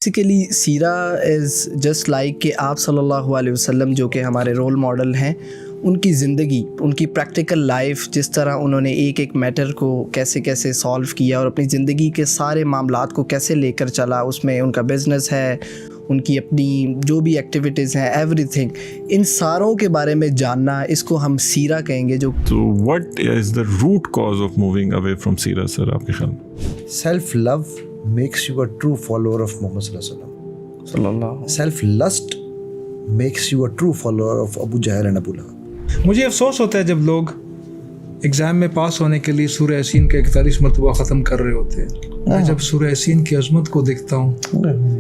Basically سیرہ is just like کہ آپ صلی اللہ علیہ وسلم جو کہ ہمارے رول ماڈل ہیں، ان کی زندگی، ان کی پریکٹیکل لائف، جس طرح انہوں نے ایک ایک میٹر کو کیسے کیسے سالو کیا اور اپنی زندگی کے سارے معاملات کو کیسے لے کر چلا، اس میں ان کا بزنس ہے، ان کی اپنی جو بھی ایکٹیویٹیز ہیں، ایوری تھنگ، ان ساروں کے بارے میں جاننا، اس کو ہم سیرہ کہیں گے. So what is the root cause of moving away from سیرہ sir آپ کے خیال میں؟ Self love makes you a true follower of Muhammad صلی اللہ علیہ وسلم. Self lust makes you a true follower of Abu Jahl and Abu Lahab. مجھے افسوس ہوتا ہے جب لوگ ایگزام میں پاس ہونے کے لیے سورہ یاسین کا 41 مرتبہ ختم کر رہے ہوتے ہیں. میں جب سورہ یاسین کی عظمت کو دیکھتا ہوں،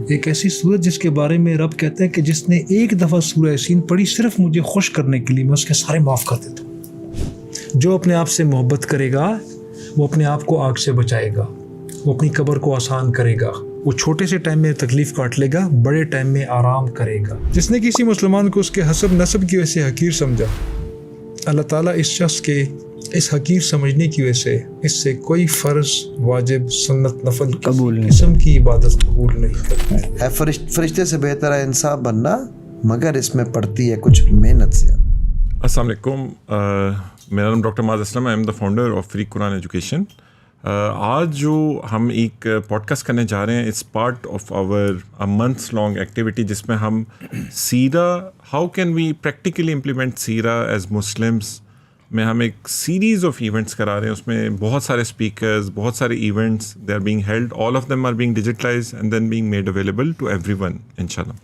ایک ایسی سورت جس کے بارے میں رب کہتا ہے کہ جس نے ایک دفعہ سورہ یاسین پڑھی صرف مجھے خوش کرنے کے لیے، میں اس کے سارے معاف کر دیتا ہوں. جو اپنے آپ سے محبت کرے گا وہ اپنے آپ کو آگ سے بچائے گا، وہ اپنی قبر کو آسان کرے گا، وہ چھوٹے سے ٹائم میں تکلیف کاٹ لے گا، بڑے ٹائم میں آرام کرے گا. جس نے کسی مسلمان کو اس کے حسب نسب کی وجہ سے حقیر سمجھا، اللہ تعالیٰ اس شخص کے اس حقیر سمجھنے کی وجہ سے اس سے کوئی فرض، واجب، سنت، نفل قبول نہیں، قسم کی عبادت قبول نہیں کرتا ہے. فرشتے سے بہتر ہے انصاف بننا، مگر اس میں پڑتی ہے کچھ محنت سے. السلام علیکم، میرا نام doctor Muaz Aslam, I am the founder of free Quran education. آج جو ہم ایک پوڈ کاسٹ کرنے جا رہے ہیں، it's part of our months long activity, جس میں ہم سیرہ، how can we practically implement سیرہ ایز مسلمس میں ہم ایک سیریز آف ایونٹس کرا رہے ہیں. اس میں بہت سارے اسپیکرز، بہت سارے events they are being held, all of them are being digitalized and then being made available to everyone ان شاء اللہ.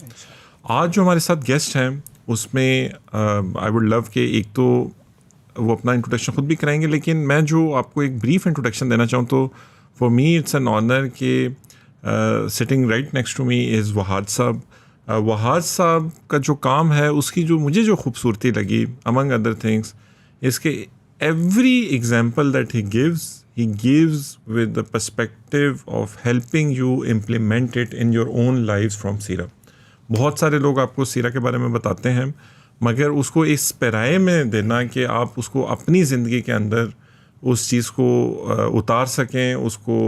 آج جو ہمارے ساتھ گیسٹ ہیں اس میں آئی ووڈ لو کہ ایک تو وہ اپنا انٹروڈکشن خود بھی کرائیں گے، لیکن میں جو آپ کو ایک بریف انٹروڈکشن دینا چاہوں تو for me it's an honour کہ sitting right next to me is Wahad صاحب. وہاد صاحب کا جو کام ہے، اس کی جو مجھے جو خوبصورتی لگی امنگ ادر تھنگس is کہ every example that he gives with the perspective of helping you implement it in your own lives from سیرہ. بہت سارے لوگ آپ کو سیرہ کے بارے میں بتاتے ہیں، مگر اس کو اس پیرائے میں دینا کہ آپ اس کو اپنی زندگی کے اندر اس چیز کو اتار سکیں، اس کو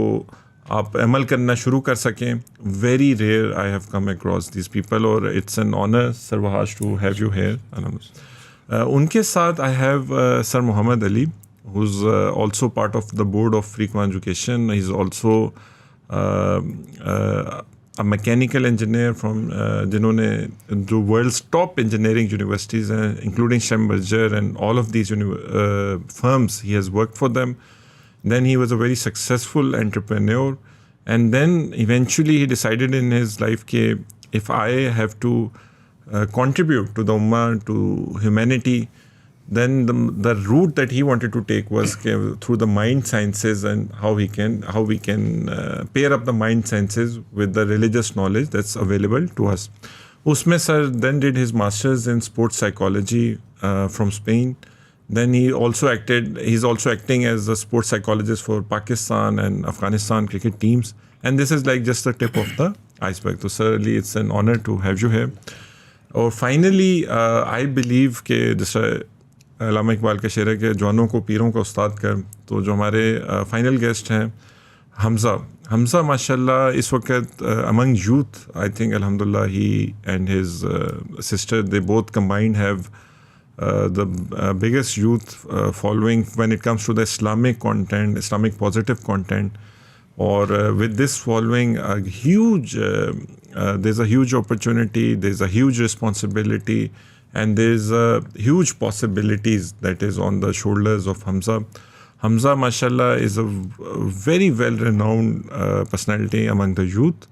آپ عمل کرنا شروع کر سکیں. Very rare I have come across these people, اور it's an honour sir Wahaj to have you here. ان کے ساتھ I have sir Muhammad Ali who is also part of the board of Free Quran Education. He is also a mechanical engineer from جنہوں نے جو world's top engineering universities ہیں including Schlumberger and all of these firms, he has worked for them. Then he was a very successful entrepreneur, and then eventually he decided in his life کہ if I have to contribute to the ummah, to humanity, then the route that he wanted to take was through the mind sciences and how we can pair up the mind sciences with the religious knowledge that's available to us. Usme sir then did his masters in sports psychology from Spain. Then he's also acting as a sports psychologist for Pakistan and Afghanistan cricket teams, and this is like just the tip of the iceberg. So sir Ali, it's an honor to have you here. اور finally I believe کہ جیسا علامہ اقبال کا شعر ہے کہ جوانوں کو پیروں کا استاد کر، تو جو ہمارے فائنل گیسٹ ہیں حمزہ ماشاء اللہ اس وقت امنگ یوتھ، آئی تھنک الحمد للہ he and his sister they both combined have the biggest youth following when it comes to the Islamic content, Islamic positive content. اور with this following there's a huge opportunity, there's a huge responsibility, and there's a huge possibilities that is on the shoulders of Hamza. Hamza mashallah is a very well renowned personality among the youth,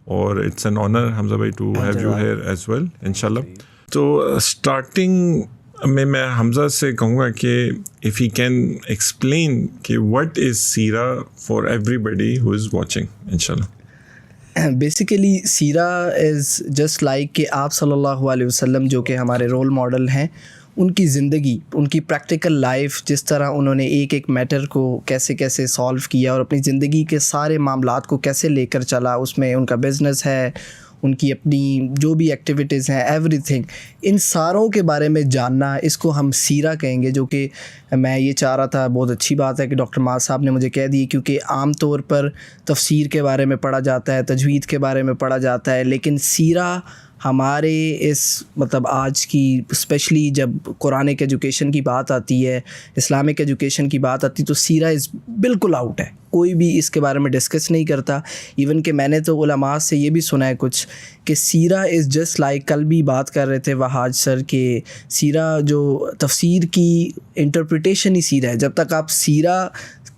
or it's an honor Hamza bhai to have you here as well inshallah. So starting میں حمزہ سے کہوں گا کہ if he can explain کہ what is سیرہ for everybody who is watching انشاءاللہ. Basically سیرہ is just like کہ آپ صلی اللہ علیہ وسلم جو کہ ہمارے رول ماڈل ہیں، ان کی زندگی، ان کی پریکٹیکل لائف، جس طرح انہوں نے ایک ایک میٹر کو کیسے کیسے سالو کیا اور اپنی زندگی کے سارے معاملات کو کیسے لے کر چلا، اس میں ان کا بزنس ہے، ان کی اپنی جو بھی ایکٹیویٹیز ہیں ایوری تھنگ، ان ساروں کے بارے میں جاننا، اس کو ہم سیرہ کہیں گے. جو کہ میں یہ چاہ رہا تھا، بہت اچھی بات ہے کہ ڈاکٹر معاذ صاحب نے مجھے کہہ دی، کیونکہ عام طور پر تفسیر کے بارے میں پڑھا جاتا ہے، تجوید کے بارے میں پڑھا جاتا ہے، لیکن سیرہ ہمارے اس مطلب آج کی اسپیشلی جب قرآنک ایجوکیشن کی بات آتی ہے، اسلامک ایجوکیشن کی بات آتی ہے، تو سیرہ از بالکل آؤٹ ہے. کوئی بھی اس کے بارے میں ڈسکس نہیں کرتا. ایون کہ میں نے تو علماء سے یہ بھی سنا ہے کچھ کہ سیرہ از جسٹ لائک، کل بھی بات کر رہے تھے وہاج سر کہ سیرہ جو تفسیر کی انٹرپریٹیشن ہی سیرہ ہے. جب تک آپ سیرہ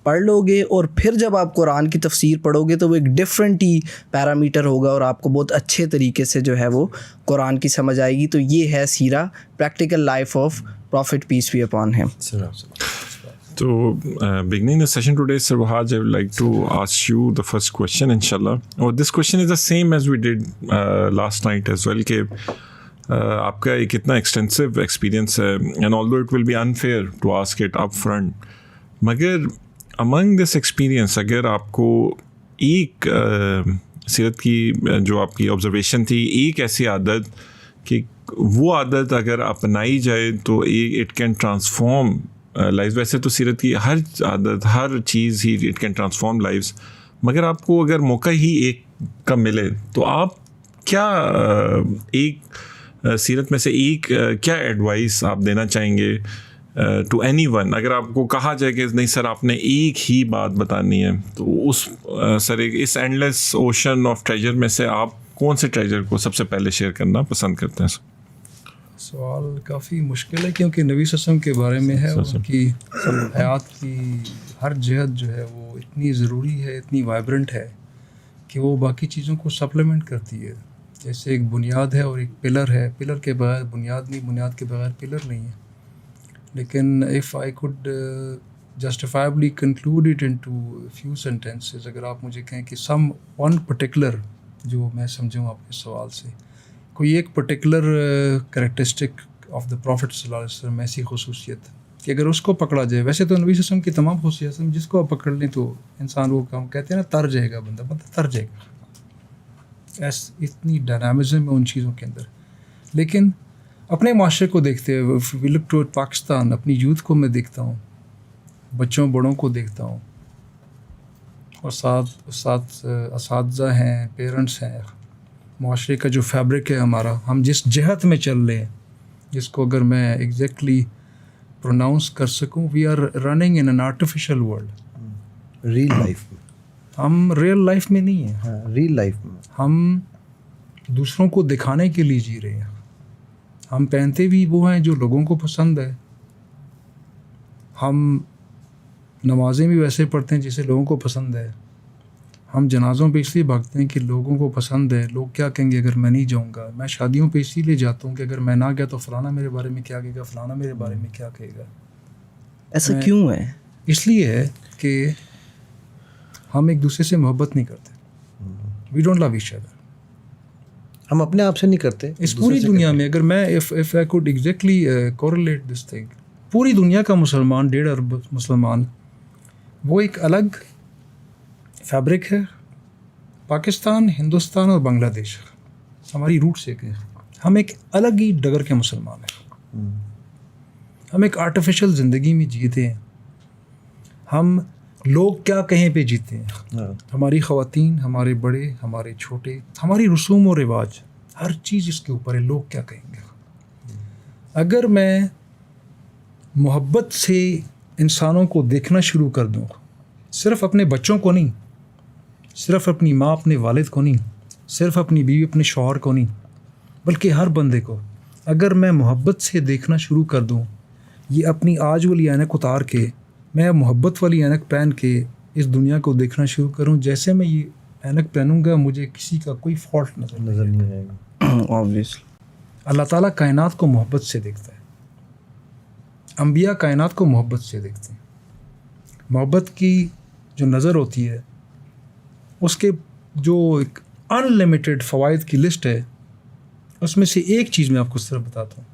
پڑھ لو گے اور پھر جب آپ قرآن کی تفسیر پڑھو گے تو وہ ایک ڈفرینٹ ہی پیرامیٹر ہوگا اور آپ کو بہت اچھے طریقے سے جو ہے وہ قرآن کی سمجھ آئے گی. تو یہ ہے سیرہ، practical life of prophet peace be upon him. So, beginning the session today, Sir Wahaj, I would like to ask you the first question, inshallah. This question is the same as we did last night as well, کہ آپ کا ایک اتنا extensive experience ہے، and although it will be unfair to ask it up front, مگر among this experience اگر آپ کو ایک سیرت کی جو آپ کی آبزرویشن تھی، ایک ایسی عادت کہ وہ عادت اگر اپنائی جائے تو اٹ کین ٹرانسفارم لائف. ویسے تو سیرت کی ہر عادت، ہر چیز ہی اٹ کین ٹرانسفارم لائفس، مگر آپ کو اگر موقع ہی ایک کا ملے تو آپ کیا ایک سیرت میں سے ایک کیا ایڈوائس آپ دینا چاہیں گے ٹو اینی ون؟ اگر آپ کو کہا جائے کہ نہیں سر آپ نے ایک ہی بات بتانی ہے، تو اس سر اس endless ocean of treasure میں سے آپ کون سے ٹریجر کو سب سے پہلے شیئر کرنا پسند کرتے ہیں؟ سوال کافی مشکل ہے کیونکہ نبی صلی اللہ علیہ وسلم کے بارے میں ہے، ان کی حیات کی ہر جہت جو ہے وہ اتنی ضروری ہے، اتنی وائبرنٹ ہے کہ وہ باقی چیزوں کو سپلیمنٹ کرتی ہے. جیسے ایک بنیاد ہے اور ایک پلر ہے، پلر کے بغیر بنیاد نہیں، بنیاد کے بغیر پلر نہیں ہے. لیکن if I could justifiably conclude it into few sentences، اگر آپ مجھے کہیں کہ one particular جو میں سمجھوں آپ کے سوال سے، کوئی ایک particular characteristic of the prophet صلی اللہ علیہ وسلم، ایسی خصوصیت کہ اگر اس کو پکڑا جائے، ویسے تو نبی صلی اللہ علیہ وسلم کی تمام خصوصیات جس کو آپ پکڑ لیں تو انسان وہ کام کہتے ہیں نا تر جائے گا، بندہ تر جائے گا. اتنی ڈائنامزم ہے ان چیزوں کے اندر. لیکن اپنے معاشرے کو دیکھتے ہوئے وی لک ٹو پاکستان، اپنی یوتھ کو میں دیکھتا ہوں، بچوں بڑوں کو دیکھتا ہوں، اساتذہ ہیں، پیرنٹس ہیں، معاشرے کا جو فیبرک ہے ہمارا، ہم جس جہت میں چل رہے ہیں، جس کو اگر میں ایگزیکٹلی پروناؤنس کر سکوں، we are running in an artificial world. Real life میں ہم ریئل لائف میں نہیں ہیں، ریل لائف میں ہم دوسروں کو دکھانے کے لیے جی رہے ہیں. ہم پہنتے بھی وہ ہیں جو لوگوں کو پسند ہے، ہم نمازیں بھی ویسے پڑھتے ہیں جسے لوگوں کو پسند ہے، ہم جنازوں پہ اس لیے بھاگتے ہیں کہ لوگوں کو پسند ہے، لوگ کیا کہیں گے اگر میں نہیں جاؤں گا. میں شادیوں پہ اسی لیے جاتا ہوں کہ اگر میں نہ گیا تو فلانا میرے بارے میں کیا کہے گا، فلانا میرے بارے میں کیا کہے گا. ایسا کیوں ہے؟ اس لیے ہے کہ ہم ایک دوسرے سے محبت نہیں کرتے. We don't love each other. ہم اپنے آپ سے نہیں کرتے اس پوری دنیا میں. اگر میں if I could exactly correlate this thing، پوری دنیا کا مسلمان، 1.5 ارب مسلمان، وہ ایک الگ فیبرک ہے. پاکستان، ہندوستان اور بنگلہ دیش ہماری روٹ سے کہ ہم ایک الگ ہی ڈگر کے مسلمان ہیں. ہم ایک آرٹیفیشل زندگی میں جیتے ہیں، ہم لوگ کیا کہیں پہ جیتے ہیں. ہماری خواتین، ہمارے بڑے، ہمارے چھوٹے، ہماری رسوم و رواج، ہر چیز اس کے اوپر ہے لوگ کیا کہیں گے. اگر میں محبت سے انسانوں کو دیکھنا شروع کر دوں، صرف اپنے بچوں کو نہیں، صرف اپنی ماں اپنے والد کو نہیں، صرف اپنی بیوی اپنے شوہر کو نہیں، بلکہ ہر بندے کو اگر میں محبت سے دیکھنا شروع کر دوں، یہ اپنی آج والی اینک اتار کے میں محبت والی اینک پہن کے اس دنیا کو دیکھنا شروع کروں، جیسے میں یہ اینک پہنوں گا مجھے کسی کا کوئی فالٹ نظر نہیں آئے گا. Obviously. اللہ تعالیٰ کائنات کو محبت سے دیکھتا ہے، انبیاء کائنات کو محبت سے دیکھتے ہیں. محبت کی جو نظر ہوتی ہے اس کے جو ایک ان لمیٹڈ فوائد کی لسٹ ہے، اس میں سے ایک چیز میں آپ کو صرف بتاتا ہوں.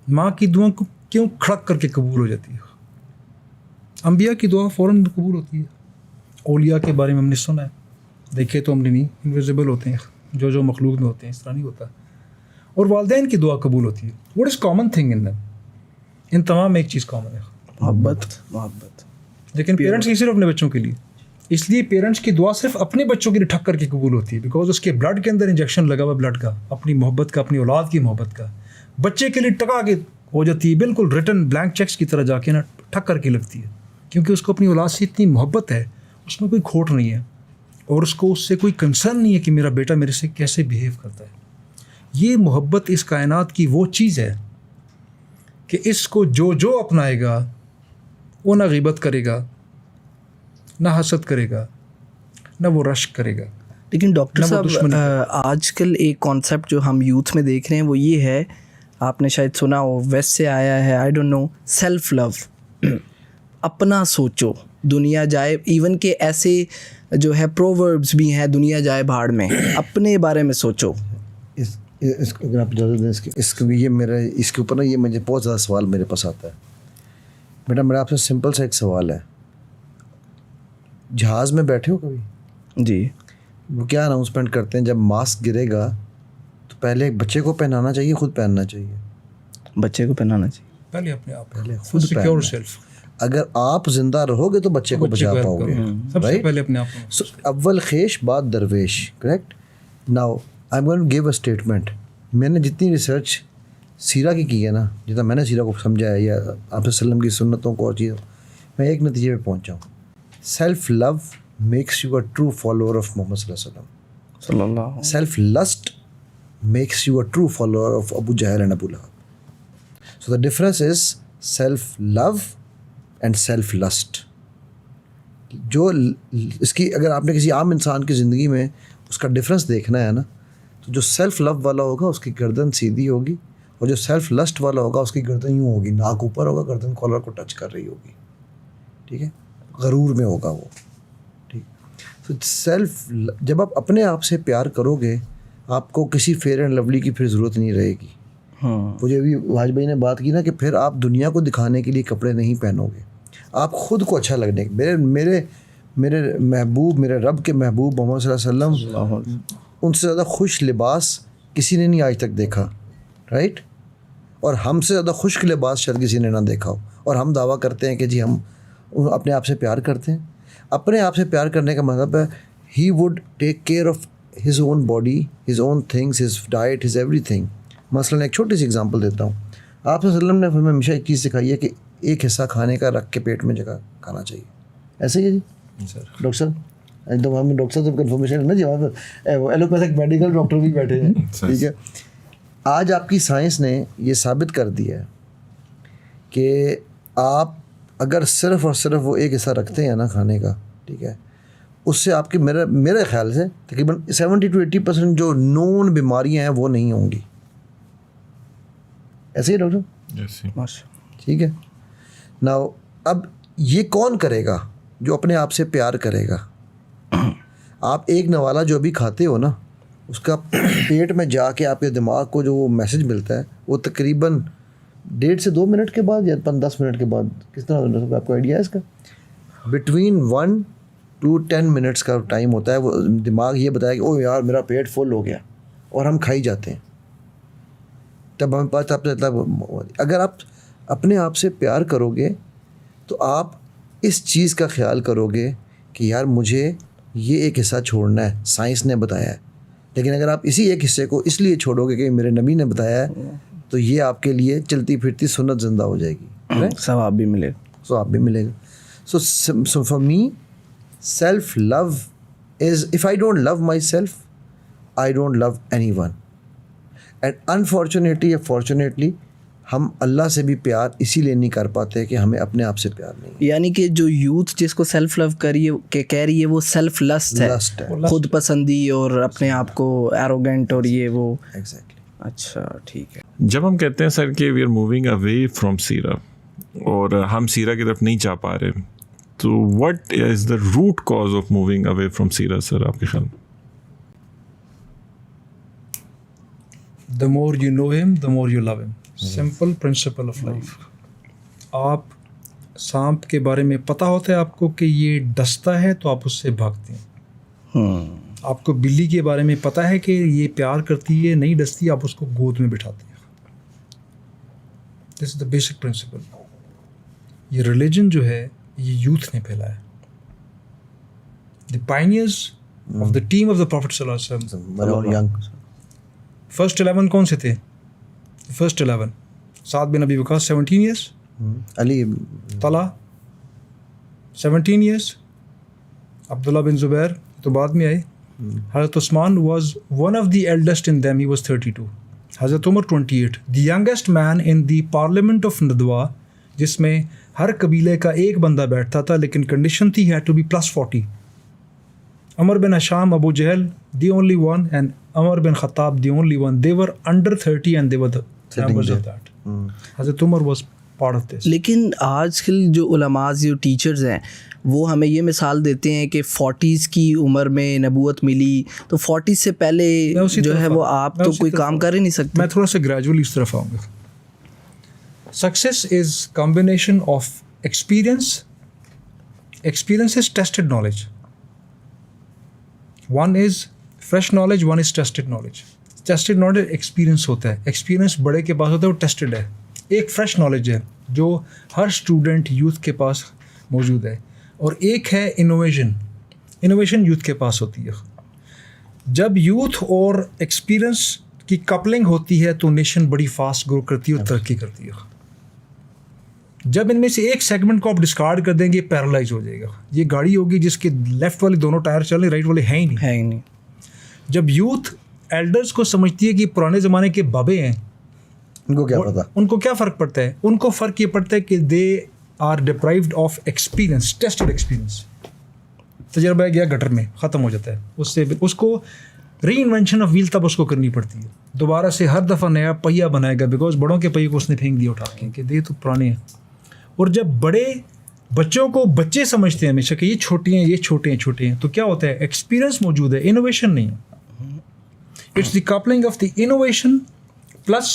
ماں کی دعا کو کیوں کھڑک کر کے قبول ہو جاتی ہے؟ انبیاء کی دعا فوراً قبول ہوتی ہے. اولیاء کے بارے میں ہم نے سنا ہے، دیکھے تو ہم نے نہیں، انویزیبل ہوتے ہیں، جو مخلوق میں ہوتے ہیں اس طرح نہیں ہوتا. اور والدین کی دعا قبول ہوتی ہے. What is common thing in them? ان تمام میں ایک چیز کامن ہے, محبت. لیکن پیرنٹس کی صرف اپنے بچوں کے لیے. اس لیے پیرنٹس کی دعا صرف اپنے بچوں کے لیے ٹھک کر کے قبول ہوتی ہے, بیکاز اس کے بلڈ کے اندر انجیکشن لگا ہوا بلڈ کا, اپنی محبت کا, اپنی اولاد کی محبت کا. بچے کے لیے ٹکا کے ہو جاتی ہے, بالکل ریٹن بلینک چیکس کی طرح جا کے نا ٹھک کر کے لگتی ہے, کیونکہ اس کو اپنی اولاد سے اتنی محبت ہے, اس میں کوئی کھوٹ نہیں ہے, اور اس کو اس سے کوئی کنسرن نہیں ہے کہ میرا بیٹا میرے سے کیسے بیہیو کرتا ہے. یہ محبت اس کائنات کی وہ چیز ہے کہ اس کو جو اپنائے گا وہ نہ غیبت کرے گا, نہ حسد کرے گا, نہ وہ رشک کرے گا. لیکن ڈاکٹر صاحب آج کل ایک کانسیپٹ جو ہم یوتھ میں دیکھ رہے ہیں وہ یہ ہے, آپ نے شاید سنا ہو, ویسٹ سے آیا ہے, I don't know, self love. اپنا سوچو دنیا جائے, ایون کہ ایسے جو ہے پرووربس بھی ہیں, دنیا جائے بھاڑ میں, اپنے بارے میں سوچو. اس اگر آپ اجازت دیں اس کے یہ میرا اس کے اوپر نا یہ مجھے بہت زیادہ سوال میرے پاس آتا ہے. بیٹا میرا آپ سے سمپل سا ایک سوال ہے, جہاز میں بیٹھے ہو کبھی؟ جی. وہ کیا اناؤنسمنٹ کرتے ہیں, جب ماسک گرے گا تو پہلے ایک بچے کو پہنانا چاہیے, خود پہننا چاہیے. بچے کو پہنانا چاہیے پہلے اپنے آپ, پہلے خود سیکیور سیلف. اگر آپ زندہ رہو گے تو بچے کو بچا پاؤ گے. سب سے پہلے اپنے آپ کو. اول خیش بعد درویش, correct. Now I am going to give a statement. میں نے جتنی ریسرچ سیرہ کی ہے نا, جتنا میں نے سیرہ کو سمجھا ہے یا آپ وسلم کی سنتوں کو اور چیزوں, میں ایک نتیجے پہ پہنچا ہوں. Self love makes you a true follower of Muhammad صلی اللہ علیہ وسلم. Self lust makes you a true follower of Abu Jahl and Abu Lahab. So the difference is self love and self lust. جو اس کی اگر آپ نے کسی عام انسان کی زندگی میں اس کا ڈفرنس دیکھنا ہے نا, تو جو سیلف لو والا ہوگا اس کی گردن سیدھی ہوگی, اور جو سیلف لسٹ والا ہوگا اس کی گردن یوں ہوگی, ناک اوپر ہوگا, گردن کالر کو ٹچ کر رہی ہوگی. ٹھیک ہے, غرور میں ہوگا وہ. ٹھیک. تو سیلف جب آپ اپنے آپ سے پیار کرو گے, آپ کو کسی فیئر اینڈ لولی کی پھر ضرورت نہیں رہے گی. مجھے ابھی واج بھائی نے بات کی نا کہ پھر آپ دنیا کو دکھانے کے لیے کپڑے نہیں پہنو گے, آپ خود کو اچھا لگنے. میرے محبوب, میرے رب کے محبوب محمد صلی اللہ علیہ وسلم, ان سے زیادہ خوش لباس کسی نے نہیں آج تک دیکھا, رائٹ. اور ہم سے زیادہ خشک لباس شاید کسی نے نہ دیکھا ہو, اور ہم دعویٰ کرتے ہیں کہ جی ہم اپنے آپ سے پیار کرتے ہیں. اپنے آپ سے پیار کرنے کا مطلب ہے he would take care of his own body, his own things, his diet, his every thing. مثلاً ایک چھوٹی سی اگزامپل دیتا ہوں. آپ صلی اللہ علیہ وسلم نے ہمیں ہمیشہ ایک چیز سکھائی ہے کہ ایک حصہ کھانے کا رکھ کے پیٹ میں جگہ کھانا چاہیے. ایسے ہی ہے جی سر. ڈاکٹر صاحب ایک دم ہم ڈاکٹر صاحب کنفرمیشن ہے نا جی, وہاں پہ ایلوپیتھک میڈیکل ڈاکٹر بھی بیٹھے ہیں. ٹھیک ہے, آج آپ کی سائنس نے یہ ثابت کر دیا ہے کہ آپ اگر صرف اور صرف وہ ایک حصہ رکھتے ہیں نا کھانے کا, ٹھیک ہے, اس سے آپ کی میرے خیال سے تقریباً 70 to 80% جو نون بیماریاں ہیں وہ نہیں ہوں گی. ایسے ہی ڈاکٹر؟ ٹھیک ہے. ناؤ اب یہ کون کرے گا؟ جو اپنے آپ سے پیار کرے گا. آپ ایک نوالا جو بھی کھاتے ہو نا, اس کا پیٹ میں جا کے آپ کے دماغ کو جو وہ میسج ملتا ہے وہ تقریباً 1.5 سے 2 منٹ کے بعد یا 10 منٹ کے بعد, کس طرح آپ کو آئیڈیا ہے اس کا؟ بٹوین 1 to 10 منٹس کا ٹائم ہوتا ہے. وہ دماغ یہ بتایا کہ او یار میرا پیٹ فل ہو گیا, اور ہم کھائی جاتے ہیں. تب ہمیں پتہ چلتا ہے. اگر آپ اپنے آپ سے پیار کرو گے تو آپ اس چیز کا خیال کرو گے کہ یار مجھے یہ ایک حصہ چھوڑنا ہے, سائنس نے بتایا ہے. لیکن اگر آپ اسی ایک حصے کو اس لیے چھوڑو گے کہ میرے نبی نے بتایا ہے, تو یہ آپ کے لیے چلتی پھرتی سنت زندہ ہو جائے گی, ثواب بھی ملے گا. ثواب بھی ملے گا. So for me self love is, if I don't love myself I don't love anyone. And unfortunately یا فارچونیٹلی ہم اللہ سے بھی پیار اسی لیے نہیں کر پاتے کہ ہمیں اپنے آپ سے پیار نہیں. یعنی کہ جو یوتھ جس کو سیلف لو کہہ رہی ہے وہ سیلف لسٹ ہے, خود پسندی اور اپنے آپ کو ایروگنٹ اور یہ وہ. ایگزیکٹلی. اچھا ٹھیک ہے. جب ہم کہتے ہیں سر کہ we are moving away from سیرہ اور ہم سیرہ کی طرف نہیں جا پا رہے, تو what is the root cause of moving away from سیرہ سر آپ کے خیال میں؟ The more you know him, the more you love him. Simple principle of life. آپ سانپ کے بارے میں پتہ ہوتا ہے آپ کو کہ یہ ڈستا ہے تو آپ اس سے بھاگتے ہیں. آپ کو بلی کے بارے میں پتہ ہے کہ یہ پیار کرتی ہے, نہیں ڈستی, آپ اس کو گود میں بٹھاتے ہیں. This is the basic principle. یہ ریلیجن جو ہے یہ یوتھ نے پھیلایا. The pioneers of the team of the prophet صلی اللہ علیہ وسلم. فرسٹ 11 کون سے تھے؟ فرسٹ 11 سعد بن ابی وقاص 17 ایئرس, علی طلحہ 17 ایئرس, عبداللہ بن زبیر تو بعد میں آئے. حضرت عثمان was one of the eldest in them, he was 32. حضرت عمر 28, the youngest man in the parliament of Nadwa, جس میں ہر قبیلے کا ایک بندہ بیٹھتا تھا لیکن کنڈیشن تھی had to be +40. Umar bin Hisham, Abu Jahl the only one, and عمر بن خطاب the only one. They were under 30 and they were the members of that. حضرت عمر was part of this. لیکن آج کل جو علماء جو ٹیچرز ہیں وہ ہمیں یہ مثال دیتے ہیں کہ 40s کی عمر میں نبوت ملی, تو 40 سے پہلے جو ہے وہ آپ تو کوئی کام کر ہی نہیں سکتے. میں تھوڑا سا گریجولی اس طرف آؤں گا. Success is combination of experience is tested knowledge. One is fresh knowledge, one is tested knowledge. Tested knowledge experience ہوتا ہے, ایکسپیرئنس بڑے کے پاس ہوتا ہے, وہ ٹیسٹڈ ہے. ایک فریش نالج ہے جو ہر اسٹوڈنٹ یوتھ کے پاس موجود ہے, اور ایک ہے انوویشن یوتھ کے پاس ہوتی ہے. جب یوتھ اور ایکسپیرئنس کی کپلنگ ہوتی ہے تو نیشن بڑی فاسٹ گرو کرتی ہے اور ترقی کرتی ہے. جب ان میں سے ایک سیگمنٹ کو آپ ڈسکارڈ کر دیں گے پیرالائز ہو جائے گا. یہ گاڑی ہوگی جس کے لیفٹ والے دونوں ٹائر چل رہے, رائٹ والے ہیں ہی نہیں. جب یوتھ ایلڈرز کو سمجھتی ہے کہ پرانے زمانے کے بابے ہیں, ان کو کیا پتا, ان کو کیا فرق پڑتا ہے, ان کو فرق یہ پڑتا ہے کہ they are deprived of experience, tested experience. تجربہ گیا گٹر میں ختم ہو جاتا ہے, اس کو ری انوینشن آف ویل تب اس کو کرنی پڑتی ہے. دوبارہ سے ہر دفعہ نیا پہیا بنائے گا, بیکاز بڑوں کے پہیے کو اس نے پھینک دیا اٹھا کے کہ یہ تو پرانے ہیں. اور جب بڑے بچوں کو بچے سمجھتے ہیں ہمیشہ کہ یہ چھوٹے ہیں, یہ چھوٹے ہیں, تو کیا ہوتا ہے, ایکسپیرئنس موجود ہے, انوویشن نہیں. It's the coupling of the innovation plus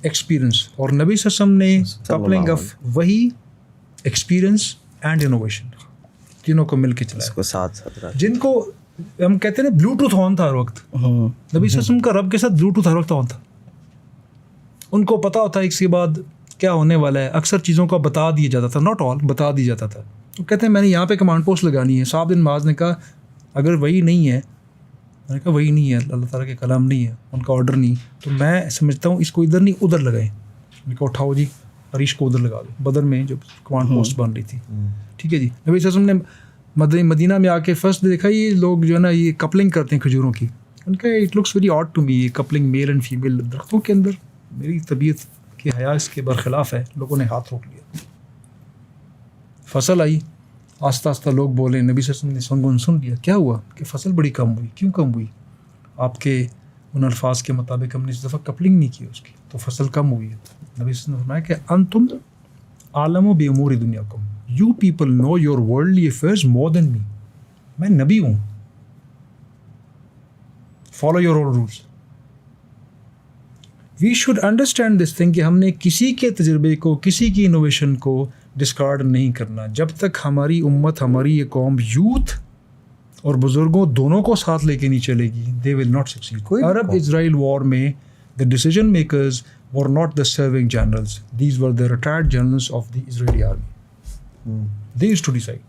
experience. اور نبی صلی اللہ علیہ وسلم نے کپلنگ آف وہی ایکسپیرئنس اینڈ انوویشن تینوں کو مل کے چلایا, ساتھ جن کو ہم کہتے ہیں نا بلوٹوتھ آن تھا ہر وقت. نبی صلی اللہ علیہ وسلم کا رب کے ساتھ بلوٹوتھ ہر وقت آن تھا. ان کو پتا ہوتا ہے اس کے بعد کیا ہونے والا ہے. اکثر چیزوں کو بتا دیا جاتا تھا, ناٹ آل, بتا دیا جاتا تھا. وہ کہتے ہیں میں نے یہاں پہ کمانڈ پوسٹ لگانی ہے. صاحب بن معاذ نے کہا اگر وہی نہیں ہے, میں نے کہا وہی نہیں ہے, اللہ تعالیٰ کے کلام نہیں ہے, ان کا آرڈر نہیں, تو میں سمجھتا ہوں اس کو ادھر نہیں ادھر لگائیں. میں نے کہا اٹھاؤ جی عریش کو ادھر لگا دو. بدر میں جب کمانڈ پوسٹ بن رہی تھی, ٹھیک ہے جی. نبی صلی اللہ علیہ وسلم نے مدینہ میں آ کے فرسٹ دیکھا یہ لوگ جو ہے نا یہ کپلنگ کرتے ہیں کھجوروں کی. ان کا it looks very odd to me, یہ کپلنگ میل اینڈ فیمیل درختوں کے اندر. میری طبیعت کے حیا اس کے برخلاف ہے. لوگوں نے ہاتھ روک لیا. فصل آئی, آہستہ آہستہ لوگ بولے, نبی صلی اللہ علیہ وسلم نے سن لیا. کیا ہوا کہ فصل بڑی کم ہوئی. کیوں کم ہوئی؟ آپ کے ان الفاظ کے مطابق ہم نے اس دفعہ کپلنگ نہیں کی اس کی, تو فصل کم ہوئی ہے. نبی صلی اللہ علیہ وسلم نے فرمایا کہ انتم عالم و بامور دنیاکم, you people know your worldly affairs more than me. میں نبی ہوں, follow your own rules. We should understand this thing کہ ہم نے کسی کے تجربے کو, کسی کی انوویشن کو ڈسکارڈ نہیں کرنا. جب تک ہماری امت, ہماری یہ قوم یوتھ اور بزرگوں دونوں کو ساتھ لے کے نہیں چلے گی, دے ول ناٹ سکسیڈ. عرب اسرائیل وار میں the decision makers were not the serving generals. These were the retired generals of the Israeli army. They used to decide.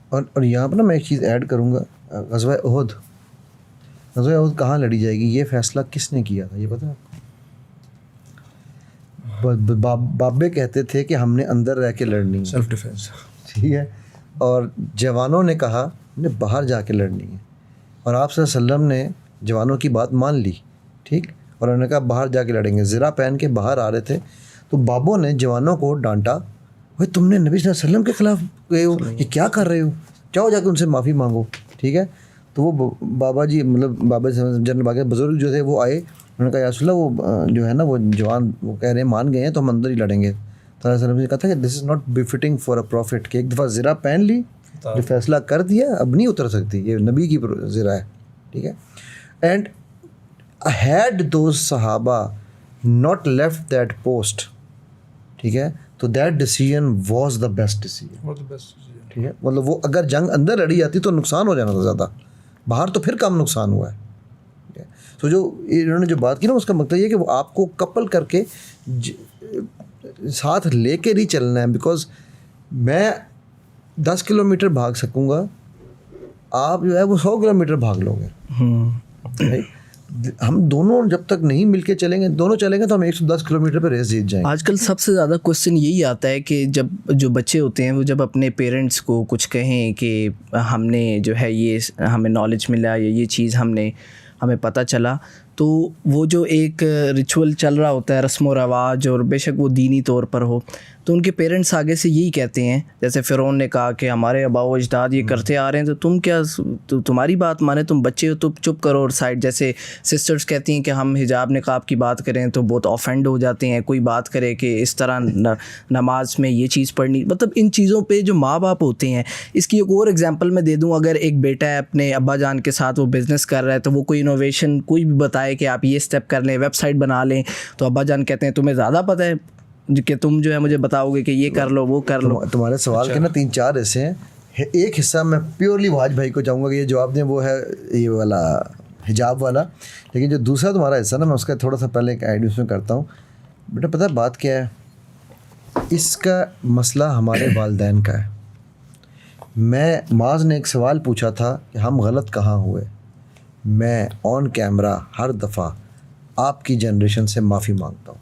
اور یہاں پر نا میں ایک چیز ایڈ کروں گا. غزوہ احد کہاں لڑی جائے گی, یہ فیصلہ کس نے کیا تھا یہ پتہ ہے آپ کو؟ بابے کہتے تھے کہ ہم نے اندر رہ کے لڑنی ہے, سیلف ڈیفینس, ٹھیک ہے, اور جوانوں نے کہا ہم نے باہر جا کے لڑنی ہے. اور آپ صلی اللہ علیہ وسلم نے جوانوں کی بات مان لی, ٹھیک, اور انہوں نے کہا باہر جا کے لڑیں گے. زرہ پہن کے باہر آ رہے تھے تو بابوں نے جوانوں کو ڈانٹا, بھائی تم نے نبی صلی اللہ علیہ وسلم کے خلاف گئے ہو, یہ کیا کر رہے ہو, جاؤ جا کے ان سے معافی مانگو, ٹھیک ہے. تو وہ بابا جی مطلب بابا جنرل باقی بزرگ جو تھے وہ آئے, انہوں نے کہا یا رسول اللہ وہ جو ہے نا وہ جوان وہ کہہ رہے ہیں مان گئے ہیں تو ہم اندر ہی لڑیں گے. تو اللہ علیہ وسلم نے کہا تھا کہ this is not befitting for a prophet, کہ ایک دفعہ زرہ پہن لی, جو فیصلہ کر دیا اب نہیں اتر سکتی, یہ نبی کی زرہ ہے, ٹھیک ہے. اینڈ had those صحابہ not left that post, ٹھیک ہے, تو that decision was the best decision, ٹھیک ہے. مطلب وہ اگر جنگ اندر لڑی جاتی تو نقصان ہو جانا تھا زیادہ, باہر تو پھر کم نقصان ہوا ہے. تو جو انہوں نے جو بات کی نا اس کا مطلب یہ کہ وہ آپ کو کپل کر کے ساتھ لے کے نہیں چلنا ہے. بیکاز میں 10 کلومیٹر بھاگ سکوں گا, آپ جو ہے وہ 100 کلومیٹر بھاگ لو گے. ہم دونوں جب تک نہیں مل کے چلیں گے, دونوں چلیں گے تو ہم 110 کلومیٹر پہ ریس جیت جائیں گے. آج کل سب سے زیادہ کوشچن یہی آتا ہے کہ جب جو بچے ہوتے ہیں وہ جب اپنے پیرنٹس کو کچھ کہیں کہ ہم نے جو ہے یہ ہمیں نالج ملا یا یہ چیز ہمیں پتہ چلا, تو وہ جو ایک ریچول چل رہا ہوتا ہے, رسم و رواج, اور بے شک وہ دینی طور پر ہو, تو ان کے پیرنٹس آگے سے یہی کہتے ہیں, جیسے فرعون نے کہا کہ ہمارے آبا و اجداد یہ کرتے آ رہے ہیں تو تم کیا, تمہاری بات مانے, تم بچے ہو تو چپ کرو. اور سائڈ جیسے سسٹرز کہتی ہیں کہ ہم حجاب نقاب کی بات کریں تو بہت آفینڈ ہو جاتے ہیں, کوئی بات کرے کہ اس طرح نماز میں یہ چیز پڑھنی. مطلب ان چیزوں پہ جو ماں باپ ہوتے ہیں, اس کی ایک اور ایگزامپل میں دے دوں, اگر ایک بیٹا ہے اپنے ابا جان کے ساتھ وہ بزنس کر رہا ہے تو وہ کوئی انوویشن کوئی بھی بتائے کہ آپ یہ اسٹیپ کر لیں, ویب سائٹ بنا لیں, تو ابا جان کہتے ہیں تمہیں زیادہ پتہ ہے کہ تم جو ہے مجھے بتاؤ گے کہ یہ کر لو وہ کر لو. تمہارے سوال کے نا 3-4 حصے ہیں. ایک حصہ میں پیورلی واج بھائی کو چاہوں گا کہ یہ جواب دیں, وہ ہے یہ والا حجاب والا. لیکن جو دوسرا تمہارا حصہ نا, میں اس کا تھوڑا سا پہلے ایک آئیڈیا اس میں کرتا ہوں. بیٹا پتہ ہے بات کیا ہے, اس کا مسئلہ ہمارے والدین کا ہے. میں معاذ نے ایک سوال پوچھا تھا کہ ہم غلط کہاں ہوئے. میں آن کیمرہ ہر دفعہ آپ کی جنریشن سے معافی مانگتا ہوں,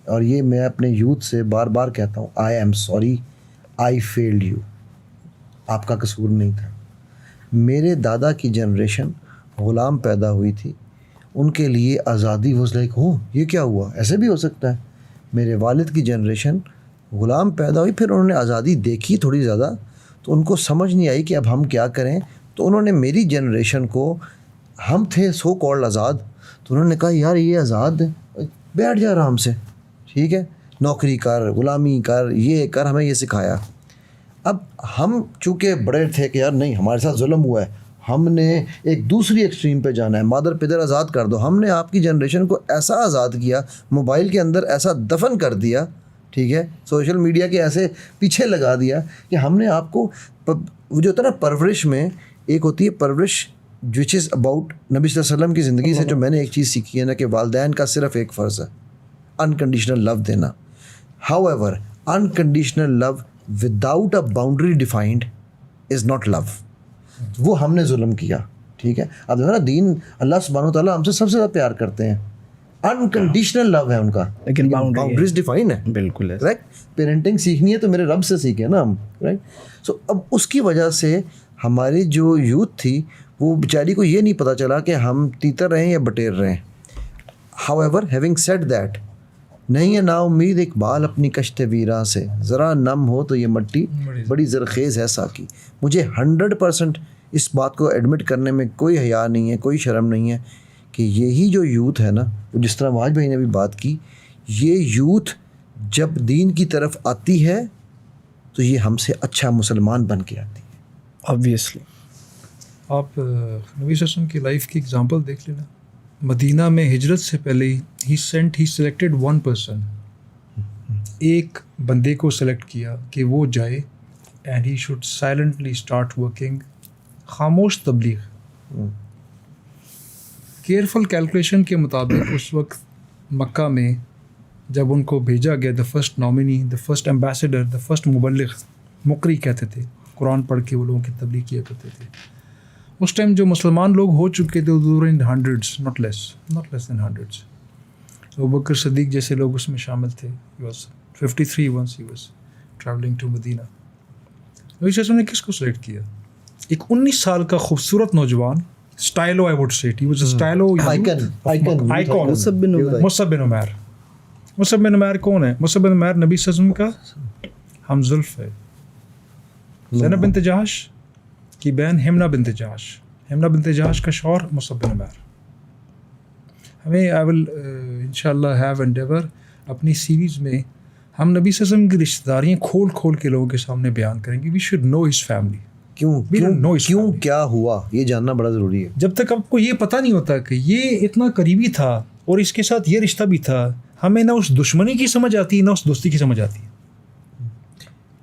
اور یہ میں اپنے یوتھ سے بار بار کہتا ہوں, I am sorry, I field you. آپ کا قصور نہیں تھا. میرے دادا کی جنریشن غلام پیدا ہوئی تھی, ان کے لیے آزادی واز لائک یہ کیا ہوا, ایسے بھی ہو سکتا ہے. میرے والد کی جنریشن غلام پیدا ہوئی, پھر انہوں نے آزادی دیکھی تھوڑی زیادہ, تو ان کو سمجھ نہیں آئی کہ اب ہم کیا کریں. تو انہوں نے میری جنریشن کو, ہم تھے سو کالڈ آزاد, تو انہوں نے کہا یار یہ آزاد بیٹھ جا آرام سے, ٹھیک ہے, نوکری کر, غلامی کر, یہ کر, ہمیں یہ سکھایا. اب ہم چونکہ بڑے تھے کہ یار نہیں ہمارے ساتھ ظلم ہوا ہے, ہم نے ایک دوسری ایکسٹریم پہ جانا ہے, مادر پدر آزاد کر دو. ہم نے آپ کی جنریشن کو ایسا آزاد کیا, موبائل کے اندر ایسا دفن کر دیا, ٹھیک ہے, سوشل میڈیا کے ایسے پیچھے لگا دیا کہ ہم نے آپ کو, وہ جو ہوتا ہے نا پرورش میں, ایک ہوتی ہے پرورش وچ از اباؤٹ نبی صلی اللہ علیہ وسلم کی زندگی سے. جو میں نے ایک چیز سیکھی ہے نا کہ والدین کا صرف ایک فرض ہے, انکنڈیشنل لو دینا. However unconditional love without a boundary defined is not love. وہ ہم نے ظلم کیا, ٹھیک ہے. اب دیکھو نا دین, اللہ سبحانہ وتعالیٰ ہم سے سب سے زیادہ پیار کرتے ہیں, انکنڈیشنل لو ہے ان کا, لیکن باؤنڈریز ڈیفائن ہے. بالکل ہے, رائٹ. پیرنٹنگ سیکھنی ہے تو میرے رب سے سیکھیں نا ہم, رائٹ. سو اب اس کی وجہ سے ہماری جو یوتھ تھی وہ بیچاری کو یہ نہیں پتہ چلا کہ ہم تیتر رہیں یا بٹیر رہیں. How ever having said that, نہیں ہے نا امید اقبال اپنی کشت ویراں سے, ذرا نم ہو تو یہ مٹی بڑی زرخیز ہے ساکی. مجھے 100% اس بات کو ایڈمٹ کرنے میں کوئی حیا نہیں ہے, کوئی شرم نہیں ہے کہ یہی جو یوتھ ہے نا, جس طرح واج بھائی نے بھی بات کی, یہ یوتھ جب دین کی طرف آتی ہے تو یہ ہم سے اچھا مسلمان بن کے آتی ہے. آبویسلی. آپ نبی صلی اللہ علیہ وسلم کی لائف کی اگزامپل دیکھ لینا. مدینہ میں ہجرت سے پہلے ہی سلیکٹڈ 1 person, ایک بندے کو سلیکٹ کیا کہ وہ جائے and he should silently start working, خاموش تبلیغ. کیئرفل کیلکولیشن کے مطابق اس وقت مکہ میں جب ان کو بھیجا گیا, the first nominee, the first ambassador, the first مبلغ, مقری کہتے تھے, قرآن پڑھ کے وہ لوگوں کی تبلیغ کیا کرتے تھے. اس ٹائم جو مسلمان لوگ ہو چکے تھے وہ in hundreds, not less than hundreds. Abu Bakr Siddique جیسے لوگ اس میں شامل تھے. He was 53 once he was traveling to Medina. نبی صلی اللہ علیہ وسلم نے کس کو سلیکٹ کیا؟ ایک 19 سال کا خوبصورت نوجوان, اسٹائلو I would say, he was a stylo icon. Musab bin Umair. Musab bin Umair کون ہے؟ مصعب بن عمیر نبی صلی اللہ علیہ وسلم کا ہمزلف ہے. زینب بنت جہش کی بہن حمنہ بنت جہش, حمنہ بنت جہش کا شوہر مصعب بن عمیر. ہمیں آئی ول انشاءاللہ ہیو انڈیور اپنی سیریز میں ہم نبی صلی اللہ علیہ وسلم کی رشتہ داریاں کھول کے لوگوں کے سامنے بیان کریں گے. We should know his family. کیوں کیا ہوا یہ جاننا بڑا ضروری ہے. جب تک آپ کو یہ پتہ نہیں ہوتا کہ یہ اتنا قریبی تھا اور اس کے ساتھ یہ رشتہ بھی تھا, ہمیں نہ اس دشمنی کی سمجھ آتی نہ اس دوستی کی سمجھ آتی.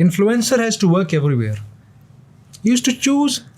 Influencer has to work everywhere. He used to choose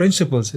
principles,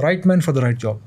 Right man for the right job.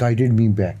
guided me back.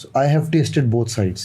so I have tasted both sides.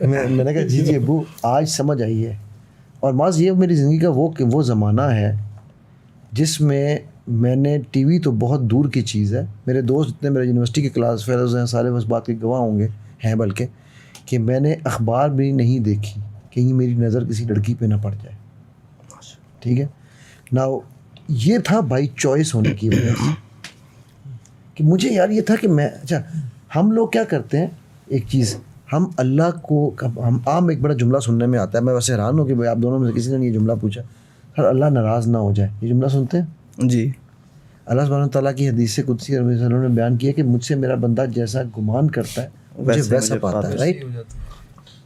میں نے کہا جی ابو آج سمجھ آئی ہے. اور معاذ یہ میری زندگی کا وہ زمانہ ہے جس میں نے ٹی وی تو بہت دور کی چیز ہے. میرے دوست جتنے میرے یونیورسٹی کے کلاس فیلوز ہیں سارے اس بات کے گواہ ہوں گے ہیں بلکہ کہ میں نے اخبار بھی نہیں دیکھی کہیں میری نظر کسی لڑکی پہ نہ پڑ جائے. ٹھیک ہے نا. یہ تھا بائی چوائس ہونے کی وجہ سے کہ مجھے یار یہ تھا کہ میں اچھا ہم لوگ کیا کرتے ہیں ایک چیز ہم اللہ کو ہم عام ایک بڑا جملہ سننے میں آتا ہے. میں ویسے حیران ہوں کہ بھائی آپ دونوں میں سے کسی نے یہ جملہ پوچھا سر اللہ ناراض نہ ہو جائے. یہ جملہ سنتے ہیں جی. اللہ سبحانہ تعالیٰ کی حدیث قدسی رب صلی نے بیان کیا کہ مجھ سے میرا بندہ جیسا گمان کرتا ہے مجھے ویسا پاتا ہے. رائٹ.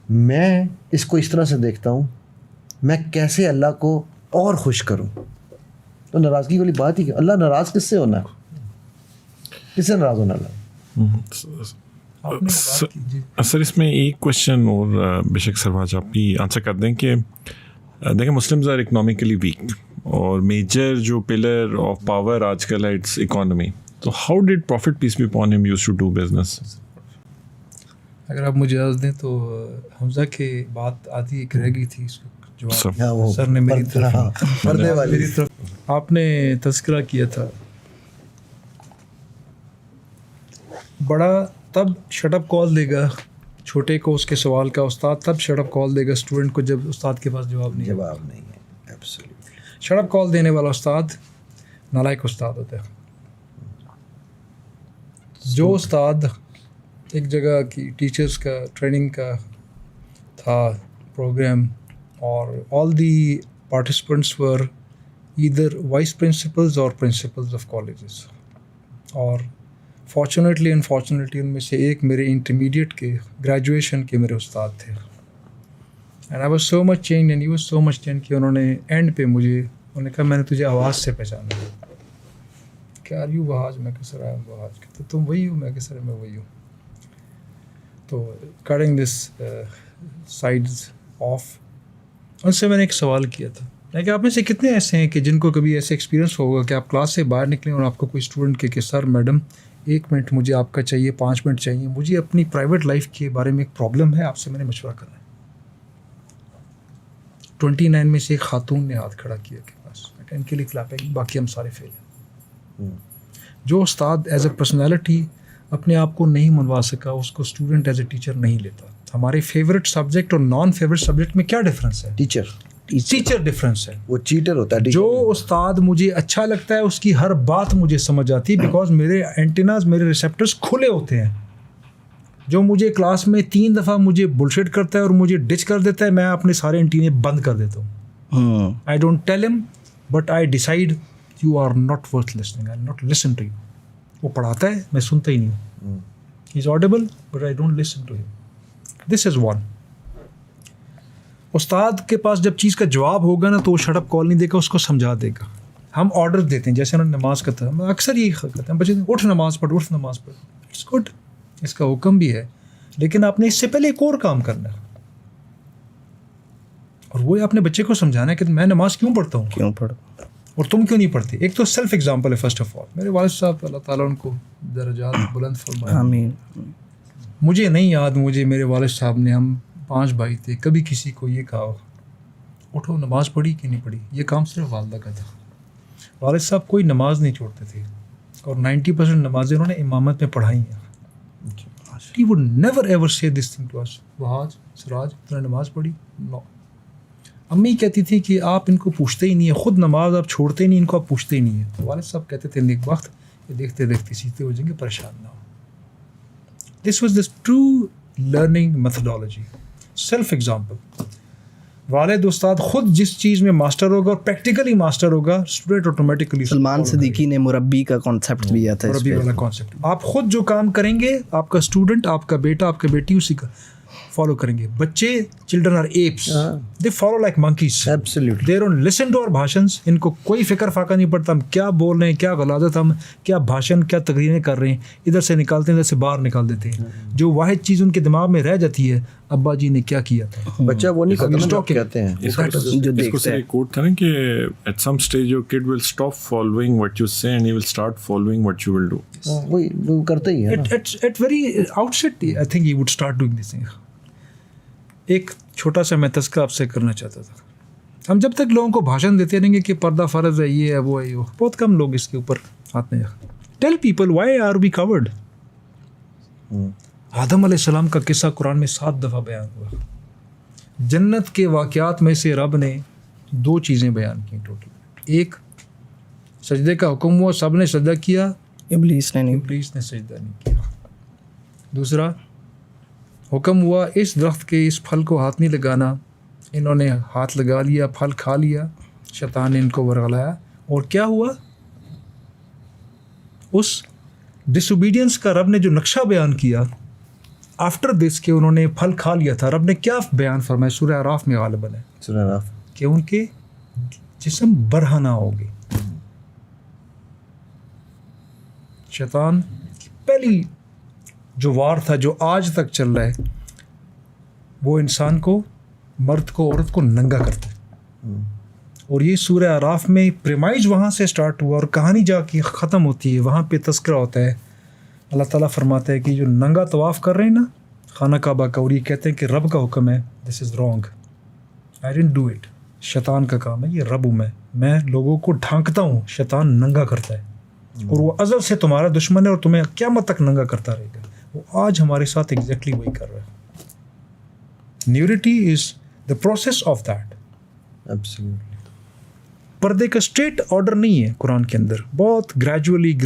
میں اس کو اس طرح سے دیکھتا ہوں میں کیسے اللہ کو اور خوش کروں. تو ناراضگی والی بات ہی کہ اللہ ناراض کس سے ہونا ہے, کس سے ناراض ہونا اللہ. سر اس میں ایک کوشچن اور بے شک سرواج آپ بھی آنسر کر دیں کہ دیکھیں مسلمز آر اکنامکلی ویک اور میجر جو پلر آف پاور آج کل ہے اٹس اکانومی. تو how did prophet peace be upon him use to do business? اگر آپ مجھے اجازت دیں تو حمزہ کی بات آدھی ایک رہ گئی تھی, اس کا جواب سر نے میری طرف آپ نے تذکرہ کیا تھا. بڑا تب شٹ اپ کال دے گا چھوٹے کو اس کے سوال کا, استاد تب شٹ اپ کال دے گا اسٹوڈنٹ کو جب استاد کے پاس جواب نہیں ہے. شٹ اپ کال دینے والا استاد نالائق استاد ہوتا ہے. جو استاد ایک جگہ کی ٹیچرز کا ٹریننگ کا تھا پروگرام اور all the participants were either vice principals اور پرنسپلز آف کالجز, اور فارچونیٹلی انفارچونیٹلی ان میں سے ایک میرے انٹرمیڈیٹ کے گریجویشن کے میرے استاد تھے. And I was so much change and he was so much change کہ انہوں نے اینڈ پہ مجھے انہوں نے کہا میں نے تجھے آواز سے پہچانا کہ آر یو وہاج. میں کہ سر آئی ایم وہاج. تو تم وہی ہو؟ میں کہ سر میں وہی ہوں. تو کٹنگ دس سائڈز آف ان سے میں نے ایک سوال کیا تھا کہ آپ میں سے کتنے ایسے ہیں کہ جن کو کبھی ایسے ایکسپیرینس ہوگا کہ آپ کلاس سے باہر نکلیں اور آپ کو کوئی اسٹوڈنٹ کہے کہ سر میڈم 1 منٹ مجھے آپ کا چاہیے, 5 منٹ چاہیے, مجھے اپنی پرائیویٹ لائف کے بارے میں ایک پرابلم ہے, آپ سے میں نے مشورہ کرنا ہے. 29 میں سے ایک خاتون نے ہاتھ کھڑا کیا کہ بس ان کے لیے کلاپنگ, باقی ہم سارے فیل ہیں. جو استاد ایز اے پرسنالٹی اپنے آپ کو نہیں منوا سکا اس کو اسٹوڈنٹ ایز اے ٹیچر نہیں لیتا. ہمارے فیوریٹ سبجیکٹ اور نان فیوریٹ سبجیکٹ میں کیا ڈفرینس ہے؟ ٹیچر ڈفرینس ہے. وہ چیٹر ہوتا ہے. جو استاد مجھے اچھا لگتا ہے اس کی ہر بات مجھے سمجھ آتی ہے بیکاز میرے اینٹیناز میرے ریسیپٹرز کھلے ہوتے ہیں. جو مجھے کلاس میں 3 دفعہ مجھے بلشٹ کرتا ہے اور مجھے ڈچ کر دیتا ہے, میں اپنے سارے اینٹینے بند کر دیتا ہوں. I don't tell him but I decide you are not worth listening, I not listen to you. وہ پڑھاتا ہے میں سنتا ہی نہیں ہوں. He is audible but I don't listen to him. This is one. استاد کے پاس جب چیز کا جواب ہوگا نا تو وہ شٹ اپ کال نہیں دے گا, اس کو سمجھا دے گا. ہم آرڈر دیتے ہیں جیسے انہوں نے نماز کا تھا, ہم اکثر یہی کرتے ہیں بچے اٹھ نماز پڑھ, اٹھ نماز پڑھ. اٹس گڈ, اس کا حکم بھی ہے, لیکن آپ نے اس سے پہلے ایک اور کام کرنا ہے اور وہ اپنے بچے کو سمجھانا ہے کہ میں نماز کیوں پڑھتا ہوں, کیوں پڑھ اور تم کیوں نہیں پڑھتے. ایک تو سیلف ایگزامپل ہے فرسٹ آف آل. میرے والد صاحب اللہ تعالیٰ ان کو درجات بلند فرمائے, آمین. مجھے نہیں یاد, مجھے میرے والد صاحب نے, ہم 5 بھائی تھے, کبھی کسی کو یہ کہا اٹھو نماز پڑھی کہ نہیں پڑھی. یہ کام صرف والدہ کا تھا. والد صاحب کوئی نماز نہیں چھوڑتے تھے اور 90% نمازیں انہوں نے امامت میں پڑھائی ہیں. He would never ever say this thing to us. Wahaj سراج تم نے نماز پڑھی؟ نو. امی کہتی تھی کہ آپ ان کو پوچھتے ہی نہیں ہیں, خود نماز آپ چھوڑتے ہی نہیں, ان کو آپ پوچھتے ہی نہیں ہیں. والد صاحب کہتے تھے ایک وقت کہ دیکھتے دیکھتے سیدھے ہو جائیں گے, پریشان نہ ہو. This was the true learning methodology. Self example. والد استاد خود جس چیز میں ماسٹر ہوگا اور پریکٹیکلی ماسٹر ہوگا, اسٹوڈنٹ آٹومیٹکلی. سلمان صدیقی نے مربی کا کانسیپٹ دیا تھا. مربی والا کانسیپٹ. آپ خود جو کام کریں گے آپ کا اسٹوڈنٹ, آپ کا بیٹا, آپ کا بیٹی اسی کا. فالو کریں گے. بچے children are apes, they follow like monkeys. Absolutely. They don't listen to our بھاشنس. ان کو کوئی فکر فاقہ نہیں پڑتا ہم کیا بول رہے ہیں, کیا غلاظت, ہم کیا بھاشن, کیا تقریریں کر رہے ہیں, ادھر سے نکالتے ہیں, ادھر سے باہر نکال دیتے ہیں. جو واحد چیز ان کے دماغ میں رہ جاتی ہے, ابا جی نے کیا کیا تھا. بچہ وہ نہیں کرتا جو کہتے ہیں. جو دیکھتا ہے. ایک کوٹ تھا نا کہ at some stage your kid will stop following what you say and he will start following what you will do. وہی کرتے ہی ہے. At very outset I think he would start doing this thing. ایک چھوٹا سا میں تذکرہ آپ سے کرنا چاہتا تھا. ہم جب تک لوگوں کو بھاشن دیتے رہیں گے کہ پردہ فرض ہے, یہ ہے, وہ ہے, بہت کم لوگ اس کے اوپر آتے ہیں. Tell people why are we covered. Adam علیہ السلام کا قصہ قرآن میں 7 دفعہ بیان ہوا. جنت کے واقعات میں سے رب نے 2 چیزیں بیان کی ٹوٹل. ایک سجدے کا حکم ہوا, سب نے سجدہ کیا, ابلیس نے سجدہ نہیں کیا. دوسرا حکم ہوا اس درخت کے اس پھل کو ہاتھ نہیں لگانا, انہوں نے ہاتھ لگا لیا, پھل کھا لیا, شیطان نے ان کو ورغلایا. اور کیا ہوا, اس ڈس اوبیڈینس کا رب نے جو نقشہ بیان کیا آفٹر دس کہ انہوں نے پھل کھا لیا تھا, رب نے کیا بیان فرمایا سورہ اعراف میں غالباً ہے, سورہ اعراف, کہ ان کے جسم برہنہ ہوگے. شیطان کی پہلی جو وار تھا جو آج تک چل رہا ہے, وہ انسان کو, مرد کو, عورت کو ننگا کرتا ہے. اور یہ سورہ اعراف میں پریمائز وہاں سے سٹارٹ ہوا اور کہانی جا کے ختم ہوتی ہے, وہاں پہ تذکرہ ہوتا ہے. اللہ تعالیٰ فرماتا ہے کہ جو ننگا طواف کر رہے ہیں نا خانہ کعبہ کا, اور یہ کہتے ہیں کہ رب کا حکم ہے, this is wrong, I don't do it. شیطان کا کام ہے, یہ رب ہوں میں لوگوں کو ڈھانکتا ہوں, شیطان ننگا کرتا ہے اور وہ ازل سے تمہارا دشمن ہے اور تمہیں قیامت تک ننگا کرتا رہے گا. وہ آج ہمارے ساتھ ایگزیکٹلی وہی کر رہا ہے. Nudity is the process of that. Absolutely. پردے کا اسٹریٹ آرڈر نہیں ہے قرآن کے اندر, بہت گریجولی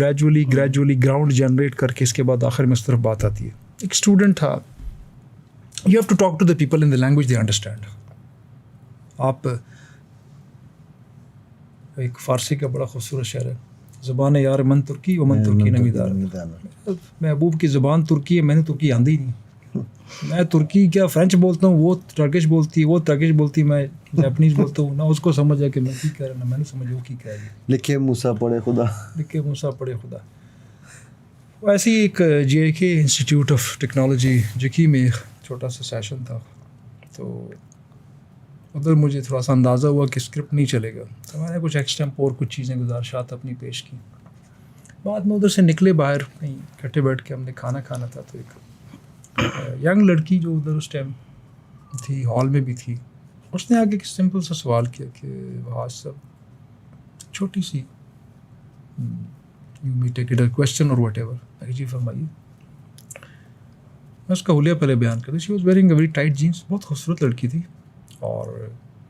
گراؤنڈ جنریٹ کر کے اس کے بعد آخر میں اس طرف بات آتی ہے. ایک اسٹوڈنٹ تھا, you have to talk to the people in the language they understand. آپ, ایک فارسی کا بڑا خوبصورت شعر ہے, زبان یار من ترکی و من ترکی نمیدار. محبوب کی زبان ترکی ہے, میں نے ترکی آندھی نہیں. میں ترکی کیا فرینچ بولتا ہوں, وہ ٹرکش بولتی ہے, وہ ٹرکش بولتی ہے, میں جاپنیز بولتا ہوں. نہ اس کو سمجھ ہے کہ میں کی کہہ رہا ہوں, نہ میں نے سمجھ وہ کی کہہ رہی ہے. لکھے موسیٰ پڑھے خدا, لکھے موسیٰ پڑھے خدا. ایسی ایک جے اے کے انسٹیٹیوٹ آف ٹیکنالوجی جکی میں ایک چھوٹا سا سیشن تھا, تو ادھر مجھے تھوڑا سا اندازہ ہوا کہ اسکرپٹ نہیں چلے گا, تو میں نے کچھ ایکسٹمپور کچھ چیزیں گزارشات اپنی پیش کی. بعد میں ادھر سے نکلے باہر, کہیں اکٹھے بیٹھ کے ہم نے کھانا کھانا تھا, تو ایک ینگ لڑکی جو ادھر اس ٹائم تھی, ہال میں بھی تھی, اس نے آگے ایک سمپل سا سوال کیا کہ وہاں سب چھوٹی سی you may take it a question اور واٹ ایور. جی فرمائیے. میں اس کا حلیہ پہلے بیان کرتا. She was wearing a very tight jeans, بہت خوبصورت لڑکی تھی, اور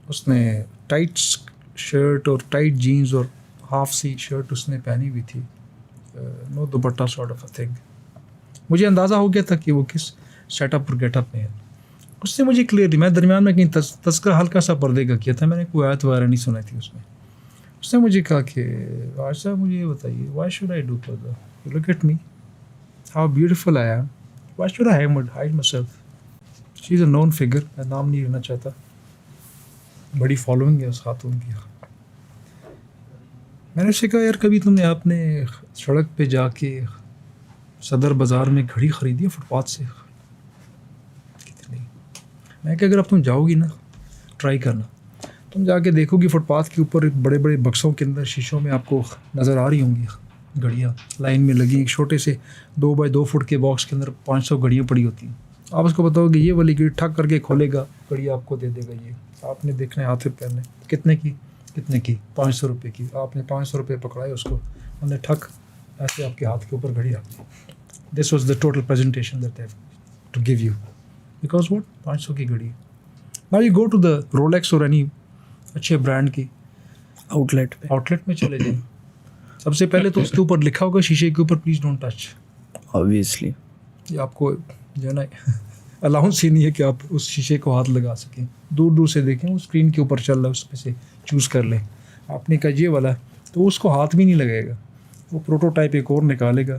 اس نے ٹائٹ شرٹ اور ٹائٹ جینس اور ہاف سی شرٹ اس نے پہنی ہوئی تھی, no dupatta sort of a thing. مجھے اندازہ ہو گیا تھا کہ وہ کس سیٹ اپ اور گیٹ اپ میں ہے. اس نے مجھے کلیئرلی, میں درمیان میں کہیں تذکرہ ہلکا سا پردے کا کیا تھا, میں نے کوئی آیت وغیرہ نہیں سنائی تھی اس میں. اس نے مجھے کہا کہ آج صاحب مجھے یہ بتائیے, why should I do purdah, you look at me how beautiful I am, why should I hide myself. She is a known figure, میں نام نہیں لینا چاہتا, بڑی فالوئنگ ہے اس خاتون کی. میں نے اسے کہا یار کبھی تم نے آپ نے سڑک پہ جا کے صدر بازار میں گھڑی خریدی ہے فٹ پاتھ سے؟ کتنی. میں کہ اگر اب تم جاؤ گی نا, ٹرائی کرنا, تم جا کے دیکھو گی فٹ پاتھ کے اوپر بڑے بڑے بکسوں کے اندر شیشوں میں آپ کو نظر آ رہی ہوں گی گھڑیاں لائن میں لگی, ایک چھوٹے سے 2x2 فٹ کے باکس کے اندر 500 گھڑیاں پڑی ہوتی ہیں. آپ اس کو بتاؤ گے یہ والی گھڑی, ٹھک کر کے کھولے گا, گھڑی آپ کو دے دے گا, یہ آپ نے دیکھنا ہے ہاتھ پہ پہننے, کتنے کی 500 روپے کی. آپ نے 500 روپے پکڑائے اس کو, ہم نے ٹھک ایسے آپ کے ہاتھ کے اوپر گھڑی آتی. This was the total presentation that have to give you, because what 500 کی گھڑی. Now you go to the Rolex اور اینی اچھے برانڈ کی آؤٹ لیٹ میں چلے جائیں. سب سے پہلے تو اس کے اوپر لکھا ہوگا شیشے کے اوپر پلیز ڈونٹ ٹچ. آبویسلی یہ آپ کو جو ہے نا الاؤنس ہی نہیں ہے کہ آپ اس شیشے کو ہاتھ لگا سکیں. دور دور سے دیکھیں, وہ اسکرین کے اوپر چل رہا ہے, اس پہ سے چوز کر لیں. آپ نے کہا یہ والا, تو اس کو ہاتھ بھی نہیں لگائے گا, وہ پروٹوٹائپ ایک اور نکالے گا,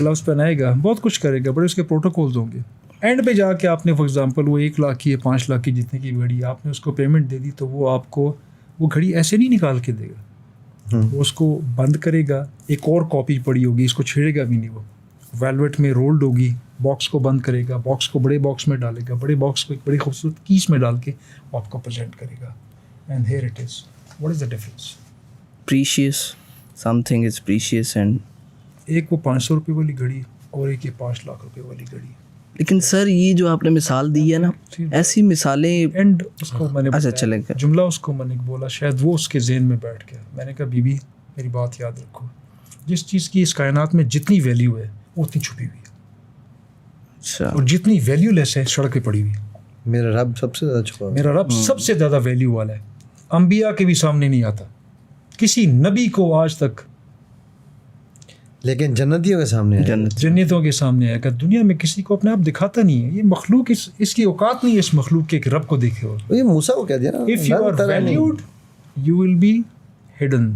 گلوز پہنائے گا, بہت کچھ کرے گا, بڑے اس کے پروٹوکولز ہوں گے. اینڈ پہ جا کے آپ نے فار ایگزامپل وہ 1 لاکھ کی ہے 5 لاکھ کی جتنے کی گھڑی آپ نے اس کو پیمنٹ دے دی, تو وہ آپ کو وہ گھڑی ایسے نہیں نکال کے دے گا, وہ اس کو بند کرے گا, ایک اور کاپی پڑی ہوگی, اس کو چھیڑے گا بھی نہیں, وہ ویلویٹ میں رولڈ ہوگی, باکس کو بند کرے گا, باکس کو بڑے باکس میں ڈالے گا, بڑے باکس کو ایک بڑی خوبصورت کیس میں ڈال کے آپ کو پریزنٹ کرے گا. And here it is, what is the difference? Precious, something is precious. And ایک وہ 500 روپے والی گھڑی اور ایک یہ 5 لاکھ روپے والی گھڑی. لیکن سر یہ جو آپ نے مثال دی ہے نا, ایسی مثالیں. اینڈ اس کو میں نے اچھا چلے گا جملہ اس کو میں نے بولا, شاید وہ اس کے ذہن میں بیٹھ گیا. میں نے کہا بی بی میری بات یاد رکھو, جس چیز کی اس کائنات میں جتنی ویلیو ہے وہ اتنی چھپی ہوئی ہے, اچھا, اور جتنی ویلیو لیس ہے سڑک پہ پڑی ہوئی ہے. میرا رب سب سے زیادہ چھپا ہے. میرا رب سب سے زیادہ ویلیو والا ہے, انبیاء کے بھی سامنے نہیں آتا, کسی نبی کو آج تک, لیکن جنتیوں کے سامنے ہے. جنتوں کے سامنے آیا کہ دنیا میں کسی کو اپنے آپ دکھاتا نہیں ہے. یہ مخلوق اس کی اوقات نہیں ہے اس مخلوق کے کہ رب کو دیکھے ہو. یہ موسیٰ کو کہہ دیا نا, If you are valued, you will be hidden.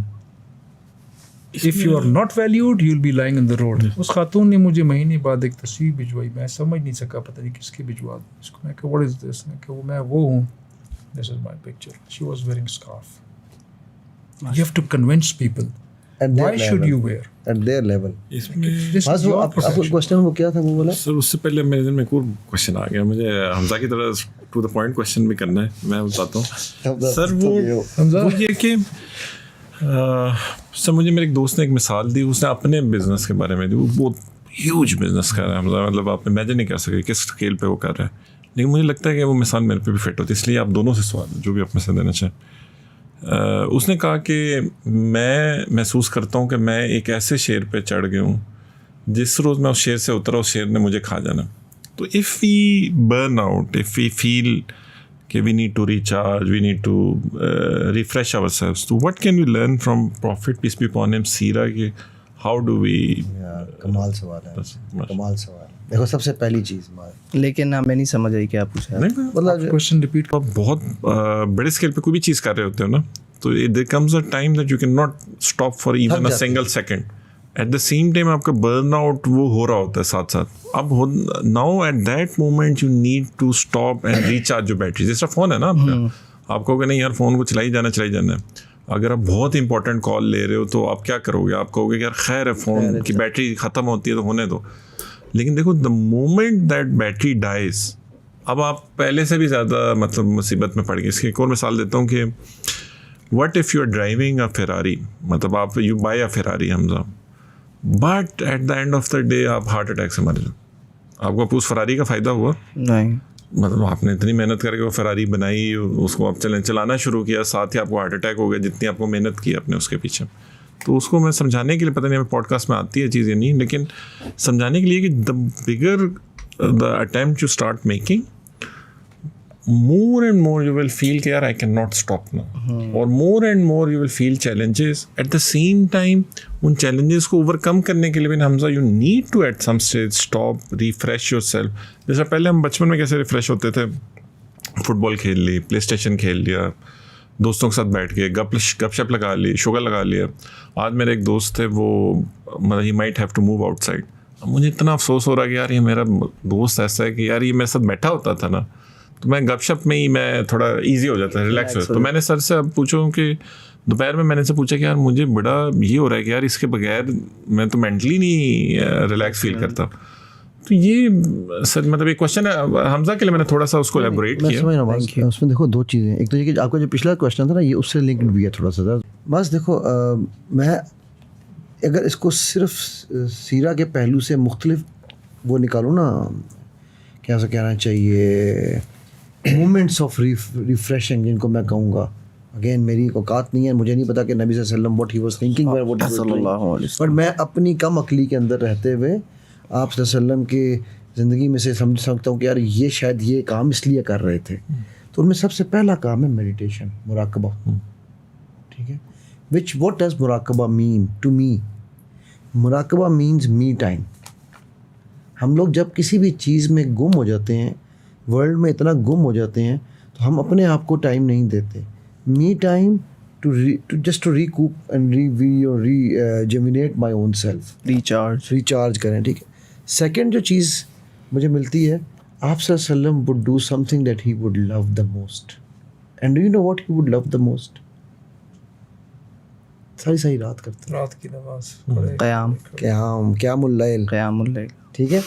If you are not valued, you will be lying on the road. اس خاتون نے مجھے مہینے بعد ایک تصویر بھجوائی, میں سمجھ نہیں سکا پتہ نہیں کس کی بھجوا دی اس کو. میں کہا what is this؟ میں کہا میں وہ ہوں, this is my picture. She was wearing scarf. You have to convince people. Why should you wear? At their level. اس میں This is your آپ کو profession. کوشچن وہ کیا تھا وہ بولا؟ سر اس سے پہلے میرے ذہن میں ایک اور کوشچن آ گیا, مجھے حمزہ کی طرح ٹو دا پوائنٹ کوشچن بھی کرنا ہے, میں بتاتا ہوں. سر وہ یہ کہ سر مجھے میرے ایک دوست نے ایک مثال دی, اس نے اپنے بزنس کے بارے میں دی. وہ بہت ہیوج بزنس کر رہا ہے حمزہ, مطلب آپ امیجن نہیں کر سکتے کس اسکیل پہ وہ کر رہا ہے, لیکن مجھے لگتا ہے کہ وہ مثال میرے پہ بھی فٹ ہوتی ہے, اس لیے آپ دونوں سے سوال جو بھی آپ میں سے دینا چاہیں. اس نے کہا کہ میں محسوس کرتا ہوں کہ میں ایک ایسے شیر پہ چڑھ گیا ہوں, جس روز میں اس شیر سے اترا اس شیر نے مجھے کھا جانا. تو if we burn out, if we feel کہ we need to recharge, we need to refresh ourselves, تو what can we learn from prophet peace be upon him سیرہ کہ ہاؤ ڈو وی. کمال سوال ہے, کمال سوال. دیکھو سب سے پہلی چیز لیکن میں نہیں سمجھ آئی کیا پوچھا, مطلب Question repeat. آپ بہت بڑے اسکیل پہ کوئی بھی چیز کر رہے ہوتے ہو نا, تو there comes a time that you can not stop for even a single second. At the same time آپ کا برن آؤٹ وہ ہو رہا ہوتا ہے ساتھ ساتھ. اب now at that moment you need to stop and recharge your battery. جس طرح فون ہے نا آپ کا, آپ کہو گے نہیں یار فون کو چلائی جانا ہے. اگر آپ بہت امپورٹنٹ کال لے رہے ہو تو آپ کیا کرو گے, آپ کہو گے یار خیر ہے فون کی بیٹری ختم ہوتی ہے تو ہونے دو. لیکن دیکھو the moment that battery dies, اب آپ پہلے سے بھی زیادہ مطلب مصیبت میں پڑ گئے. اس کی ایک اور مثال دیتا ہوں کہ what if you are driving a Ferrari, مطلب آپ you buy a Ferrari Hamza, but at the end of the day آپ ہارٹ اٹیک سے مر جاؤ. آپ کو اس فراری کا فائدہ ہوا نہیں, مطلب آپ نے اتنی محنت کر کے وہ فراری بنائی, اس کو آپ چلانا شروع کیا, ساتھ ہی آپ کو ہارٹ اٹیک ہو گیا جتنی آپ کو محنت کی آپ نے اس کے پیچھے. تو اس کو میں سمجھانے کے لیے, پتہ نہیں ہمیں پوڈ کاسٹ میں آتی ہے چیزیں نہیں, لیکن سمجھانے کے لیے کہ the bigger the attempt you start making, more and more you will feel کہ یار I can not stop now, اور more and more you will feel challenges. At the same time ان چیلنجز کو اوور کم کرنے کے لیے بھی Hamza you need to at some stage stop, refresh yourself. جیسا پہلے ہم بچپن میں کیسے ریفریش ہوتے تھے, فٹ بال کھیل لی, پلے اسٹیشن کھیل لیا, دوستوں کے ساتھ بیٹھ کے گپ شپ لگا لی, شوگر لگا لیا. آج میرے ایک دوست تھے, وہ مطلب he might have to move outside. مجھے اتنا افسوس ہو رہا کہ یار یہ میرا دوست ایسا ہے کہ یار یہ میرے ساتھ بیٹھا ہوتا تھا نا, تو میں گپ شپ میں ہی میں تھوڑا ایزی ہو جاتا ہے, ریلیکس ہو جاتا. تو میں نے سر سے اب پوچھوں کہ دوپہر میں نے سے پوچھا کہ یار مجھے بڑا یہ ہو رہا ہے کہ یار اس کے بغیر میں تو مینٹلی نہیں ریلیکس فیل کرتا. تو یہ سر مطلب ایک کوشچن ہے حمزہ کے لیے, میں نے تھوڑا سا اس کو ایلیبوریٹ کیا. اس میں دیکھو دو چیزیں, ایک تو یہ کہ آپ کا جو پچھلا کوشچن تھا نا یہ اس سے لنکڈ بھی ہے تھوڑا سا. بس دیکھو میں اگر اس کو صرف سیرہ کے پہلو سے مختلف وہ نکالوں نا, کیا سا کہنا چاہیے, مومنٹس آف ریفریشنگ جن کو میں کہوں گا. اگین میری اوقات نہیں ہے, مجھے نہیں پتا کہ نبی صلی اللہ علیہ وسلم what he was thinking, but میں اپنی کم عقلی کے اندر رہتے ہوئے آپ صلی اللہ علیہ وسلم کی زندگی میں سے سمجھ سکتا ہوں کہ یار یہ شاید یہ کام اس لیے کر رہے تھے. تو ان میں سب سے پہلا کام ہے میڈیٹیشن, مراقبہ. ٹھیک ہے, وچ واٹ ڈز مراقبہ مین ٹو می؟ مراقبہ مینز می ٹائم. ہم لوگ جب کسی بھی چیز میں گم ہو جاتے ہیں, ورلڈ میں اتنا گم ہو جاتے ہیں, تو ہم اپنے آپ کو ٹائم نہیں دیتے. Me time to recoup and rejuvenate my own self, recharge کریں. ٹھیک ہے. سیکنڈ جو چیز مجھے ملتی ہے, آپ صلی اللہ علیہ وسلم would do something that he would love the most. And do you know what he would love the most? ساری رات کرتے ہیں, رات کی نماز, قیام اللیل. ٹھیک ہے.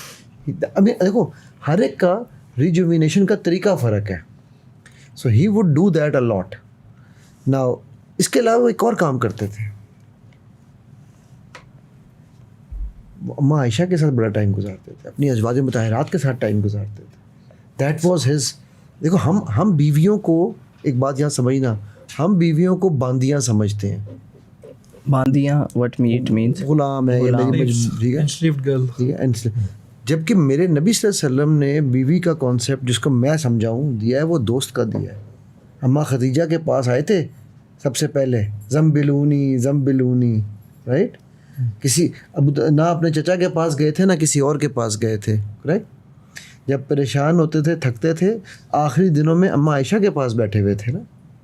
ابھی دیکھو ہر ایک کا ریجوینیشن کا طریقہ فرق ہے. So he would do that a lot. Now اس کے علاوہ ایک اور کام کرتے تھے, اماں عائشہ کے ساتھ بڑا ٹائم گزارتے تھے, اپنی ازواج مطہرات کے ساتھ ٹائم گزارتے تھے. That was his. دیکھو ہم بیویوں کو, ایک بات یہاں سمجھنا, ہم بیویوں کو باندیاں سمجھتے ہیں. باندیاں وٹ میٹ مینس غلام ہے, ٹھیک ہے. جبکہ میرے نبی صلی اللہ علیہ وسلم نے بیوی کا کانسیپٹ جس کو میں سمجھاؤں دیا ہے, وہ دوست کا دیا ہے. اماں خدیجہ کے پاس آئے تھے سب سے پہلے, زمبلونی رائٹ. کسی نہ اپنے چچا کے پاس گئے تھے نہ کسی اور کے پاس گئے تھے, رائٹ. جب پریشان ہوتے تھے, تھکتے تھے, آخری دنوں میں اماں عائشہ کے پاس بیٹھے ہوئے تھے نا,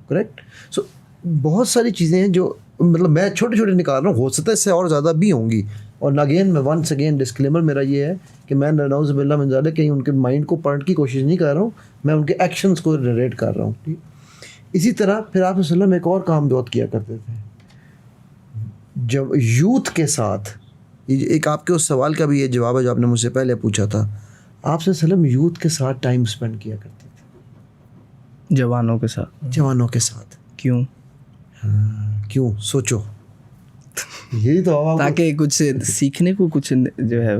کریکٹ. سو بہت ساری چیزیں ہیں جو مطلب میں چھوٹے چھوٹے نکال رہا ہوں, ہو سکتا ہے اس سے اور زیادہ بھی ہوں گی. اور اگین میں ونس اگین ڈسکلیمر میرا یہ ہے کہ میں نعوذ باللہ من ذالک کہیں ان کے مائنڈ کو پڑھنے کی کوشش نہیں کر رہا ہوں, میں ان کے ایکشنز کو ریلیٹ کر رہا ہوں. ٹھیک. اسی طرح پھر آپ صلی اللہ علیہ وسلم ایک اور کام بہت کیا کرتے تھے, جب یوتھ کے ساتھ, ایک آپ کے اس سوال کا بھی یہ جواب ہے جو آپ نے مجھ سے پہلے پوچھا تھا, آپ صلی اللہ علیہ وسلم یوتھ کے ساتھ ٹائم اسپینڈ کیا کرتے تھے. جوانوں کے ساتھ. کیوں سوچو, یہی تو تاکہ کچھ سیکھنے کو کچھ جو ہے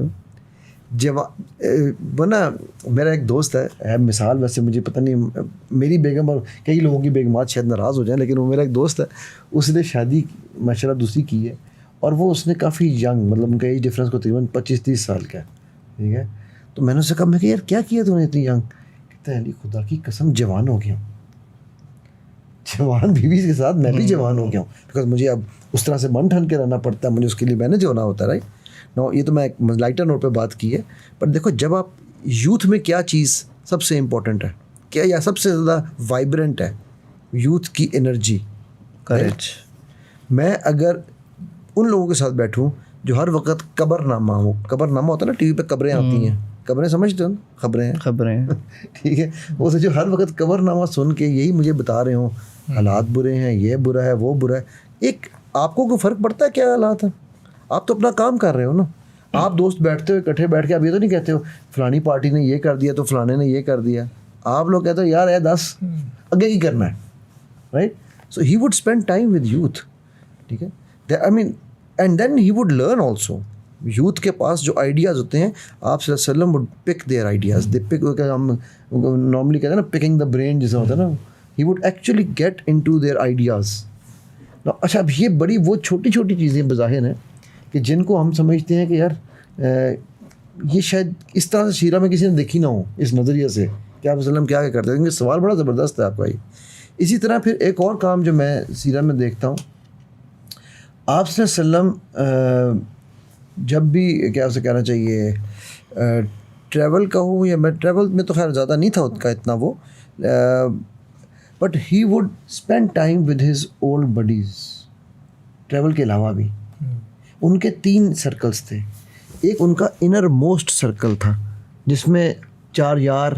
ورنہ میرا ایک دوست ہے مثال, ویسے مجھے پتہ نہیں میری بیگم اور کئی لوگوں کی بیگمات شاید ناراض ہو جائیں, لیکن وہ میرا ایک دوست ہے, اس نے شادی ماشاء اللہ دوسری کی ہے, اور وہ اس نے کافی ینگ, مطلب ان کا ایج ڈفرینس کو تقریباً 25-30 سال کا ہے. ٹھیک ہے. تو میں نے اس سے کہا, میں کہ یار کیا کیا تو نے اتنی ینگ؟ کہتا ہے علی خدا کی قسم جوان ہو گیا ہوں, جوان بیوی کے ساتھ میں بھی جوان ہو گیا ہوں, بیکاز مجھے اب اس طرح سے من ٹھن کے رہنا پڑتا ہے, مجھے اس کے لیے مینیج ہونا ہوتا ہے, رائٹ. نو یہ تو میں ایک لائٹر نوٹ پہ بات کی ہے, پر دیکھو جب آپ یوتھ میں کیا چیز سب سے امپورٹنٹ ہے, کیا یا سب سے زیادہ وائبرنٹ ہے, یوتھ کی انرجی, کریج. میں اگر ان لوگوں کے ساتھ بیٹھوں جو ہر وقت قبر نامہ ہوتا ہے نا, ٹی وی پہ خبریں آتی ہیں, خبریں سمجھتے ہو, خبریں ٹھیک ہے, وہ جو ہر وقت قبر نامہ سن کے یہی مجھے بتا رہے ہوں حالات برے ہیں, یہ برا ہے, وہ برا ہے. ایک آپ کو کوئی فرق پڑتا ہے کیا حالات ہیں؟ آپ تو اپنا کام کر رہے ہو نا. آپ دوست بیٹھتے ہو اکٹھے بیٹھ کے, آپ یہ تو نہیں کہتے ہو فلانی پارٹی نے یہ کر دیا تو فلانے نے یہ کر دیا. آپ لوگ کہتے ہو یار 10 آگے ہی کرنا ہے, right. So he would spend time with youth. ٹھیک ہے. I mean and then he would learn also. Youth کے پاس جو آئیڈیاز ہوتے ہیں, آپ صلی اللہ علیہ وسلم وڈ پک دیئر آئیڈیاز. دے پک, ہم نارملی کہتے ہیں نا پکنگ دا برین جیسا ہوتا ہے نا, he would actually get into their ideas. اچھا, اب یہ بڑی وہ چھوٹی چھوٹی چیزیں بظاہر ہیں کہ جن کو ہم سمجھتے ہیں کہ یار یہ شاید اس طرح سے سیرہ میں کسی نے دیکھی نہ ہو, اس نظریے سے کہ آپ وسلم کیا کرتے ہیں. کیونکہ سوال بڑا زبردست ہے آپ کا. اسی طرح پھر ایک اور کام جو میں سیرہ میں دیکھتا ہوں, آپ صلی اللہ علیہ وسلم جب بھی کیا اسے کہنا چاہیے ٹریول کا ہو, یا میں ٹریول میں تو خیر زیادہ نہیں تھا اس کا اتنا وہ, but he would spend time with his old buddies. Travel کے علاوہ بھی ان کے 3 سرکلز تھے. ایک ان کا انر موسٹ سرکل تھا جس میں 4 یار,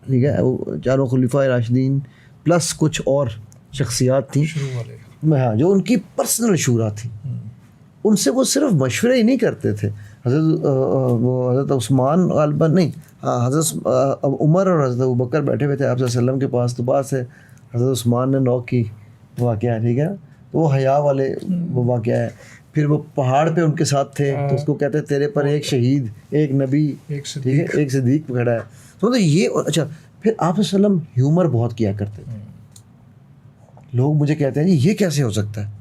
ٹھیک ہے, چاروں خلفائے راشدین پلس کچھ اور شخصیات تھیں, ہاں, جو ان کی پرسنل شورا تھی. ان سے وہ صرف مشورے ہی نہیں کرتے تھے. حضرت عثمان غالباً نہیں, حضرت عمر اور حضرت ابوبکر بیٹھے ہوئے تھے آپ صلی اللہ علیہ وسلم کے پاس, تو بعد سے حضرت عثمان نے نوک کی واقعہ ہے, ٹھیک ہے, تو وہ حیا والے وہ واقعہ ہے. پھر وہ پہاڑ پہ ان کے ساتھ تھے, تو اس کو کہتے ہیں تیرے پر ایک شہید, ایک نبی, ٹھیک ہے, ایک صدیق کھڑا ہے. تو مطلب یہ اچھا. پھر آپ صلی اللہ علیہ وسلم ہیومر بہت کیا کرتے تھے. لوگ مجھے کہتے ہیں جی یہ کیسے ہو سکتا ہے,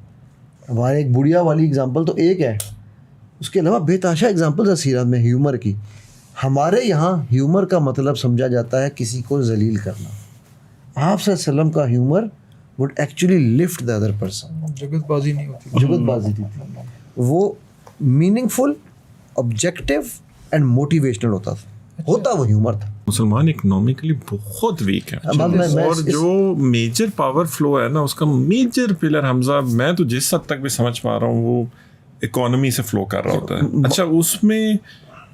ہمارے ایک بڑھیا والی اگزامپل تو ایک ہے, اس کے علاوہ بے تحاشا اگزامپلز ہیں سیرت میں ہیومر کی. ہمارے یہاں ہیومر کا مطلب سمجھا جاتا ہے کسی کو ذلیل کرنا. آپ صلی اللہ علیہ وسلم کا humour would actually lift the other person. جگت بازی نہیں ہوتی, جگت بازی تھی. وہ meaningful, objective and motivational ہوتا تھا. ہوتا وہ ہیومر تھا. مسلمان اکنامکلی بہت ویک ہے, اور جو میجر پاور فلو ہے نا اس کا میجر پلر حمزہ, میں تو جس حد تک بھی سمجھ پا رہا ہوں وہ اکانومی سے فلو کر رہا ہوتا ہے. اچھا اس میں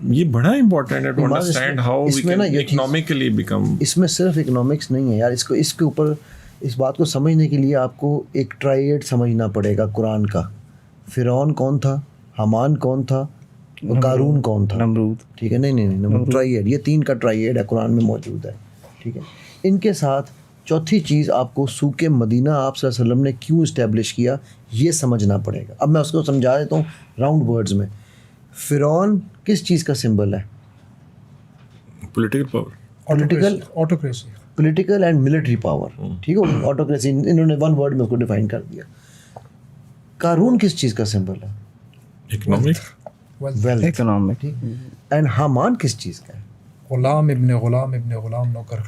یہ بڑا امپورٹنٹ ہے to understand how we can economically become. اس میں صرف اکنامکس نہیں ہے یار, اس کے اوپر اس بات کو سمجھنے کے لیے آپ کو ایک ٹرائیڈ سمجھنا پڑے گا قرآن کا. فرعون کون تھا, حامان کون تھا, اور قارون کون تھا, نمرود. ٹھیک ہے, نہیں ٹرائیڈ, یہ 3 کا ٹرائیڈ ہے قرآن میں موجود ہے. ٹھیک ہے, ان کے ساتھ چوتھی چیز آپ کو سوق مدینہ آپ صلی اللہ علیہ وسلم نے کیوں اسٹیبلش کیا یہ سمجھنا پڑے گا. اب میں اس کو سمجھا دیتا ہوں راؤنڈ ورڈز میں. فرعون کس چیز کا سمبل ہے؟ Political power, autocracy, political and military power. ٹھیک ہے, آٹوکریسی انہوں نے 1 ورڈ میں اس کو ڈیفائن کر دیا. قارون کس چیز کا سمبل ہے؟ Economic, wealth. اکنامک. اینڈ حامان کس چیز کا ہے؟ غلام ابن غلام نوکر.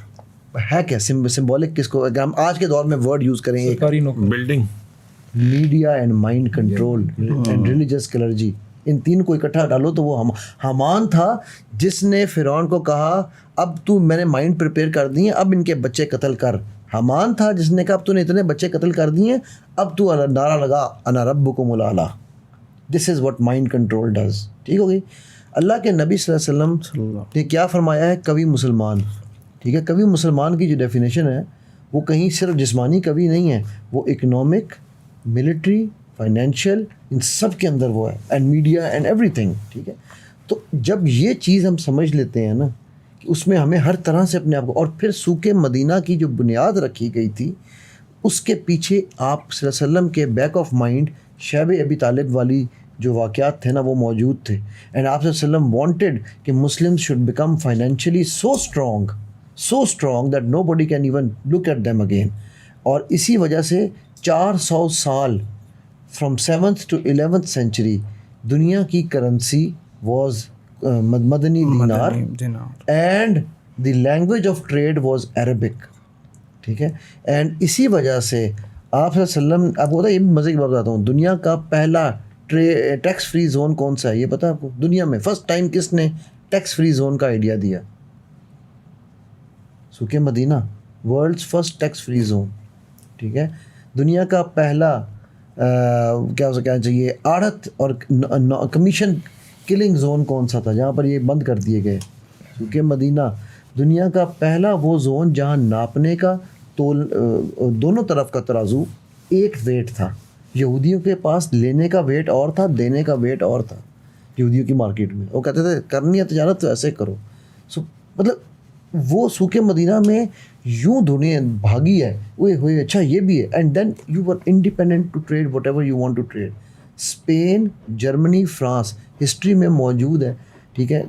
ہے کیا سمبولک کس کو ہم آج کے دور میں ورڈ یوز کریں گے؟ سرکاری نوکر. Building, media and mind control and religious clergy, ان 3 کو اکٹھا ڈالو تو وہ حمان تھا جس نے فرعون کو کہا اب تو میں نے مائنڈ پریپیئر کر دی ہیں, اب ان کے بچے قتل کر. حمان تھا جس نے کہا اب تو نے اتنے بچے قتل کر دیے, اب تو نعرہ لگا انا ربکم الاعلی. This is what mind control does. ٹھیک ہو گئی. اللہ کے نبی صلی اللہ علیہ وسلم نے کیا فرمایا ہے؟ قوی مسلمان. ٹھیک ہے, قوی مسلمان کی جو ڈیفینیشن ہے وہ کہیں صرف جسمانی قوی نہیں ہے, وہ اکنامک, ملٹری, فائنینشیل, ان سب کے اندر وہ ہے, and media and every thing. ٹھیک ہے, تو جب یہ چیز ہم سمجھ لیتے ہیں نا کہ اس میں ہمیں ہر طرح سے اپنے آپ کو, اور پھر سوق مدینہ کی جو بنیاد رکھی گئی تھی اس کے پیچھے آپ صلی اللہ علیہ وسلم کے بیک آف مائنڈ شیب ابی طالب والی جو واقعات تھے نا وہ موجود تھے. اینڈ آپ صلی اللہ علیہ وسلم وانٹیڈ کہ Muslim should become financially so strong that nobody can even look at them again. اور اسی وجہ سے 400 سال from 7th to 11th century دنیا کی currency was Madani dinar, and the language of trade was Arabic. ٹھیک ہے, and اسی وجہ سے آپ صلی اللہ علیہ وسلم, آپ کو پتا ہے یہ مزے کی بات بتاتا ہوں, دنیا کا پہلا ٹیکس فری زون کون سا ہے یہ پتا ہے آپ کو؟ دنیا میں فرسٹ ٹائم کس نے ٹیکس فری زون کا آئیڈیا دیا؟ سوق مدینہ, world's first tax free zone. ٹھیک ہے, دنیا کا پہلا کیا ہو کہنا چاہیے آڑت اور کمیشن کلنگ زون کون سا تھا جہاں پر یہ بند کر دیے گئے؟ سوق مدینہ. دنیا کا پہلا وہ زون جہاں ناپنے کا تول دونوں طرف کا ترازو ایک ویٹ تھا. یہودیوں کے پاس لینے کا ویٹ اور تھا, دینے کا ویٹ اور تھا. یہودیوں کی مارکیٹ میں وہ کہتے تھے کرنی ہے تجارت تو ایسے کرو. مطلب وہ سوق مدینہ میں یوں دنیا بھاگی ہے, ہوئے اچھا یہ بھی ہے. And then you were independent to trade whatever you want to trade. Spain, Germany, France history میں موجود ہے. ٹھیک ہے,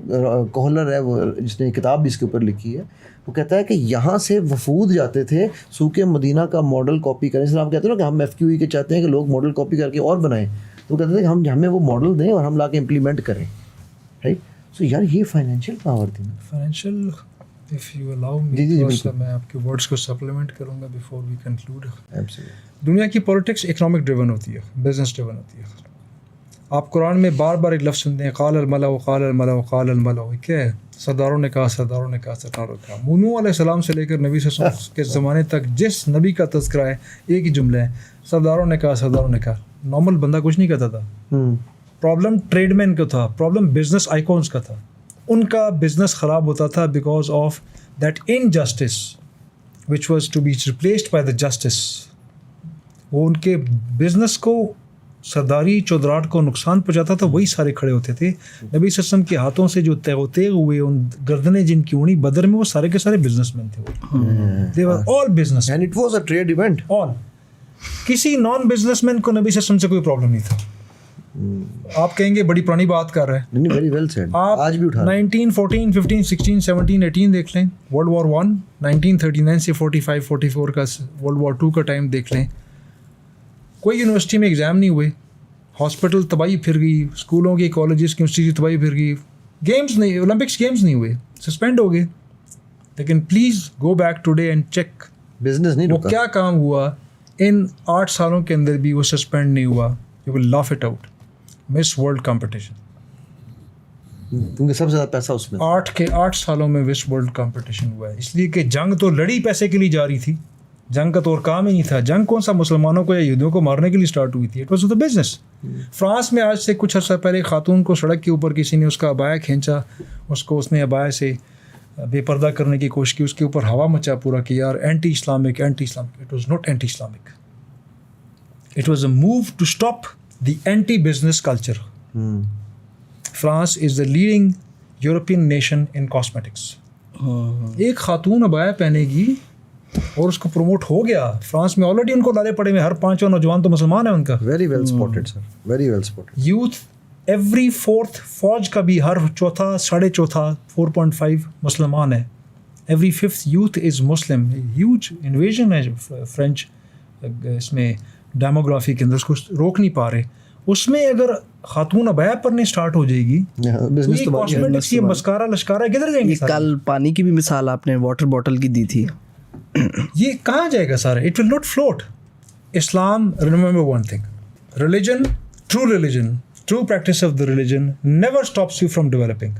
کوہلر ہے وہ جس نے کتاب بھی اس کے اوپر لکھی ہے, وہ کہتا ہے کہ یہاں سے وفود جاتے تھے سوق مدینہ کا ماڈل کاپی کریں. اس لیے آپ کہتے ہیں نا کہ ہم FQE کے چاہتے ہیں کہ لوگ ماڈل کاپی کر کے اور بنائیں, تو وہ کہتے تھے کہ ہمیں وہ ماڈل دیں اور ہم لا کے امپلیمنٹ کریں. رائٹ, سو یار یہ فائنینشیل پاور تھی. Financial if you allow me, میں آپ کے ورڈس کو سپلیمنٹ کروں گا before we conclude. دنیا کی پولیٹکس اکنامک ڈریون ہوتی ہے, بزنس ڈریون ہوتی ہے. آپ قرآن میں بار بار ایک لفظ سنتے ہیں قال الملأ قال الملأ قال الملأ. کیا ہے؟ سرداروں نے کہا, سرداروں نے کہا, سرداروں نے کہا. نوح علیہ السلام سے لے کر نبی صلی اللہ علیہ وسلم کے زمانے تک جس نبی کا تذکرہ ہے ایک ہی جملہ ہے, سرداروں نے کہا, سرداروں نے کہا. نارمل بندہ کچھ نہیں کہتا تھا. پرابلم ٹریڈ مین کا تھا, پرابلم بزنس آئیکونس کا تھا. ان کا بزنس خراب ہوتا تھا because of that injustice which was to be replaced by the justice. وہ ان کے بزنس کو, سرداری چودراہٹ کو نقصان پہنچاتا تھا, وہی سارے کھڑے ہوتے تھے. نبی صلی اللہ علیہ وسلم کے ہاتھوں سے جو تیغ ہوئے ان گردنیں جن کی اڑی بدر میں, وہ سارے کے سارے بزنس مین تھے. They were all business, and it was a trade event. All, کسی نان بزنس مین کو نبی صلی اللہ علیہ وسلم سے کوئی پرابلم نہیں تھا. آپ کہیں گے بڑی پرانی بات کر رہے ہیں. Very well said. آپ آج بھی اٹھا 1914, 15, 16, 17, 18 دیکھ لیں. ورلڈ وار 1 1939 سے 45, 44 کا, ورلڈ وار 2 کا ٹائم دیکھ لیں. کوئی یونیورسٹی میں ایگزام نہیں ہوئے, ہاسپٹل تباہی پھر گئی, اسکولوں کی, کالجز کی, انسٹیٹیوٹ تباہی پھر گئی, گیمز نہیں, اولمپکس گیمز نہیں ہوئے, سسپینڈ ہو گئے. لیکن please go back today and check business نہیں وہ رکا. کیا کام ہوا ان 8 سالوں کے اندر بھی وہ سسپینڈ نہیں ہوا. You will laugh it out. Miss World competition. کیونکہ سب سے زیادہ پیسہ اس میں 8 سالوں میں ویسٹ ورلڈ کمپٹیشن ہوا ہے، اس لیے کہ جنگ تو لڑی پیسے کے لیے جاری تھی، جنگ کا تو اور کام ہی نہیں تھا. جنگ کون سا مسلمانوں کو یا یہودیوں کو مارنے کے لیے اسٹارٹ ہوئی تھی، it was the business. France میں آج سے کچھ عرصہ پہلے خاتون کو سڑک کے اوپر کسی نے اس کا ابایا کھینچا، اس نے ابایا سے بے پردہ کرنے کی کوشش کی، اس کے اوپر ہوا مچا پورا کہ یار anti Islamic. It was not anti Islamic, it was a move to stop the anti business culture. France is the leading European nation in cosmetics. ایک خاتون ابایا پہنے گی اور اس کو پروموٹ ہو گیا. فرانس میں آلریڈی ان کو لالے پڑے میں، ہر 5واں نوجوان تو مسلمان ہے ان کا. Very well supported sir, very well supported. Youth every 4th فوج کا بھی ہر چوتھا 4.5 مسلمان ہے. Every 5th youth is Muslim. Huge invasion ہے فرینچ اس میں ڈیموگرافی کے اندر، اس کو روک نہیں پا رہے. اس میں اگر خاتون ابایا پرنے اسٹارٹ ہو جائے گی تو یہ کاسمیٹکس، یہ مسکارا لشکارا کدھر جائیں گے؟ کل پانی کی بھی مثال آپ نے واٹر بوٹل کی دی تھی، یہ کہاں جائے گا سارا؟ It will not float. Islam, remember one thing, religion, true practice of the religion never stops you from developing.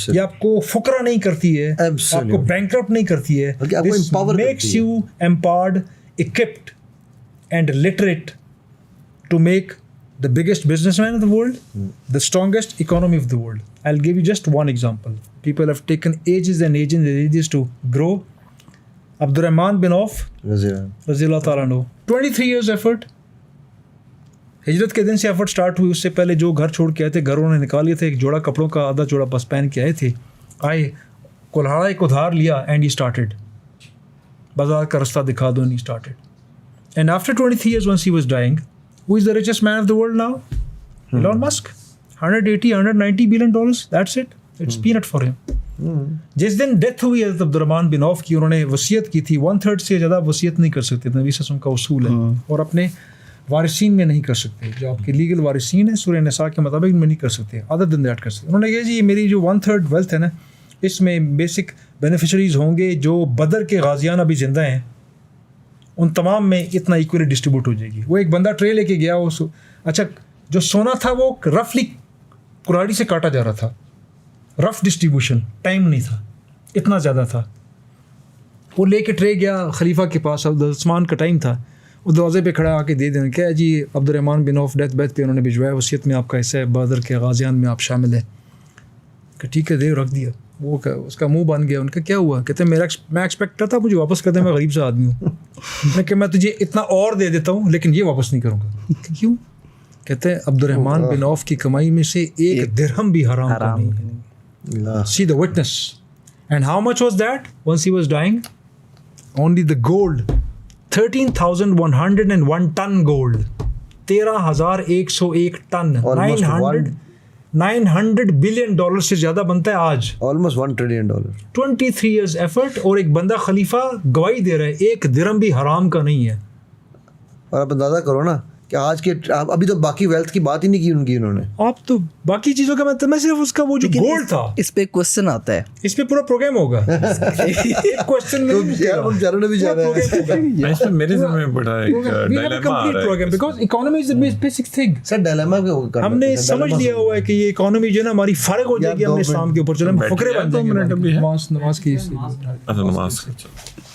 یہ آپ کو فقرا نہیں کرتی ہے، آپ کو بینکرپٹ نہیں کرتی ہے. This makes you empowered, equipped and literate to make the biggest businessman of the world, the strongest economy of the world. I'll give you just one example. People have taken ages and ages to grow. Abdurrahman bin Auf Raziyallahu ta'ala anhu, 23 years effort. ہجرت کے دن سے effort start ہوئی. اس سے پہلے جو گھر چھوڑ کے آئے تھے، گھر انہوں نے نکال لیے تھے، ایک جوڑا کپڑوں کا آدھا جوڑا بس پہن کے آئے تھے. آئے کلہاڑا ایک ادھار لیا اینڈ ہی اسٹارٹیڈ. بازار کا رستہ دکھا دو، and he started. And after 23 years once he was dying, who is the richest man of the world now? Elon Musk. 180-190 billion dollars. That's it. It's peanut for him. جس دن death ہوئی حضرت عبدالرحمن بن عوف کی، انہوں نے وصیت کی تھی. 1/3 سے زیادہ وصیت نہیں کر سکتے، نبی صلی اللہ علیہ وسلم کا اصول ہے، اور اپنے وارثین میں نہیں کر سکتے. جو آپ کے لیگل وارثین ہیں سورہ نساء کے مطابق ان میں نہیں کر سکتے، ادر دین دیٹ کر سکتے. انہوں نے کہا جی میری جو 1/3 ویلتھ ہے نا، اس میں بیسک بینیفیشریز ہوں گے جو بدر کے غازیان ابھی زندہ ہیں، ان تمام میں اتنا ایکولی ڈسٹریبیوٹ ہو جائے گی. وہ ایک بندہ ٹرے لے کے گیا، وہ اچھا جو سونا تھا وہ رفلی کراڑی سے کاٹا جا رہا تھا، رف ڈسٹریبیوشن، ٹائم نہیں تھا، اتنا زیادہ تھا. وہ لے کے ٹرے گیا خلیفہ کے پاس، عثمان کا ٹائم تھا. وہ دروازے پہ کھڑا آ کے دے دینا، کیا جی عبدالرحمن بن عوف ڈیتھ بیتھ پہ انہوں نے بھجوایا، وصیت میں آپ کا حصہ ہے، بدر کے غازیان میں آپ شامل ہیں. کہ ٹھیک ہے دے، رکھ دیا. وہ اس کا منہ بن گیا. ان کا کیا ہوا؟ کہتے ہیں میں ایکسپیکٹ کرتا مجھے واپس کر دیں، میں غریب سا آدمی ہوں. میں کہ میں تجھے اتنا اور دے دیتا ہوں لیکن یہ واپس نہیں کروں گا. کیوں؟ کہتے ہیں عبدالرحمن بن عوف کی کمائی میں سے ایک درہم بھی حرام کا نہیں ہے. See the witness. And how much was that once he was dying? Only the gold, 13,101 ton gold. 13,101 ton. 900 billion dollar سے زیادہ بنتا ہے آج. almost $1 trillion. 23 years effort اور ایک بندہ خلیفہ گواہی دے رہا ہے ایک درہم بھی حرام کا نہیں ہے. اور آپ اندازہ کرو نا کہ آج کے ابھی تو باقی ویلتھ کی بات ہی نہیں کی ان کی انہوں نے. آپ تو باقی چیزوں کا میں صرف اس کا وہ جو گولڈ تھا، اس پہ کوسچن آتا ہے، اس پہ پورا پروگرام ہوگا. ایک کوسچن میں بھی جا رہے ہیں. اس میں میرے ذہن میں بڑا ایک ڈائلیما آ رہا ہے because economy is the basic thing. Sir dilemma ہم نے سمجھ لیا ہوا ہے کہ یہ اکانومی جو ہے نا ہماری فارغ ہو جائے گی، ہم نے اسلام کے اوپر چلے ہم فقرے بن جائیں گے. نماز کی نماز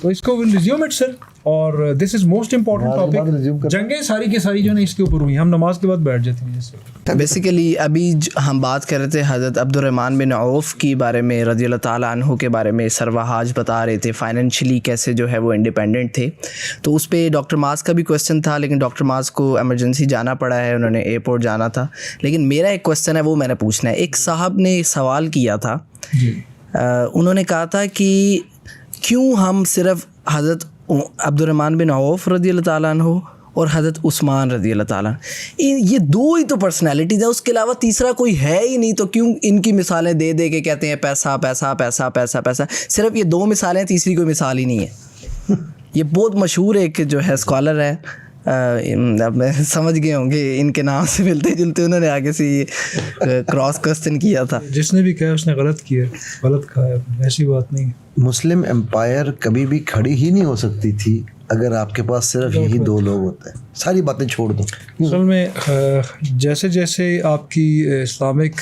تو اس کو ول ریزیوم اٹ سر. اور دس از موسٹ امپورٹنٹ ٹاپک. جنگیں ساری کی ساری جو ہے اس کے اوپر ہوئی، ہم نماز کے بعد بیٹھ جاتے ہیں. بیسیکلی ابھی ہم بات کر رہے تھے حضرت عبدالرحمن بن عوف کے بارے میں، رضی اللہ تعالیٰ عنہ کے بارے میں. سرواہاج بتا رہے تھے فائنینشلی کیسے جو ہے وہ انڈیپینڈنٹ تھے. تو اس پہ ڈاکٹر ماز کا بھی کویسچن تھا، لیکن ڈاکٹر ماز کو ایمرجنسی جانا پڑا ہے، انہوں نے ایئرپورٹ جانا تھا. لیکن میرا ایک کویسچن ہے وہ میں نے پوچھنا ہے. ایک صاحب نے سوال کیا تھا، انہوں نے کہا تھا کہ کیوں ہم صرف حضرت عبدالرحمن بن عوف رضی اللہ تعالیٰ عنہ اور حضرت عثمان رضی اللہ تعالیٰ عنہ، یہ دو ہی تو پرسنالٹیز ہیں، اس کے علاوہ تیسرا کوئی ہے ہی نہیں. تو کیوں ان کی مثالیں دے دے کے کہتے ہیں پیسہ پیسہ پیسہ پیسہ پیسہ؟ صرف یہ دو مثالیں، تیسری کوئی مثال ہی نہیں ہے. یہ بہت مشہور ایک جو ہے اسکالر ہے، اب سمجھ گئے ہوں گے ان کے نام سے ملتے جلتے، انہوں نے آگے سے یہ کراس کوسچن کیا تھا. جس نے بھی کہا اس نے غلط کیا، غلط کہا ہے، ایسی بات نہیں. مسلم امپائر کبھی بھی کھڑی ہی نہیں ہو سکتی تھی اگر آپ کے پاس صرف یہی دو لوگ ہوتے ہیں. ساری باتیں چھوڑ دو. اصل میں جیسے جیسے آپ کی Islamic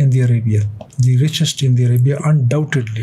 in the Arabia, the richest in the Arabia undoubtedly।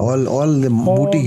all the booty,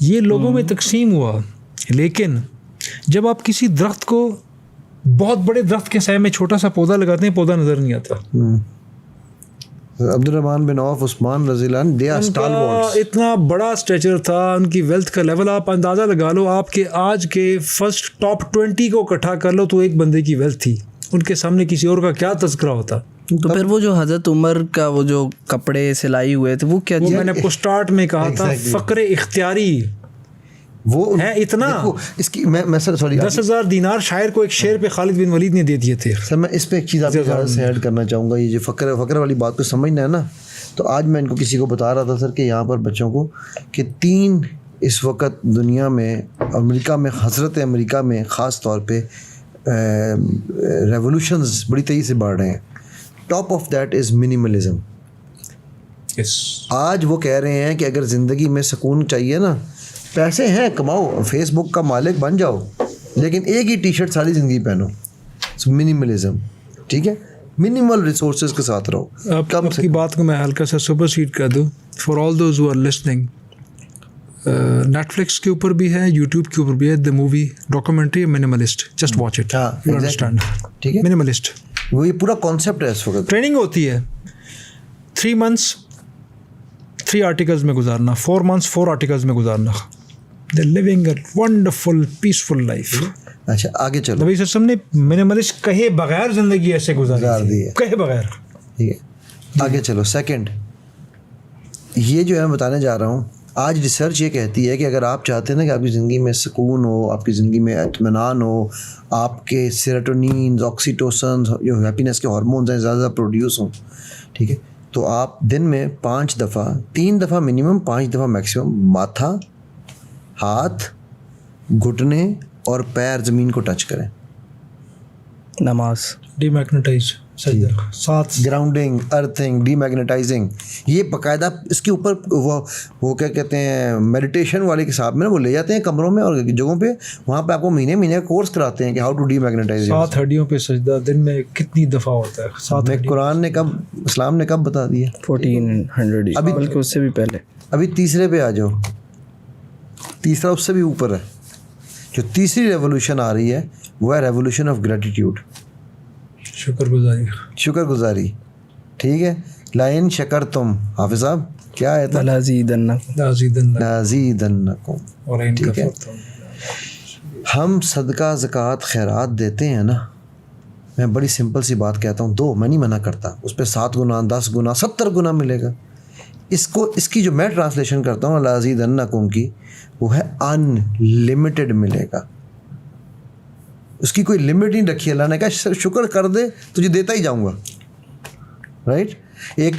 یہ لوگوں میں تقسیم ہوا, لیکن جب آپ کسی درخت کو بہت بڑے درخت کے سائے میں چھوٹا سا پودا لگاتے ہیں, پودا نظر نہیں آتا. عبد الرحمن بن عوف, عثمان رضی اللہ عنہ, they are stalwarts. اتنا بڑا اسٹیچر تھا, ان کی ویلتھ کا لیول آپ اندازہ لگا لو, آپ کے آج کے فرسٹ ٹاپ 20 کو اکٹھا کر لو تو ایک بندے کی ویلتھ تھی, ان کے سامنے کسی اور کا کیا تذکرہ ہوتا. تو پھر وہ جو حضرت عمر کا وہ جو کپڑے سلائی ہوئے تھے وہ کیا وہ میں نے آپ کو اسٹارٹ میں کہا تھا, فقر اختیاری وہ ہے اتنا. اس کی میں سر سوری 10,000 دینار شاعر کو ایک شعر پہ خالد بن ولید نے دے دیے تھے. سر میں اس پہ ایک چیز آپ کی اجازت سے ایڈ کرنا چاہوں گا. یہ جو فقر والی بات کو سمجھنا ہے نا, تو آج میں ان کو کسی کو بتا رہا تھا سر کہ یہاں پر بچوں کو کہ 3 اس وقت دنیا میں امریکہ میں, حضرت امریکہ میں خاص طور پہ ریولوشنز بڑی تیزی سے بڑھ رہے ہیں. Top of that is minimalism. آج وہ کہہ رہے ہیں کہ اگر زندگی میں سکون چاہیے نا, پیسے ہیں کماؤ, فیس بک کا مالک بن جاؤ, لیکن ایک ہی ٹی شرٹ ساری زندگی پہنو. منیملزم, ٹھیک ہے, منیمل ریسورسز کے ساتھ رہو. آپ کی بات کو میں ہلکا سا سپر سیڈ کر دوں for all those who are listening. Netflix کے اوپر بھی ہے, یوٹیوب کے اوپر بھی ہے, the movie documentary minimalist, just watch it, you understand. ٹھیک ہے, منیملسٹ وہ یہ پورا کانسیپٹ ہے. اس وقت ٹریننگ ہوتی ہے 3 months 3 آرٹیکلز میں گزارنا, 4 months 4 آرٹیکلز میں گزارنا. They living a wonderful peaceful life. اچھا آگے چلو. نبی صلی اللہ علیہ وسلم نے منیملسٹ کہے بغیر زندگی ایسے گزار دی ہے, کہے بغیر. ٹھیک ہے, آگے چلو. سیکنڈ, یہ جو ہے میں بتانے جا رہا ہوں, آج ریسرچ یہ کہتی ہے کہ اگر آپ چاہتے ہیں نا کہ آپ کی زندگی میں سکون ہو, آپ کی زندگی میں اطمینان ہو, آپ کے سیروٹونینز, آکسیٹوسنز, جو ہیپینس کے ہارمونز ہیں زیادہ پروڈیوس ہوں, ٹھیک ہے, تو آپ دن میں 5 دفعہ 3 دفعہ منیمم 5 دفعہ میکسیمم ماتھا, ہاتھ, گھٹنے اور پیر زمین کو ٹچ کریں. نماز, ڈی میگنیٹائز, سجدہ, 7 گراؤنڈنگ, ارتھنگ, ڈی میگنیٹائزنگ. یہ باقاعدہ اس کے اوپر وہ کیا کہتے ہیں میڈیٹیشن والے کے حساب میں نا وہ لے جاتے ہیں کمروں میں اور جگہوں پہ, وہاں پہ آپ کو مہینے کا کورس کراتے ہیں کہ ہاؤ ٹو ڈی میگنیٹائز. 7 ہڈیوں پہ سجدہ دن میں کتنی دفعہ ہوتا ہے؟ 7 قرآن نے کب, اسلام نے کب بتا دیا؟ 1400, ابھی بلکہ اس سے بھی پہلے. ابھی تیسرے پہ آ جاؤ. تیسرا اس سے بھی اوپر ہے. جو تیسری ریولوشن آ رہی ہے وہ ہے ریولوشن آف گریٹیٹیوڈ, شکر گزاری. ٹھیک ہے, لائن شکر تم, حافظ صاحب کیا ہے تھا؟ لازیدنکم. ٹھیک ہے, ہم صدقہ زکوٰۃ خیرات دیتے ہیں نا, میں بڑی سمپل سی بات کہتا ہوں, 2 میں نہیں منع کرتا, اس پہ 7 گنا 10 گنا 70 گنا ملے گا. اس کی جو میں ٹرانسلیشن کرتا ہوں لازیدنکم کی, وہ ہے ان لمیٹڈ ملے گا. اس کی کوئی لمٹ نہیں رکھی. اللہ نے کہا شکر کر دے تجھے دیتا ہی جاؤں گا. رائٹ. ایک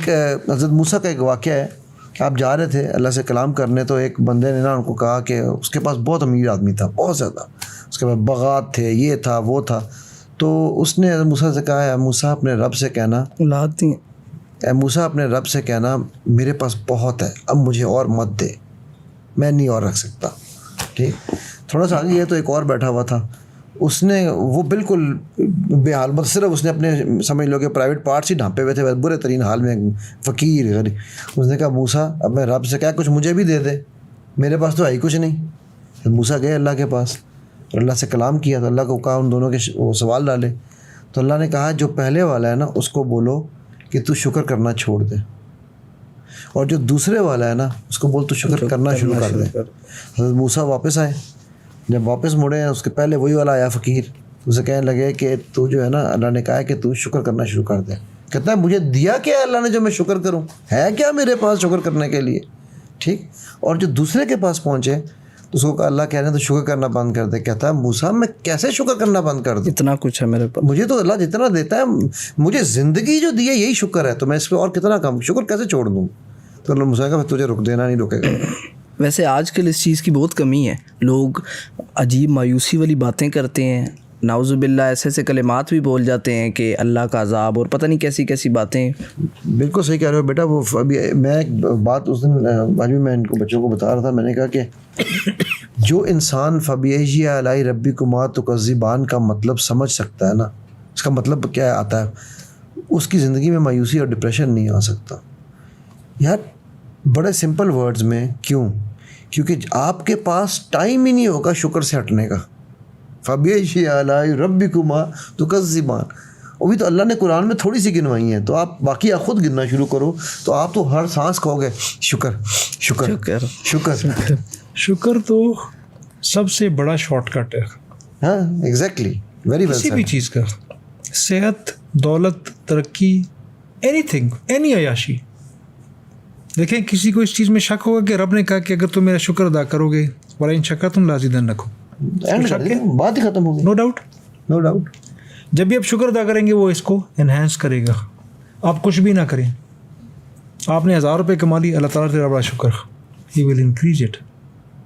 حضرت موسیٰ کا ایک واقعہ ہے کہ آپ جا رہے تھے اللہ سے کلام کرنے, تو ایک بندے نے نا ان کو کہا کہ اس کے پاس بہت امیر آدمی تھا, بہت زیادہ, اس کے پاس باغات تھے, یہ تھا وہ تھا. تو اس نے حضرت موسیٰ سے کہا, موسیٰ اپنے رب سے کہنا, موسیٰ اپنے رب سے کہنا میرے پاس بہت ہے, اب مجھے اور مت دے, میں نہیں اور رکھ سکتا. ٹھیک, تھوڑا سا آگے ہے تو ایک اور بیٹھا ہوا تھا, اس نے وہ بالکل بے حال, بس صرف اس نے اپنے سمجھ لو کہ پرائیویٹ پارٹس ہی ڈھانپے ہوئے تھے, برے ترین حال میں, فقیر غریب. اس نے کہا موسیٰ اب میں رب سے کہا کچھ مجھے بھی دے دے, میرے پاس تو ہے ہی کچھ نہیں. موسیٰ گئے اللہ کے پاس اور اللہ سے کلام کیا, تو اللہ کو کہا ان دونوں کے وہ سوال ڈالے. تو اللہ نے کہا جو پہلے والا ہے نا اس کو بولو کہ تو شکر کرنا چھوڑ دے, اور جو دوسرے والا ہے نا اس کو بول تو شکر کرنا شروع کر دے. حضرت موسیٰ واپس آئے, جب واپس مڑے ہیں اس کے پہلے وہی والا آیا فقیر, اسے کہنے لگے کہ تو جو ہے نا اللہ نے کہا ہے کہ تو شکر کرنا شروع کر دے. کہتا ہے مجھے دیا کیا ہے اللہ نے جو میں شکر کروں, ہے کیا میرے پاس شکر کرنے کے لیے. ٹھیک, اور جو دوسرے کے پاس پہنچے تو اس کو کہا اللہ کہہ رہے ہیں تو شکر کرنا بند کر دے. کہتا ہے موسیٰ میں کیسے شکر کرنا بند کر دوں, اتنا کچھ ہے میرے پاس, مجھے تو اللہ جتنا دیتا ہے, مجھے زندگی جو دی ہے یہی شکر ہے, تو میں اس پہ اور کتنا کم شکر کیسے چھوڑ دوں. تو اللہ موسیٰ کا تجھے رک دینا نہیں روکے گا. ویسے آج کل اس چیز کی بہت کمی ہے, لوگ عجیب مایوسی والی باتیں کرتے ہیں, نعوذ باللہ ایسے ایسے کلمات بھی بول جاتے ہیں کہ اللہ کا عذاب اور پتہ نہیں کیسی کیسی باتیں. بالکل صحیح کہہ رہے ہو بیٹا. وہ ابھی میں ایک بات اس دن آج بھی میں ان کو بچوں کو بتا رہا تھا, میں نے کہا کہ جو انسان فبیعی علی ربکما تکذبان کا مطلب سمجھ سکتا ہے نا, اس کا مطلب کیا آتا ہے, اس کی زندگی میں مایوسی اور ڈپریشن نہیں آ سکتا. یار بڑے سمپل ورڈز میں کیوں؟ کیونکہ آپ کے پاس ٹائم ہی نہیں ہوگا شکر سے ہٹنے کا. فَبِأَيِّ آلَاءِ رَبِّكُمَا تُكَذِّبَانِ. وہ بھی تو اللہ نے قرآن میں تھوڑی سی گنوائی ہیں, تو آپ باقی آپ خود گننا شروع کرو تو آپ تو ہر سانس کہو گے شکر شکر شکر. شکر تو سب سے بڑا شارٹ کٹ ہے. ہاں ایگزیکٹلی, ویری ویل. کسی بھی چیز کا, صحت, دولت, ترقی, اینی تھنگ, اینی عیاشی. دیکھیں کسی کو اس چیز میں شک ہوگا کہ رب نے کہا کہ اگر تم میرا شکر ادا کرو گے وَلَئِن شَكَرْتُمْ لَأَزِيدَنَّكُمْ, بات ہی ختم ہوگی. No doubt. No doubt. جب بھی آپ شکر ادا کریں گے وہ اس کو انہینس کرے گا. آپ کچھ بھی نہ کریں, آپ نے 1000 روپے کما لی, اللہ تعالیٰ تیرا بڑا شکر, ہی ول انکریز اٹ.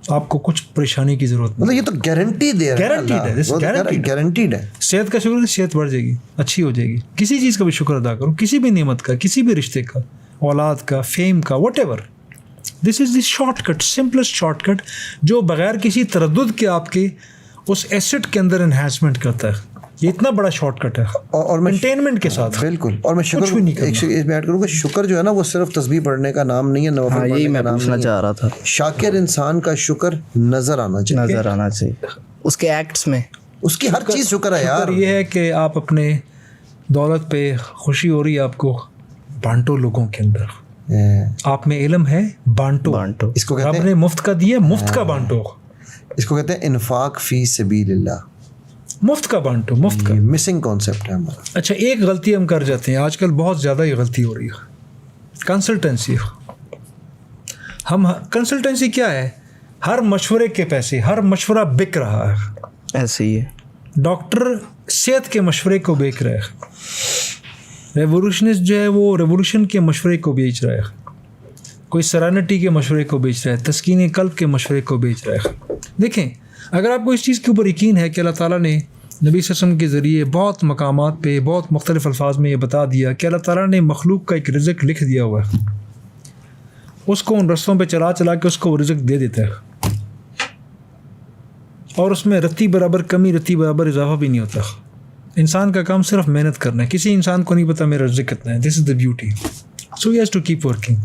آپ کو کچھ پریشانی کی ضرورت نہیں. مطلب یہ تو گارنٹی دے رہا ہے, گارنٹیڈ ہے. صحت کا شکر, صحت بڑھ جائے گی, اچھی ہو جائے گی. کسی چیز کا بھی شکر ادا کرو, کسی بھی نعمت کا, کسی بھی رشتے کا, اولاد کا, فیم کا, whatever. This is the shortcut, simplest shortcut جو بغیر کسی تردد کے آپ کے اس ایسٹ کے اندر انہینسمنٹ کرتا ہے. یہ اتنا بڑا شارٹ کٹ ہے اور مینٹینمنٹ کے ساتھ. بالکل. اور میں شکر ایک ایڈ کروں گا, شکر جو ہے نا وہ صرف تسبیح پڑھنے کا نام نہیں ہے, نوافل پڑھنے کا نام نہیں چاہ رہا تھا. شاکر انسان کا شکر نظر آنا چاہیے, اس کے ایکٹس میں, اس کی ہر چیز شکر ہے یار. یہ ہے کہ آپ اپنے دولت پہ خوشی ہو رہی ہے آپ کو, بانٹو لوگوں کے اندر. آپ میں علم ہے, بانٹو. اس کو کہتے آپ ہیں نے مفت کا دیا, مفت کا بانٹو. اس کو کہتے ہیں انفاق فی سبیل اللہ, مفت کا بانٹو, مفت کا. مسنگ کانسیپٹ ہے ہمارا. اچھا ایک غلطی ہم کر جاتے ہیں آج کل, بہت زیادہ یہ غلطی ہو رہی ہے, کنسلٹنسی. ہم کنسلٹنسی کیا ہے؟ ہر مشورے کے پیسے, ہر مشورہ بک رہا ہے. ایسے ہی ہے. ڈاکٹر صحت کے مشورے کو بیچ رہا ہے, ریولیوشنسٹ جو ہے وہ ریولیوشن کے مشورے کو بیچ رہا ہے, کوئی سرانٹی کے مشورے کو بیچ رہا ہے, تسکین قلب کے مشورے کو بیچ رہا ہے. دیکھیں اگر آپ کو اس چیز کے اوپر یقین ہے کہ اللہ تعالیٰ نے نبی صلی اللہ علیہ وسلم کے ذریعے بہت مقامات پہ بہت مختلف الفاظ میں یہ بتا دیا کہ اللہ تعالیٰ نے مخلوق کا ایک رزق لکھ دیا ہوا ہے, اس کو ان رستوں پہ چلا چلا کے اس کو وہ رزق دے دیتا ہے, اور اس میں رتی برابر کمی, رتی برابر اضافہ بھی نہیں ہوتا. انسان کا کام صرف محنت کرنا ہے. کسی انسان کو نہیں پتا میرا رزق کتنا ہے. This is the beauty. So he has to keep working.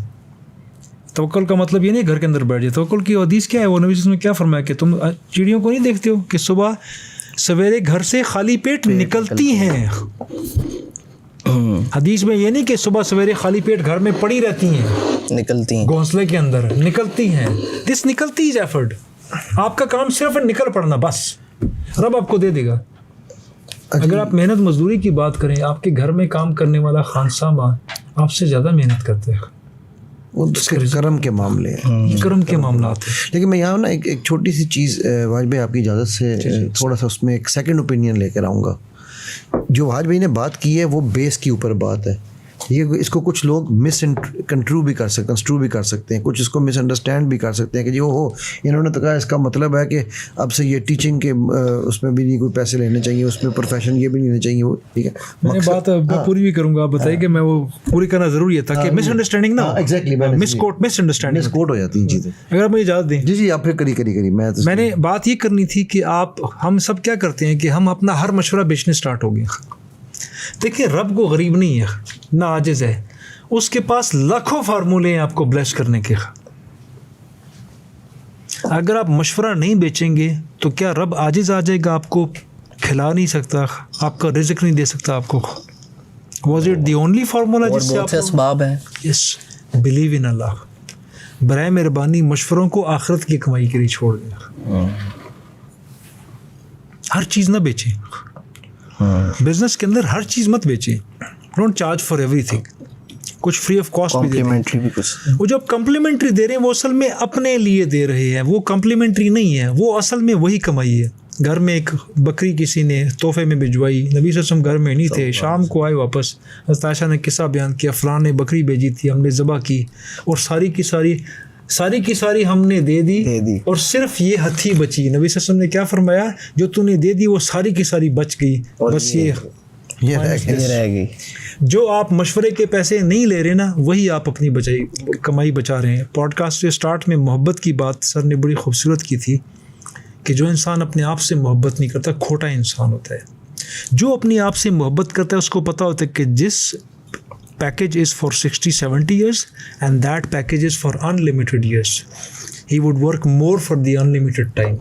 توکل کا مطلب یہ نہیں گھر کے اندر بیٹھ جائے. توکل کی حدیث کیا ہے؟ وہ نبی صلی اللہ علیہ وسلم نے کیا فرمایا کہ تم چڑیوں کو نہیں دیکھتے ہو کہ صبح سویرے گھر سے خالی پیٹ نکلتی ہیں. حدیث میں یہ نہیں کہ صبح سویرے خالی پیٹ گھر میں پڑی رہتی ہیں, نکلتی ہیں گھونسلے کے اندر نکلتی ہیں. دس نکلتی از ایفرٹ. آپ کا کام صرف نکل پڑنا بس, رب آپ کو دے دے گا. اگر آپ محنت مزدوری کی بات کریں, آپ کے گھر میں کام کرنے والا خانسامہ آپ سے زیادہ محنت کرتے ہیں. وہ کرم کے معاملے ہیں, کرم کے معاملات ہیں. لیکن میں یہاں نا ایک چھوٹی سی چیز واج بھائی آپ کی اجازت سے تھوڑا سا اس میں ایک سیکنڈ اوپینین لے کر آؤں گا. جو واج بھائی نے بات کی ہے وہ بیس کے اوپر بات ہے. یہ اس کو کچھ لوگ کنٹرو بھی کر سکتے ہیں, کچھ اس کو مس انڈرسٹینڈ بھی کر سکتے ہیں کہ جو انہوں نے تو کہا اس کا مطلب ہے کہ اب سے یہ ٹیچنگ کے اس میں بھی نہیں کوئی پیسے لینے چاہیے, اس میں پروفیشن یہ بھی نہیں لینے چاہیے. وہ ٹھیک ہے, میں نے بات پوری بھی کروں گا, آپ بتائیے کہ میں وہ پوری کرنا ضروری ہے تاکہ مس انڈرسٹینڈنگ نہ, ایگزیکٹلی مس انڈرسٹینڈنگ ہو جاتی ہیں چیزیں. اگر آپ مجھے اجازت دیں. جی آپ پھر کری میں نے بات یہ کرنی تھی کہ ہم سب کیا کرتے ہیں کہ ہم اپنا ہر مشورہ بیچنے اسٹارٹ ہو گئے. دیکھیں رب کو غریب نہیں ہے, نہ عاجز ہے, اس کے پاس لاکھوں فارمولے ہیں آپ کو بلیس کرنے کے. اگر آپ مشورہ نہیں بیچیں گے تو کیا رب عاجز آ جائے گا, آپ کو کھلا نہیں سکتا, آپ کا رزق نہیں دے سکتا آپ کو؟ Was it the only formula جس سے آپ اسباب ہیں؟ یس, بلیو ان اللہ. برائے مہربانی مشوروں کو آخرت کی کمائی کے لیے چھوڑ دیں. ہر چیز نہ بیچیں. بزنس کے اندر ہر چیز مت بیچیں. Don't charge for everything. کچھ فری آف کاسٹ بھی دے. وہ جو کمپلیمنٹری دے رہے ہیں وہ اصل میں اپنے لیے دے رہے ہیں, وہ کمپلیمنٹری نہیں ہے, وہ اصل میں وہی کمائی ہے. گھر میں ایک بکری کسی نے تحفے میں بھجوائی, نبی صلی اللہ علیہ وسلم گھر میں نہیں تھے, شام کو آئے واپس, حضرت عائشہ نے قصہ بیان کیا فلاں نے بکری بھیجی تھی, ہم نے ذبح کی اور ساری کی ساری ہم نے دے دی اور صرف یہ ہتھی بچی. نبی صلی اللہ علیہ وسلم نے کیا فرمایا, جو تو نے دے دی وہ ساری کی ساری بچ گئی, بس یہ رہ گئی. جو آپ مشورے کے پیسے نہیں لے رہے نا, وہی آپ اپنی کمائی بچا رہے ہیں. پوڈ کاسٹ کے سٹارٹ میں محبت کی بات سر نے بڑی خوبصورت کی تھی کہ جو انسان اپنے آپ سے محبت نہیں کرتا کھوٹا انسان ہوتا ہے. جو اپنی آپ سے محبت کرتا ہے اس کو پتہ ہوتا ہے کہ جس package is for 60-70 years and that package is for unlimited years. He would work more for the unlimited time.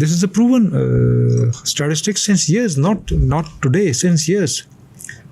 this is a proven statistics since years, not today, since years,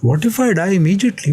What if I die immediately?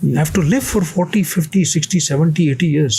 I have to live for 40, 50, 60, 70, 80 years.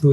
2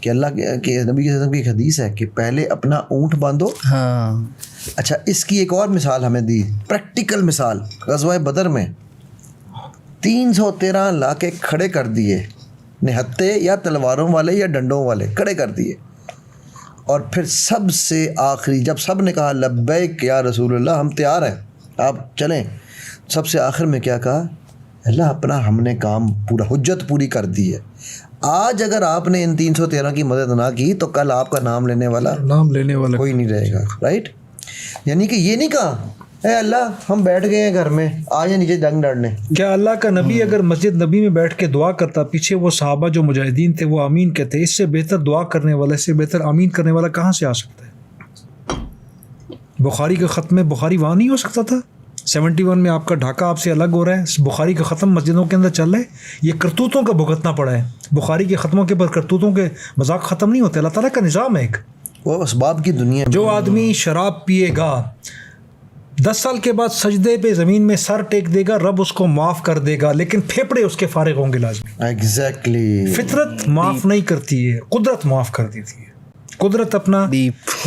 کہ اللہ کے نبی کے وسلم کی ایک حدیث ہے کہ پہلے اپنا اونٹ باندھو. ہاں اچھا اس کی ایک اور مثال ہمیں دی, پریکٹیکل مثال. غزوہ بدر میں 313 لا کے کھڑے کر دیے, نہتے یا تلواروں والے یا ڈنڈوں والے کھڑے کر دیے, اور پھر سب سے آخری جب سب نے کہا لبیک یا رسول اللہ ہم تیار ہیں آپ چلیں, سب سے آخر میں کیا کہا, اللہ اپنا ہم نے کام پورا حجت پوری کر دی ہے. آج اگر آپ نے ان 313 کی مدد نہ کی تو کل آپ کا نام لینے والا کوئی نہیں رہے گا, رائٹ. یعنی کہ یہ نہیں کہا اے اللہ ہم بیٹھ گئے ہیں گھر میں آ جائیں نیچے جنگ لڑنے. کیا اللہ کا نبی اگر مسجد نبی میں بیٹھ کے دعا کرتا, پیچھے وہ صحابہ جو مجاہدین تھے وہ آمین کہتے, اس سے بہتر دعا کرنے والا, اس سے بہتر آمین کرنے والا کہاں سے آ سکتا ہے؟ بخاری کا ختم بخاری وہاں نہیں ہو سکتا تھا؟ 71 میں آپ کا ڈھاکہ آپ سے الگ ہو رہا ہے, بخاری کا ختم مسجدوں کے اندر چل رہا ہے. یہ کرتوتوں کا بھگتنا پڑا ہے. بخاری کے ختموں کے پر کرتوتوں کے مذاق ختم نہیں ہوتے. اللہ تعالیٰ کا نظام ہے ایک. وہ اسباب کی دنیا. جو آدمی شراب پیے گا 10 سال کے بعد سجدے پہ زمین میں سر ٹیک دے گا, رب اس کو معاف کر دے گا, لیکن پھیپڑے اس کے فارغ ہوں گے لازمی. ایگزیکٹلی. فطرت معاف نہیں کرتی ہے, قدرت معاف کر دیتی ہے. قدرت اپنا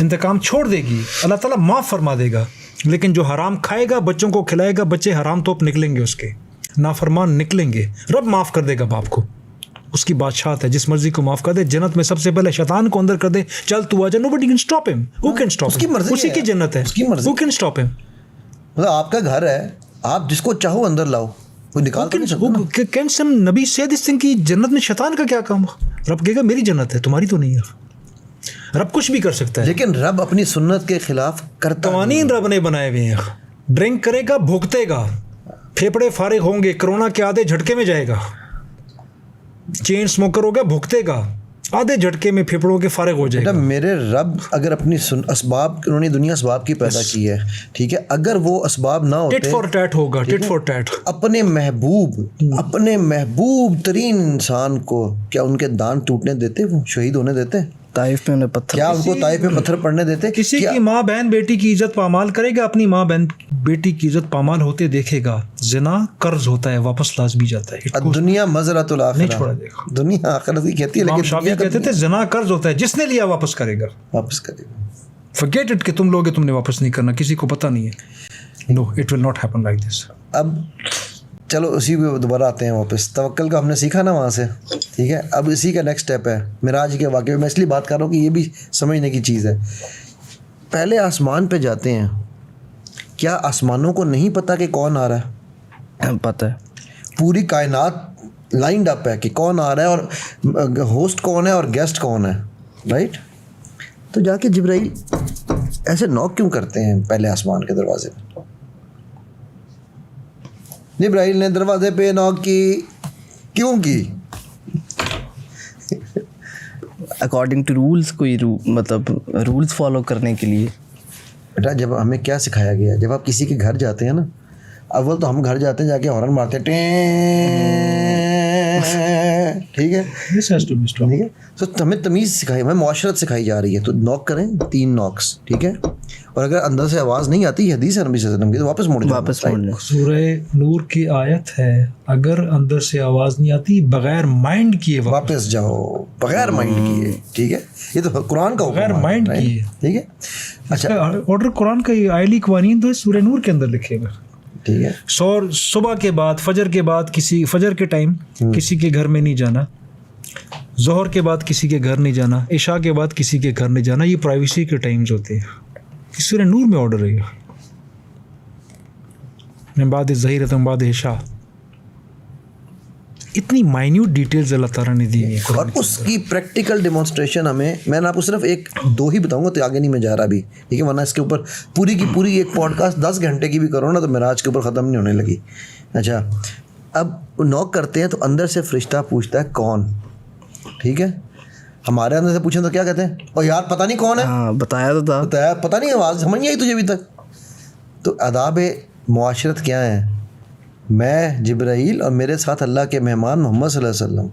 انتقام چھوڑ دے گی, اللہ تعالیٰ معاف فرما دے گا. لیکن جو حرام کھائے گا, بچوں کو کھلائے گا, بچے حرام توپ نکلیں گے, اس کے نافرمان نکلیں گے, رب معاف کر دے گا باپ کو. اس کی بادشاہت ہے, جس مرضی کو معاف کر دے. جنت میں سب سے پہلے شیطان کو اندر کر دے, چل تو آجا, nobody can stop him. Who can stop him? اس کی مرضی, اسی کی جنت ہے, who can stop him? مطلب آپ کا گھر ہے, آپ جس کو چاہو اندر لاؤ, کوئی نکال تو نہیں سکتا. Can some نبی say this thing کہ جنت میں شیطان کا کیا کام؟ رب کہے گا میری جنت ہے, تمہاری تو نہیں ہے. رب کچھ بھی کر سکتا ہے, لیکن رب اپنی سنت کے خلاف کرتا. قوانین رب نے بنائے ہوئے ہیں. ڈرنک کرے گا بھوکتے گا, پھیپڑے فارغ ہوں گے, کرونا کے آدھے جھٹکے میں جائے گا. چین اسموکر ہوگا بھوکتے گا, آدھے جھٹکے میں پھیپڑوں کے فارغ ہو جائے گا. میرے رب اگر اپنی اسباب, انہوں نے دنیا اسباب کی پیدا کی ہے, ٹھیک ہے, اگر وہ اسباب نہ ہوتے, ٹٹ فار ٹیٹ ہوگا, ٹٹ فار ٹیٹ. اپنے محبوب ترین انسان کو کیا ان کے دان ٹوٹنے دیتے, وہ شہید ہونے دیتے؟ طائف میں انہیں پتھر, کیا ان کو طائف میں پتھر پڑنے دیتے؟ کسی کی ماں بہن بیٹی کی عزت پامال کرے گا, اپنی ماں بہن بیٹی کی عزت پامال ہوتے دیکھے گا. زنا قرض ہوتا ہے, واپس لازمی جاتا ہے. دنیا مزرعۃ نہیں الاخرہ, چھوڑا دے گا. دنیا آخرت کی کہتی ہے, لیکن شافعی کہتے تھے زنا قرض ہوتا ہے, جس نے لیا واپس کرے گا, واپس کرے گا. forget it کہ تم لوگے, تم نے واپس نہیں کرنا, کسی کو پتہ نہیں ہے. no it will not happen like this. اب چلو اسی پہ دوبارہ آتے ہیں واپس. توکل کا ہم نے سیکھا نا وہاں سے, ٹھیک ہے. اب اسی کا نیکسٹ اسٹیپ ہے معراج کے واقعے میں. اس لیے بات کر رہا ہوں کہ یہ بھی سمجھنے کی چیز ہے. پہلے آسمان پہ جاتے ہیں, کیا آسمانوں کو نہیں پتہ کہ کون آ رہا ہے؟ پتہ ہے, پوری کائنات لائنڈ اپ ہے کہ کون آ رہا ہے, اور ہوسٹ کون ہے اور گیسٹ کون ہے, رائٹ. تو جا کے جبرائیل ایسے نوک کیوں کرتے ہیں پہلے آسمان کے دروازے پہ؟ جبرائیل نے دروازے پہ نوک کی, کیوں کی؟ اکارڈنگ ٹو رولس, کوئی مطلب رولس فالو کرنے کے لیے. بیٹا جب ہمیں کیا سکھایا گیا, جب آپ کسی کے گھر جاتے ہیں نا, اول تو ہم گھر جاتے ہیں جا کے ہارن مارتے ہیں, ٹھیک ہے, ٹھیک ہے. تو ہمیں تمیز سکھائی, ہمیں معاشرت سکھائی جا رہی ہے. تو نوک کریں 3 نوکس, ٹھیک ہے, اور اگر اندر سے آواز نہیں آتی, حدیث ہے نبی صلی اللہ علیہ وسلم کی, تو واپس موڑ جاؤ. سورہ نور کی آیت ہے, اگر اندر سے آواز نہیں آتی بغیر مائنڈ کیے واپس جاؤ, بغیر مائنڈ کیے, ٹھیک ہے. یہ تو قرآن کا بغیر مائنڈ کیے, ٹھیک ہے. اچھا آرڈر قرآن کا آئلی قوانین تو سورہ نور کے اندر لکھے گا, ٹھیک ہے. صبح کے بعد, فجر کے بعد, کسی فجر کے ٹائم کسی کے گھر میں نہیں جانا, ظہر کے بعد کسی کے گھر نہیں جانا, عشاء کے بعد کسی کے گھر نہیں جانا. یہ پرائیویسی کے ٹائمز ہوتے ہیں. اس سورہ نور میں آرڈر ہے, من بعد ظہیرۃ من بعد عشاء. اتنی مائنیوٹ ڈیٹیلز اللہ تعالیٰ نے دی ہیں, اور اس کی پریکٹیکل ڈیمونسٹریشن ہمیں, میں نے آپ کو صرف 1-2 ہی بتاؤں گا, تو آگے نہیں میں جا رہا ابھی, ٹھیک ہے, ورنہ اس کے اوپر پوری کی پوری ایک پوڈ کاسٹ 10 گھنٹے کی بھی کرو نا تو معراج کے اوپر ختم نہیں ہونے لگی. اچھا, اب نوک کرتے ہیں تو اندر سے فرشتہ پوچھتا ہے کون, ٹھیک ہے. ہمارے اندر سے پوچھیں تو کیا کہتے ہیں, اور یار پتہ نہیں کون ہے, بتایا تو تھا, بتایا, پتہ نہیں, آواز سمجھ نہیں آئی تجھے ابھی تک. تو آداب معاشرت کیا ہے, میں جبرائیل اور میرے ساتھ اللہ کے مہمان محمد صلی اللہ علیہ وسلم,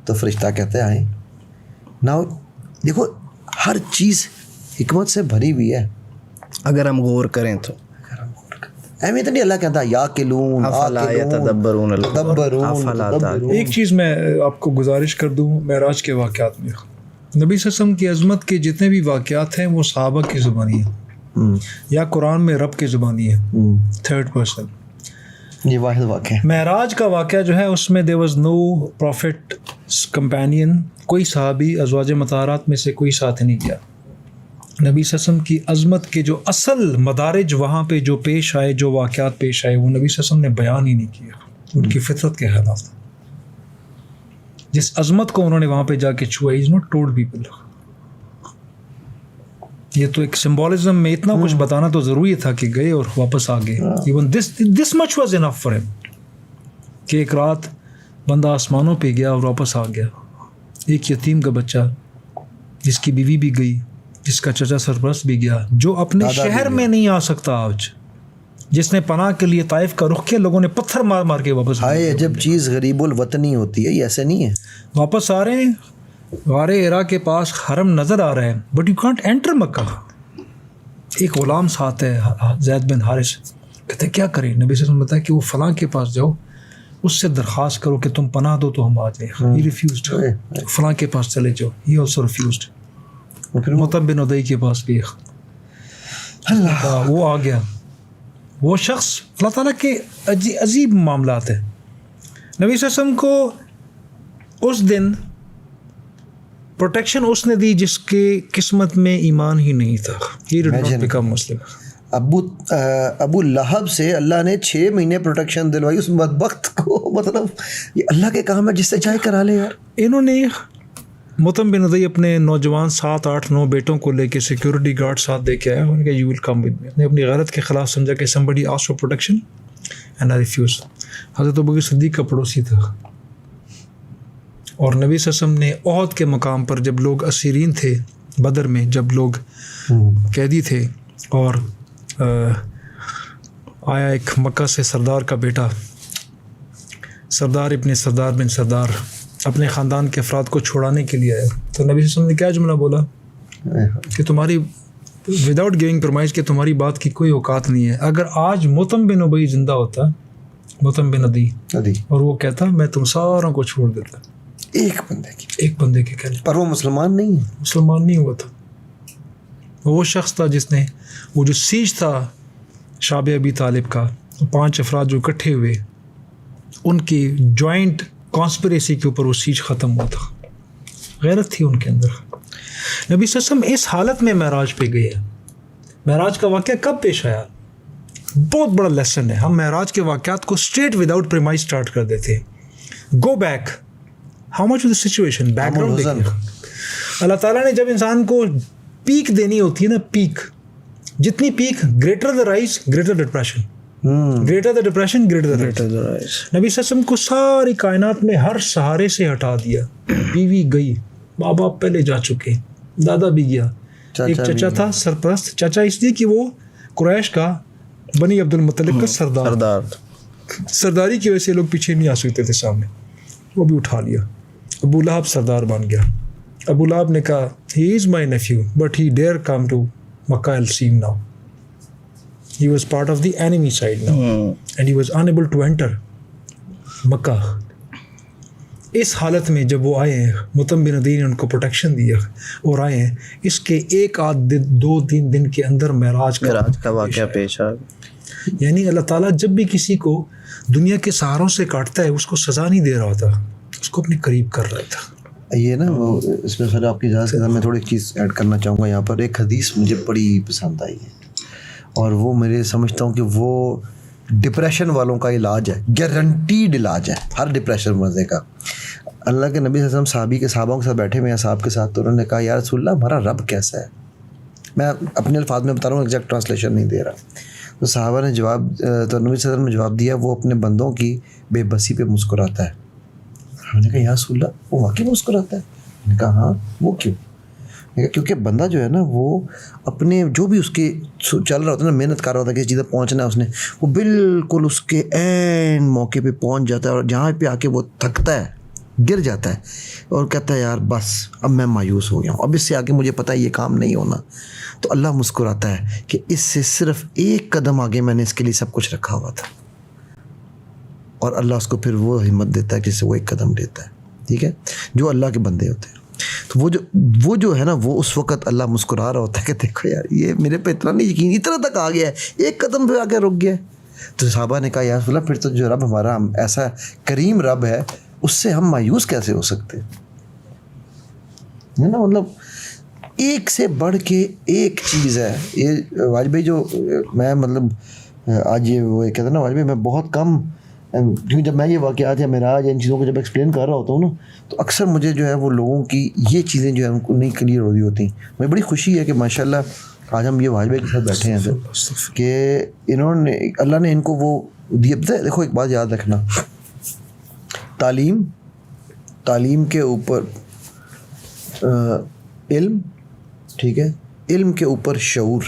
تو فرشتہ کہتے ہیں آئیں. ناؤ دیکھو ہر چیز حکمت سے بھری ہوئی ہے اگر ہم غور کریں تو. اہمیت نہیں اللہ کہتا یا کلون افلا یتدبرون ایک چیز میں آپ کو گزارش کر دوں معراج کے واقعات میں، نبی صلی اللہ علیہ وسلم کی عظمت کے جتنے بھی واقعات ہیں وہ صحابہ کی زبانی ہیں یا قرآن میں رب کی زبانی ہے، تھرڈ پرسن. یہ واحد واقعہ ہے. معراج کا واقعہ جو ہے اس میں there was no prophet companion، کوئی صحابی ازواج مطہرات میں سے کوئی ساتھ نہیں گیا. نبی صلی اللہ علیہ وسلم کی عظمت کے جو اصل مدارج وہاں پہ جو پیش آئے، جو واقعات پیش آئے، وہ نبی صلی اللہ علیہ وسلم نے بیان ہی نہیں کیا. ان کی فطرت کے خلاف تھا. جس عظمت کو انہوں نے وہاں پہ جا کے چھوا، از ناٹ ٹولڈ پیپل. یہ تو ایک سمبولزم میں اتنا کچھ بتانا تو ضروری تھا کہ گئے اور واپس آ گئے. Even this much was enough for ہم کہ ایک رات بندہ آسمانوں پہ گیا اور واپس آ گیا. ایک یتیم کا بچہ جس کی بیوی بھی گئی، جس کا چچا سرپرست بھی گیا، جو اپنے شہر میں نہیں آ سکتا آج، جس نے پناہ کے لیے طائف کا رخ کیا، لوگوں نے پتھر مار مار کے واپس. ہائے عجب چیز غریب الوطنی ہوتی ہے. یہ ایسے نہیں ہے. واپس آ رہے ہیں، غار ہرا کے پاس حرم نظر آ رہا ہے، بٹ یو کانٹ انٹر مکہ. ایک غلام ساتھ ہے زید بن حارث، کہتے کیا کریں؟ نبی صلی اللہ علیہ وسلم بتایا کہ وہ فلاں کے پاس جاؤ، اس سے درخواست کرو کہ تم پناہ دو تو ہم آ جائیں. ہی ریفیوزڈ. فلاں کے پاس چلے جاؤ، ہی آلسو ریفیوزڈ. مطب بن ادئی کے پاس بھی وہ آ گیا. وہ شخص اللہ تعالیٰ کے عجیب معاملات ہیں. نبی صلی اللہ علیہ وسلم کو اس دن پروٹیکشن اس نے دی جس کے قسمت میں ایمان ہی نہیں تھا. He did not become Muslim. ابو لہب سے اللہ نے 6 مہینے پروٹیکشن دلوائی اس بدبخت کو. مطلب یہ اللہ کے کام ہے، جس سے چاہے کرا لے یار. انہوں نے مطعم بن عدی اپنے نوجوان 7 8 9 بیٹوں کو لے کے سیکورٹی گارڈ ساتھ دے کے آیا. انہوں نے کہا you will come with me. نے اپنی غیرت کے خلاف سمجھا کہ somebody asked for protection and I refused. حضرت ابوبکر صدیق کا پڑوسی تھا. اور نبی صلی اللہ علیہ وسلم نے احد کے مقام پر جب لوگ اسیرین تھے، بدر میں جب لوگ قیدی تھے، اور آیا ایک مکہ سے سردار کا بیٹا، سردار ابن سردار بن سردار، اپنے خاندان کے افراد کو چھوڑانے کے لیے آیا. تو نبی صلی اللہ علیہ وسلم نے کیا جملہ بولا کہ تمہاری وداؤٹ گیونگ پرمائز کہ تمہاری بات کی کوئی اوقات نہیں ہے. اگر آج مطعم بن ابی زندہ ہوتا، مطعم بن عدی، اور وہ کہتا میں تم ساروں کو چھوڑ دیتا. ایک بندے کے کہنے پر وہ مسلمان نہیں ہوا تھا. وہ شخص تھا جس نے وہ جو سیج تھا شعب ابی طالب کا، 5 افراد جو اکٹھے ہوئے، ان کی جوائنٹ کانسپریسی کے اوپر وہ سیج ختم ہوا تھا. غیرت تھی ان کے اندر. نبی صلی اللہ علیہ وسلم اس حالت میں معراج پہ گئے. معراج کا واقعہ کب پیش آیا؟ بہت بڑا لیسن ہے. ہم معراج کے واقعات کو اسٹریٹ وداؤٹ پریمائز اسٹارٹ کر دیتے ہیں. Go back, how much of the situation, back ground دیکھیں. اللہ تعالیٰ نے جب انسان کو پیک دینی ہوتی ہے نا، پیک، جتنی peak, greater the rise greater the depression, greater the depression greater the rise. نبی صلی اللہ علیہ وسلم کو ساری کائنات میں ہر سہارے سے ہٹا دیا. بیوی گئی، ماں باپ پہلے جا چکے، دادا بھی گیا، ایک چچا تھا سرپرست. چچا اس لیے کہ وہ قریش کا، بنی عبد المطلب کا سردار، سرداری کی وجہ سے لوگ پیچھے نہیں آ سکتے تھے سامنے. وہ بھی اٹھا لیا. ابو لہب سردار بن گیا. ابو لہب نے کہا he is my nephew but he dare come to Makkah al-Sim now. He was part of the enemy side now and he was unable to enter مکہ. اس حالت میں جب وہ آئے ہیں، مطعم بن عدی نے ان کو پروٹیکشن دیا اور آئے ہیں. اس کے 1 آدھ دن 2-3 دن کے اندر معراج کا واقعہ پیش آ گیا. یعنی اللہ تعالیٰ جب بھی کسی کو دنیا کے سہاروں سے کاٹتا ہے، اس کو سزا نہیں دے رہا تھا، اس کو اپنے قریب کر رہا تھا. یہ نا وہ اس میں سر آپ کی اجازت کے ساتھ میں تھوڑی چیز ایڈ کرنا چاہوں گا یہاں پر. ایک حدیث مجھے بڑی پسند آئی ہے اور وہ میرے سمجھتا ہوں کہ وہ ڈپریشن والوں کا علاج ہے، گارنٹیڈ علاج ہے ہر ڈپریشن مزے کا. اللہ کے نبی صلی اللہ علیہ وسلم صحابوں کے ساتھ بیٹھے ہوئے ہیں، صاحب کے ساتھ، تو انہوں نے کہا یا رسول اللہ ہمارا رب کیسا ہے. میں اپنے الفاظ میں بتا رہا ہوں، ایگزیکٹ ٹرانسلیشن نہیں دے رہا. تو صحابہ نے تو نبی صلی اللہ علیہ وسلم نے جواب دیا وہ اپنے بندوں کی بے بسی پہ مسکراتا ہے. ہم نے کہا یا رسول اللہ وہ واقعی مسکراتا ہے؟ میں نے کہا ہاں. وہ کیوں؟ میں کہا کیونکہ بندہ جو ہے نا وہ اپنے جو بھی اس کے چل رہا ہوتا ہے نا، محنت کر رہا ہوتا ہے کسی چیز تک پہنچنا ہے اس نے، وہ بالکل اس کے عین موقع پہ پہنچ جاتا ہے اور جہاں پہ آ کے وہ تھکتا ہے گر جاتا ہے اور کہتا ہے یار بس اب میں مایوس ہو گیا ہوں, اب اس سے آگے مجھے پتہ ہے یہ کام نہیں ہونا. تو اللہ مسکراتا ہے کہ اس سے صرف ایک قدم آگے میں نے اس کے لیے سب کچھ رکھا ہوا تھا, اور اللہ اس کو پھر وہ ہمت دیتا ہے کہ اس سے وہ ایک قدم لیتا ہے. ٹھیک ہے, جو اللہ کے بندے ہوتے ہیں. تو وہ جو ہے نا, وہ اس وقت اللہ مسکرا رہا ہوتا ہے کہ دیکھو یار یہ میرے پہ اتنا نہیں یقین, اتنا تک آ گیا ہے, ایک قدم پہ آ کے رک گیا ہے. تو صحابہ نے کہا یا رسول اللہ پھر تو جو رب ہمارا ایسا کریم رب ہے اس سے ہم مایوس کیسے ہو سکتے ہیں نا. مطلب ایک سے بڑھ کے ایک چیز ہے. یہ واجب بھائی جو میں مطلب آج یہ وہ کہتے ہیں نا واجب بھائی, میں بہت کم, کیونکہ جب میں یہ واقعات یا معراج ان چیزوں کو جب ایکسپلین کر رہا ہوتا ہوں نا, تو اکثر مجھے جو ہے وہ لوگوں کی یہ چیزیں جو ہے ان کو نہیں کلیئر ہو رہی ہوتی. مجھے بڑی خوشی ہے کہ ماشاءاللہ آج ہم یہ واجب بھائی کے ساتھ بیٹھے ہیں سر, کہ انہوں نے اللہ نے ان کو وہ دیا. دیکھو ایک بات یاد رکھنا, تعلیم کے اوپر علم, ٹھیک ہے, علم کے اوپر شعور,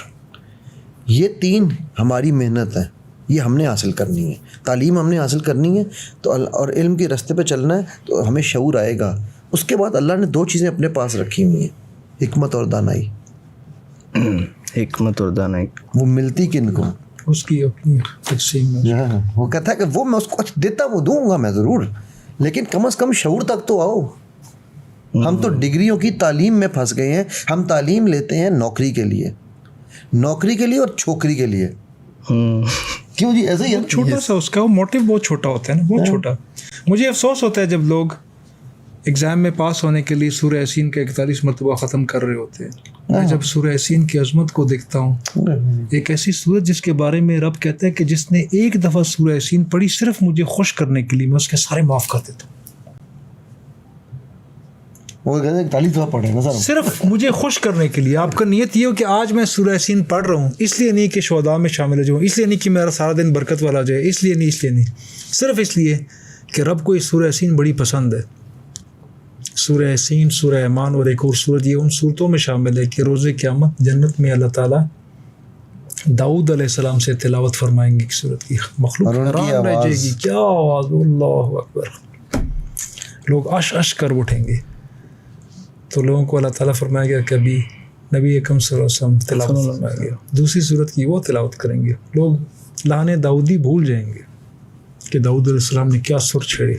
یہ تین ہماری محنت ہے, یہ ہم نے حاصل کرنی ہے. تعلیم ہم نے حاصل کرنی ہے تو اور علم کے راستے پہ چلنا ہے تو ہمیں شعور آئے گا. اس کے بعد اللہ نے دو چیزیں اپنے پاس رکھی ہوئی ہیں, حکمت اور دانائی. حکمت اور دانائی وہ ملتی کن کو, اس کی اپنی تقسیم ہے. وہ کہتا ہے کہ وہ میں اس کو دیتا وہ دوں گا میں ضرور, لیکن کم از کم شعور تک تو آؤ. ہم تو ڈگریوں کی تعلیم میں پھنس گئے ہیں. ہم تعلیم لیتے ہیں نوکری کے لیے اور چھوکری کے لیے. کیوں جی ایسا ہی ہے, چھوٹا سا اس کا وہ موٹیو بہت چھوٹا ہوتا ہے نا, بہت چھوٹا. مجھے افسوس ہوتا ہے جب لوگ ایگزام میں پاس ہونے کے لیے سورہ یاسین کا 41 مرتبہ ختم کر رہے ہوتے ہیں. میں جب سورہ یاسین کی عظمت کو دیکھتا ہوں, ایک ایسی سورت جس کے بارے میں رب کہتا ہے کہ جس نے ایک دفعہ سورہ یاسین پڑھی صرف مجھے خوش کرنے کے لیے, میں اس کے سارے معاف کر دیتا ہوں. وہ کہتے ہیں 41 دفعہ پڑھے نا سر, صرف مجھے خوش کرنے کے لیے. آپ کا نیت یہ ہو کہ آج میں سورہ یاسین پڑھ رہا ہوں, اس لیے نہیں کہ شہداء میں شامل ہو جاؤں, اس لیے نہیں کہ میرا سارا دن برکت والا جائے, اس لیے نہیں, صرف اس لیے کہ رب کو یہ سورہ یاسین بڑی پسند ہے. سورہ یاسین, سورہ ایمان اور ایک اور سورت, یہ ان صورتوں میں شامل ہے کہ روز قیامت جنت میں اللہ تعالیٰ داؤد علیہ السلام سے تلاوت فرمائیں گے. صورت کی مخلوق حیران رہ جائے گی, کیا آواز, اللہ اکبر. لوگ اش کر اٹھیں گے. تو لوگوں کو اللہ تعالیٰ فرمائے گا کہ ابھی نبی اکرم صلی اللہ علیہ وسلم تلاوت فرمائیں گے, دوسری صورت کی وہ تلاوت کریں گے. لوگ لہنے داؤدی بھول جائیں گے کہ داؤد علیہ السلام نے کیا سر چھیڑے.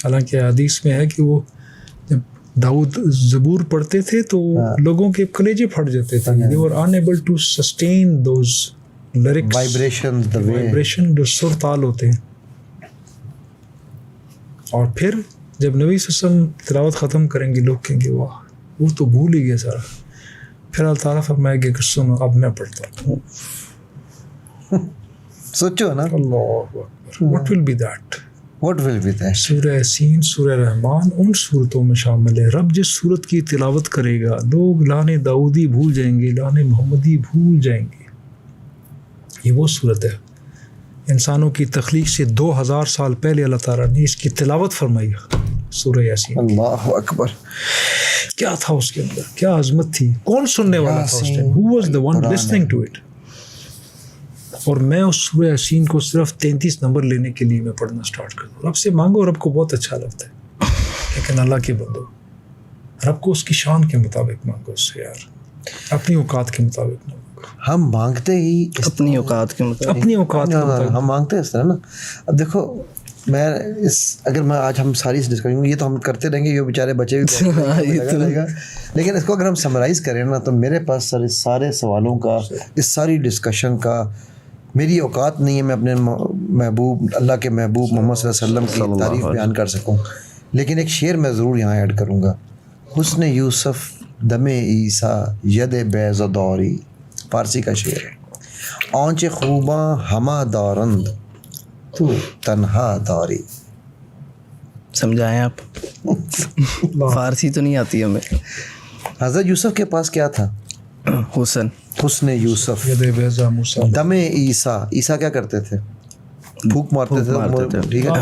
حالانکہ حدیث میں ہے کہ وہ جب داؤد زبور پڑھتے تھے تو لوگوں کے کلیجے پھٹ جاتے تھے. They were unable to sustain those lyrics, vibration جو سر تال ہوتے ہیں. اور پھر جب نبی صلی اللہ علیہ وسلم تلاوت ختم کریں گے, لوگ کہیں گے واہ وہ تو بھول ہی گیا سارا. پھر اللہ تعالیٰ فرمائے گا کہ سنو اب میں پڑھتا ہوں. سوچو نا, اللہ اکبر. What will be that? سورہ یاسین, سورہ رحمان ان صورتوں میں شامل ہے. رب جس صورت کی تلاوت کرے گا لوگ لانے داؤدی بھول جائیں گے, لانے محمدی بھول جائیں گے. یہ وہ صورت ہے انسانوں کی تخلیق سے 2000 سال پہلے اللہ تعالیٰ نے اس کی تلاوت فرمائی. سورہ یاسین, اللہ اکبر. کیا تھا اس کے اندر, کیا عظمت تھی, کون سننے والا تھا اس time, who was the one listening to it. اور میں اس سورہ یاسین کو صرف 33 نمبر لینے کے لیے میں پڑھنا سٹارٹ کر دوں. رب سے مانگو, رب کو بہت اچھا لگتا ہے, لیکن اللہ کے بندو رب کو اس کی شان کے مطابق مانگو, اس سے یار اپنی اوقات کے مطابق نہ مانگو. ہم مانگتے ہی اپنی اوقات کے مطابق, اپنی اوقات کے مطابق ہم مانگتے ہیں اس طرح نا. اب دیکھو میں اگر میں آج ہم ساری ڈسکس کریں گے, یہ تو ہم کرتے رہیں گے, یہ بیچارے بچے بھی رہے گا, لیکن اس کو اگر ہم سمرائز کریں نا تو میرے پاس سر اس سارے سوالوں کا, اس ساری ڈسکشن کا میری اوقات نہیں ہے میں اپنے محبوب اللہ کے محبوب محمد صلی اللہ علیہ وسلم کی تعریف بیان کر سکوں. لیکن ایک شعر میں ضرور یہاں ایڈ کروں گا. حسن یوسف دم عیسیٰ ید بیض دوری, فارسی کا شعر ہے. آنچ خوباں ہما دارند تو تنہا داری. سمجھائیں آپ, فارسی تو نہیں آتی ہمیں. حضرت یوسف کے پاس کیا تھا, حسن یوسف. دم عیسیٰ, عیسیٰ کیا کرتے تھے, پھوک مارتے تھے, ٹھیک ہے,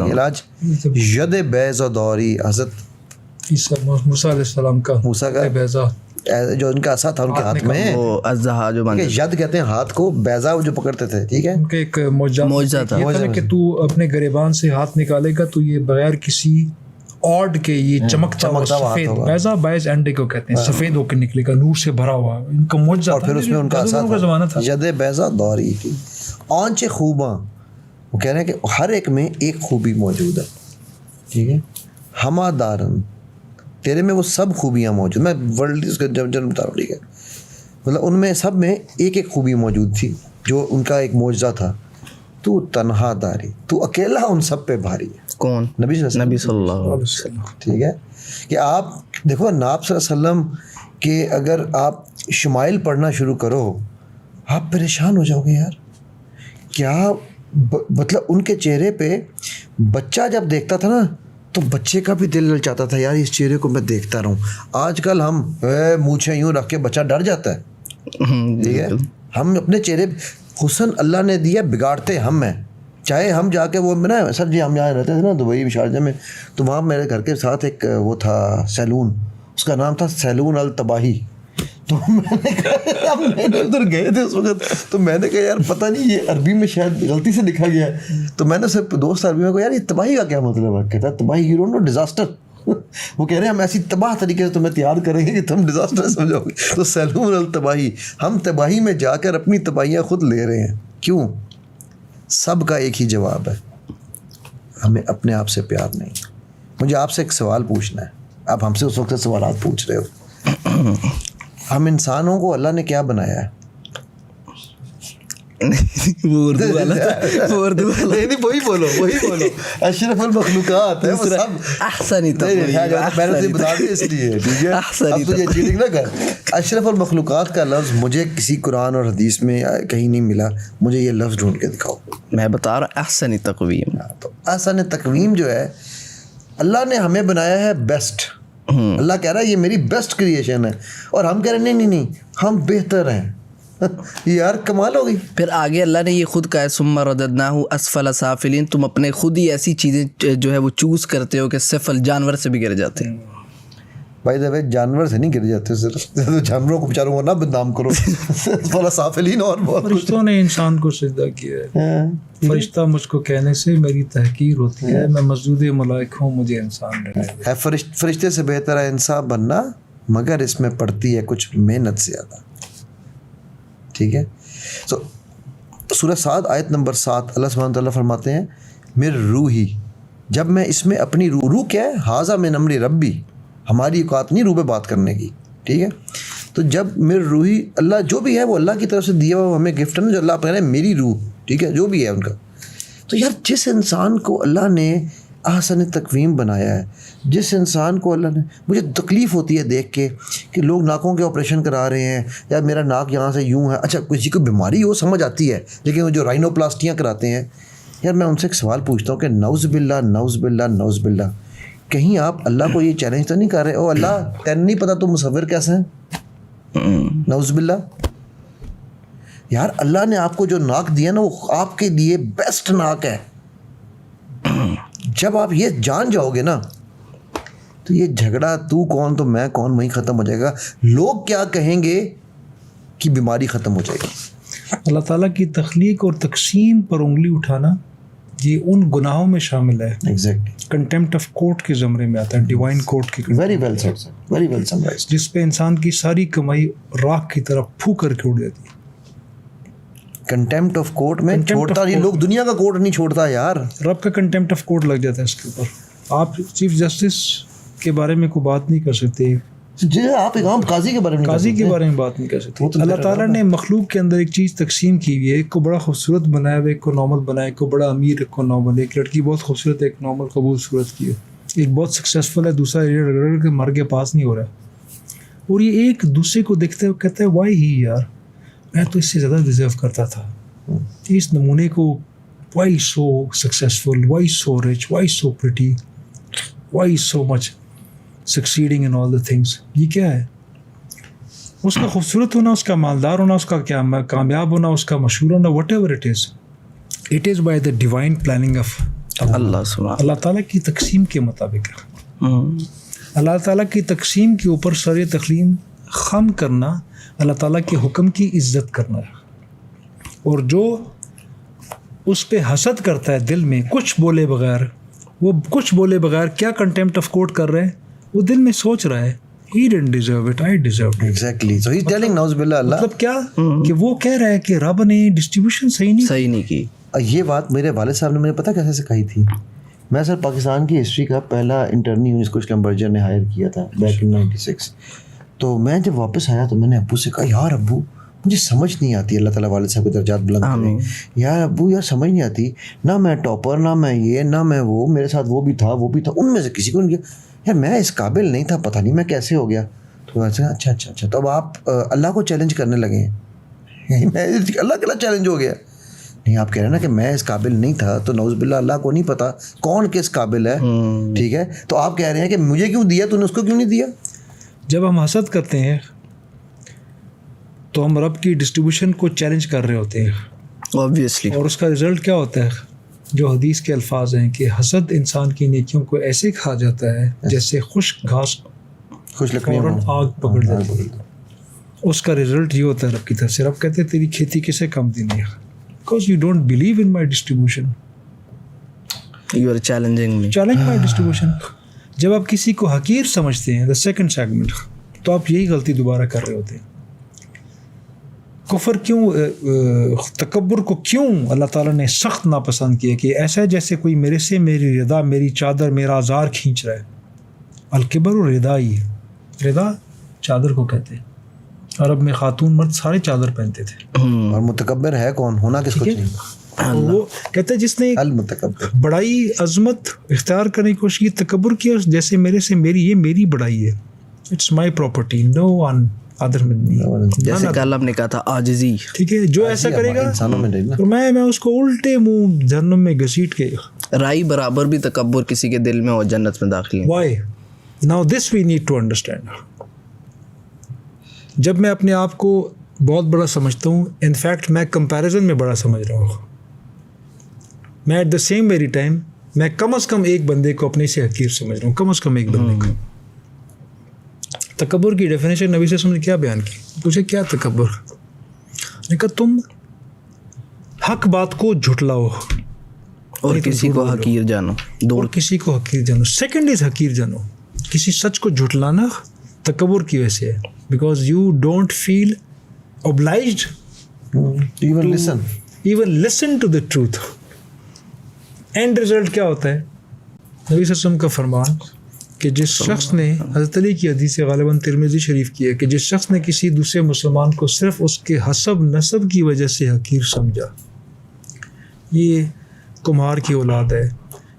علاج. ید بیض دوری, حضرت موسیٰ علیہ السلام کا موسیٰ کا بیضا, جو ان کا عصا تھا ان کے ہاتھ میں, وہ اژدہا جو بن ید کہتے ہیں ہاتھ کو, بیضا جو پکڑتے تھے, ٹھیک ہے, ان کا ایک معجزہ تھا کہ تو اپنے گریبان سے ہاتھ نکالے گا تو یہ بغیر کسی آڈ کے یہ چمکتا ہوا سفید, بیضا باعث انڈے کو کہتے ہیں, سفید ہو کے نکلے گا, نور سے بھرا ہوا, ان کا معجزہ. اور پھر اس میں ان کا عصا تھا, ید بیضا دوری کی آنچ خوباں. وہ کہہ رہے ہیں کہ ہر ایک میں ایک خوبی موجود ہے, ٹھیک ہے, ہما دارن, تیرے میں وہ سب خوبیاں موجود, میں ورلڈ اس کا جنرل بتا رہا ہوں, ٹھیک ہے, مطلب ان میں سب میں ایک ایک خوبی موجود تھی جو ان کا ایک معجزہ تھا. تو تنہا داری, تو اکیلا ان سب پہ بھاری ہے. کون؟ نبی صلی اللہ علیہ وسلم. ٹھیک ہے, کہ آپ دیکھو ناب صلی اللہ علیہ وسلم کہ اگر آپ شمائل پڑھنا شروع کرو آپ پریشان ہو جاؤ گے یار. کیا مطلب ان کے چہرے پہ بچہ جب دیکھتا تھا نا تو بچے کا بھی دل للچاتا تھا, یار اس چہرے کو میں دیکھتا رہوں. آج کل ہم مونچھیں یوں رکھ کے بچہ ڈر جاتا ہے, ٹھیک ہے, ہم اپنے چہرے حسن اللہ نے دیا, بگاڑتے ہم ہیں. چاہے ہم جا کے وہ نا سر جی ہم جہاں رہتے تھے نا دبئی شارجہ میں, تو وہاں میرے گھر کے ساتھ ایک وہ تھا سیلون, اس کا نام تھا سیلون التباہی. تو میں نے کہا ہم ادھر گئے تھے اس وقت, تو میں نے کہا یار پتہ نہیں یہ عربی میں شاید غلطی سے لکھا گیا ہے. تو میں نے صرف دوست عربی میں کہا یار یہ تباہی کا کیا مطلب ہے؟ کہتا ہے تباہی یو ڈونٹ نو ڈیزاسٹر. وہ کہہ رہے ہیں ہم ایسی تباہ طریقے سے تمہیں تیار کریں گے کہ تم ڈیزاسٹر سمجھو گے. تو سیلون التباہی, ہم تباہی میں جا کر اپنی تباہیاں خود لے رہے ہیں. کیوں؟ سب کا ایک ہی جواب ہے, ہمیں اپنے آپ سے پیار نہیں. مجھے آپ سے ایک سوال پوچھنا ہے, آپ ہم سے اس وقت سوالات پوچھ رہے ہو. ہم انسانوں کو اللہ نے کیا بنایا ہے؟ وہ اردو والا نہیں وہی بولو اشرف المخلوقات ہے وہ سب. احسنی میں نے بتا دیا اس لیے, ٹھیک ہے, اب تو یہ چیٹنگ نہ کر. اشرف المخلوقات کا لفظ مجھے کسی قرآن اور حدیث میں کہیں نہیں ملا, مجھے یہ لفظ ڈھونڈ کے دکھاؤ. میں بتا رہا احسنی تقویم. تو احسن تقویم جو ہے اللہ نے ہمیں بنایا ہے بیسٹ. اللہ کہہ رہا ہے یہ میری بیسٹ کریشن ہے, اور ہم کہہ رہے ہیں نہیں ہم بہتر ہیں. یار کمال ہو گئی. پھر آگے اللہ نے یہ خود کہا ہے ثم رددناہ اسفل سافلین, تم اپنے خود ہی ایسی چیزیں جو ہے وہ چوز کرتے ہو کہ سفل جانور سے بھی گر جاتے ہیں. بھائی جب جانور سے نہیں گر جاتے, صرف جانوروں کو بیچاروں کو نہ بدنام کرو. اسفل سافلین اور فرشتوں نے انسان کو سجدہ کیا ہے. فرشتہ مجھ کو کہنے سے میری تحقیر ہوتی ہے, میں مسجود ملائک ہوں, مجھے انسان رہنے. فرشتے سے بہتر ہے انسان بننا, مگر اس میں پڑتی ہے کچھ محنت زیادہ. ٹھیک ہے, تو سورہ صاد آیت نمبر 7 اللہ سبحانہ تعالیٰ فرماتے ہیں میرے روحی, جب میں اس میں اپنی روح کیا ہے, حاضہ من امر ربی, ہماری اوقات نہیں روح پہ بات کرنے کی, ٹھیک ہے. تو جب میرے روحی, اللہ جو بھی ہے وہ اللہ کی طرف سے دیا ہوا ہمیں گفٹ ہے نا, جو اللہ کہہ رہے ہیں میری روح, ٹھیک ہے, جو بھی ہے ان کا. تو یار جس انسان کو اللہ نے احسن تقویم بنایا ہے, جس انسان کو اللہ نے, مجھے تکلیف ہوتی ہے دیکھ کے کہ لوگ ناکوں کے آپریشن کرا رہے ہیں, یا میرا ناک یہاں سے یوں ہے. اچھا کسی کو بیماری ہو سمجھ آتی ہے, لیکن وہ جو رائنوپلاسٹیاں کراتے ہیں, یار میں ان سے ایک سوال پوچھتا ہوں کہ نعوذ باللہ نعوذ باللہ نعوذ باللہ, کہیں آپ اللہ کو یہ چیلنج تو نہیں کر رہے او اللہ تین نہیں پتہ تو مصور کیسے ہیں؟ نعوذ باللہ. یار اللہ نے آپ کو جو ناک دیا نا وہ آپ کے لیے بیسٹ ناک ہے. جب آپ یہ جان جاؤ گے نا تو یہ جھگڑا تو کون تو میں کون وہیں ختم ہو جائے گا. لوگ کیا کہیں گے کہ بیماری ختم ہو جائے گی. اللہ تعالیٰ کی تخلیق اور تقسیم پر انگلی اٹھانا یہ ان گناہوں میں شامل ہے. ایگزیکٹلی کنٹیمپٹ آف کورٹ کے زمرے میں آتا ہے, ڈیوائن کورٹ کی. Very well said, very well summarised. جس پہ انسان کی ساری کمائی راکھ کی طرف پھونک کر کے اڑ جاتی ہے. کنٹیمپٹ آف کورٹ میں چھوڑتا نہیں, لوگ دنیا کا کورٹ نہیں چھوڑتا یار, رب کا کنٹیمپٹ آف کورٹ لگ جاتا ہے اس کے اوپر. آپ چیف جسٹس کے بارے میں کوئی بات نہیں کر سکتے, جی آپ ایک عام قاضی کے بارے میں بات نہیں کر سکتے. اللہ تعالیٰ نے مخلوق کے اندر ایک چیز تقسیم کی ہوئی ہے, ایک کو بڑا خوبصورت بنایا ہوا, ایک کو نارمل بنایا, ایک کو بڑا امیر, ایک کو نارمل. ایک لڑکی بہت خوبصورت ہے, ایک نارمل قبول صورت کی ہے, ایک بہت سکسیزفل ہے, دوسرا رگڑ کے مر کے پاس نہیں ہو رہا ہے. اور یہ ایک دوسرے کو دیکھتے ہوئے کہتا ہے وائی ہی, یار میں تو اس سے زیادہ ڈیزرو کرتا تھا. اس نمونے کو why so successful, why so rich, why so pretty, why so much succeeding in all the things. یہ کیا ہے؟ اس کا خوبصورت ہونا, اس کا مالدار ہونا, اس کا کیا کامیاب ہونا, اس کا مشہور ہونا, whatever it is by the divine planning of اللہ تعالیٰ کی تقسیم کے مطابق. اللہ تعالیٰ کی تقسیم کے اوپر سر تسلیم خم کرنا اللہ تعالیٰ کے حکم کی عزت کرنا ہے. اور جو اس پہ حسد کرتا ہے دل میں کچھ بولے بغیر, وہ کچھ بولے بغیر کیا کنٹیمپٹ آف کورٹ کر رہے ہیں, وہ دل میں سوچ رہا ہے he didn't deserve it, I deserved it. Exactly. So he's telling نعوذ باللہ اللہ, مطلب کیا کہ وہ کہہ رہا ہے کہ رب نے ڈسٹریبیوشن صحیح نہیں کی. یہ بات میرے والد صاحب نے مجھے پتہ کیسے سکھائی تھی. میں سر پاکستان کی ہسٹری کا پہلا انٹرنی ہوں, اس کو اسلام برجر نے ہائر کیا تھا بیک ان 96. تو میں جب واپس آیا تو میں نے ابو سے کہا یار ابو مجھے سمجھ نہیں آتی, اللہ تعالیٰ والد صاحب کے درجات بلند کریں, یار ابو یار سمجھ نہیں آتی, نہ میں ٹاپر, نہ میں یہ, نہ میں وہ, میرے ساتھ وہ بھی تھا, ان میں سے کسی کو نہیں کیا, یار میں اس قابل نہیں تھا, پتہ نہیں میں کیسے ہو گیا. تو اچھا تو اب آپ اللہ کو چیلنج کرنے لگے ہیں. میں اللہ کے اللہ چیلنج ہو گیا نہیں, آپ کہہ رہے ہیں نا کہ میں اس قابل نہیں تھا, تو نعوذ باللہ اللہ کو نہیں پتا کون کس قابل ہے, ٹھیک ہے, تو آپ کہہ رہے ہیں کہ مجھے کیوں دیا, تو نے اس کو کیوں نہیں دیا. جب ہم حسد کرتے ہیں تو ہم رب کی ڈسٹریبیوشن کو چیلنج کر رہے ہوتے ہیں obviously, اور اس کا رزلٹ کیا ہوتا ہے, جو حدیث کے الفاظ ہیں کہ حسد انسان کی نیکیوں کو ایسے کھا جاتا ہے جیسے خشک گھاس فوراً آگ پکڑ لیتی ہے. اس کا رزلٹ یہ ہوتا ہے رب کی طرف سے, رب کہتے ہیں تیری کھیتی کسے کم دینی ہے, because you don't believe in my distribution, you are challenging me. Challenge my distribution. جب آپ کسی کو حقیر سمجھتے ہیں, دا سیکنڈ سیگمنٹ, تو آپ یہی غلطی دوبارہ کر رہے ہوتے ہیں. کفر کیوں, تکبر کو کیوں اللہ تعالیٰ نے سخت ناپسند کیا کہ ایسا ہے جیسے کوئی میرے سے میری رضا, میری چادر, میرا آزار کھینچ رہا ہے. الکبر و رضا ہی ہے, رضا چادر کو کہتے ہیں. عرب میں خاتون مرد سارے چادر پہنتے تھے. اور متکبر ہے کون, ہونا کس کو چاہیے, وہ کہتے ہیں جس نے المتکبر بڑائی عظمت اختیار کرنے کی کوشش کی, تکبر کیا جیسے میرے سے میری, یہ میری بڑائی ہے, it's my property, no one other money, جیسے کل آپ نے کہا تھا عاجزی, ٹھیک ہے. جو ایسا کرے گا انسانوں میں نہیں نا, تو میں اس کو الٹے منہ جہنم میں گھسیٹ کے, رائی برابر بھی تکبر کسی کے دل میں اور جنت میں داخل ہے. Why now this we need to understand. جب میں اپنے آپ کو بہت بڑا سمجھتا ہوں, انفیکٹ میں کمپیریزن میں بڑا سمجھ رہا ہوں, میں at the same very time میں کم از کم ایک بندے کو اپنے سے حقیر سمجھ رہا ہوں, کم از کم ایک بندے کو. تکبر کی ڈیفینیشن نبی صلی اللہ علیہ وسلم نے کیا بیان کی, پوچھے کیا تکبر, نے کہا تم حق بات کو جھٹلاؤ اور کسی کو حقیر جانو, اور کسی کو حقیر جانو. سیکنڈ از حقیر جانو, کسی سچ کو جھٹلانا تکبر کی وجہ سے ہے, because you don't feel obliged even listen to the truth. And result کیا ہوتا ہے, نبی صلی اللہ علیہ وسلم کا فرمان کہ جس شخص نے, حضرت علی کی حدیث غالباً ترمذی شریف کی ہے, کہ جس شخص نے کسی دوسرے مسلمان کو صرف اس کے حسب نسب کی وجہ سے حقیر سمجھا, یہ کمہار کی اولاد ہے,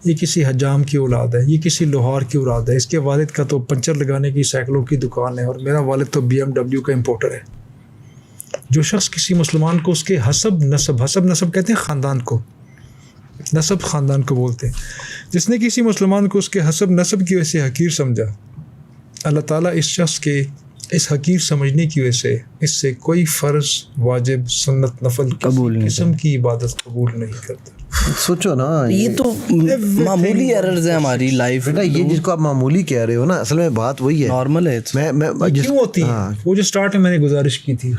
یہ کسی حجام کی اولاد ہے, یہ کسی لوہار کی اولاد ہے, اس کے والد کا تو پنچر لگانے کی سائیکلوں کی دکان ہے, اور میرا والد تو BMW کا امپورٹر ہے. جو شخص کسی مسلمان کو اس کے حسب نسب کہتے ہیں خاندان کو, نسب خاندان کو بولتے ہیں, جس نے کسی مسلمان کو اس کے حسب نسب کی وجہ سے حقیر سمجھا, اللہ تعالیٰ اس شخص کے اس حقیر سمجھنے کی وجہ سے اس سے کوئی فرض, واجب, سنت, نفل کسی قسم کی عبادت قبول نہیں کرتا. سوچو نا, یہ تو معمولی ایررز ہیں ہماری لائف. بیٹا یہ جس کو آپ معمولی کہہ رہے ہو نا, اصل میں بات وہی ہے, نارمل ہے. میں کیوں ہوتی ہے, وہ جو سٹارٹ میں نے گزارش کی تھی,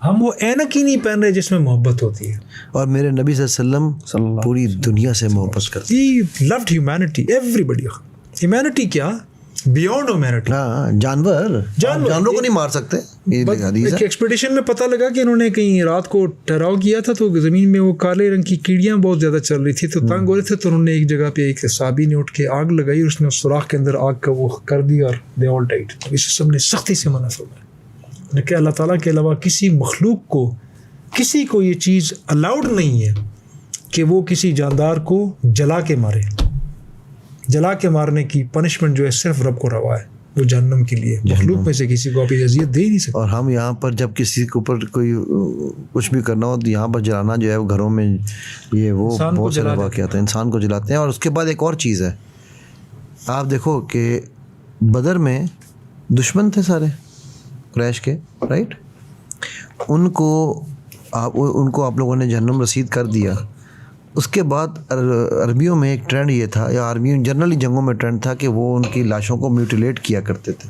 ہم وہ اینک ہی نہیں پہن رہے جس میں محبت ہوتی ہے. اور میرے نبی صلی اللہ علیہ وسلم پوری دنیا سے محبت کرتے ہیں. He loved humanity, everybody. Humanity کیا, بیونڈ ہیومینٹی. ہاں, جانوروں کو نہیں مار سکتے. ایک ایکسپیڈیشن میں پتہ لگا کہ انہوں نے کہیں رات کو ٹھہراؤ کیا تھا, تو زمین میں وہ کالے رنگ کی کیڑیاں بہت زیادہ چل رہی تھی, تو تنگ ہو رہے تھے, تو انہوں نے ایک جگہ پہ ایک صحابی نے اٹھ کے آگ لگائی, اور اس نے اس سوراخ کے اندر آگ کا وہ کر دی, اور دے آل ڈائیڈ. اس سب نے سختی سے منع فرمایا کہ اللہ تعالیٰ کے علاوہ کسی مخلوق کو, کسی کو یہ چیز الاؤڈ نہیں ہے کہ وہ کسی جاندار کو جلا کے مارے. جلا کے مارنے کی پنشمنٹ جو ہے صرف رب کو روا ہے, وہ جہنم کے لیے. مخلوق میں سے کسی کو آپ اذیت دے ہی نہیں سکتے. اور ہم یہاں پر جب کسی کے اوپر کوئی کچھ بھی کرنا ہو تو یہاں پر جلانا جو ہے وہ گھروں میں, یہ وہ بہت سارے واقعات ہیں, انسان کو جلاتے ہیں. اور اس کے بعد ایک اور چیز ہے, آپ دیکھو کہ بدر میں دشمن تھے سارے قریش کے, رائٹ, ان کو آپ لوگوں نے جہنم رسید کر دیا. اس کے بعد عربیوں میں ایک ٹرینڈ یہ تھا, یا عربیوں جنرلی جنگوں میں ٹرینڈ تھا کہ وہ ان کی لاشوں کو میوٹیلیٹ کیا کرتے تھے.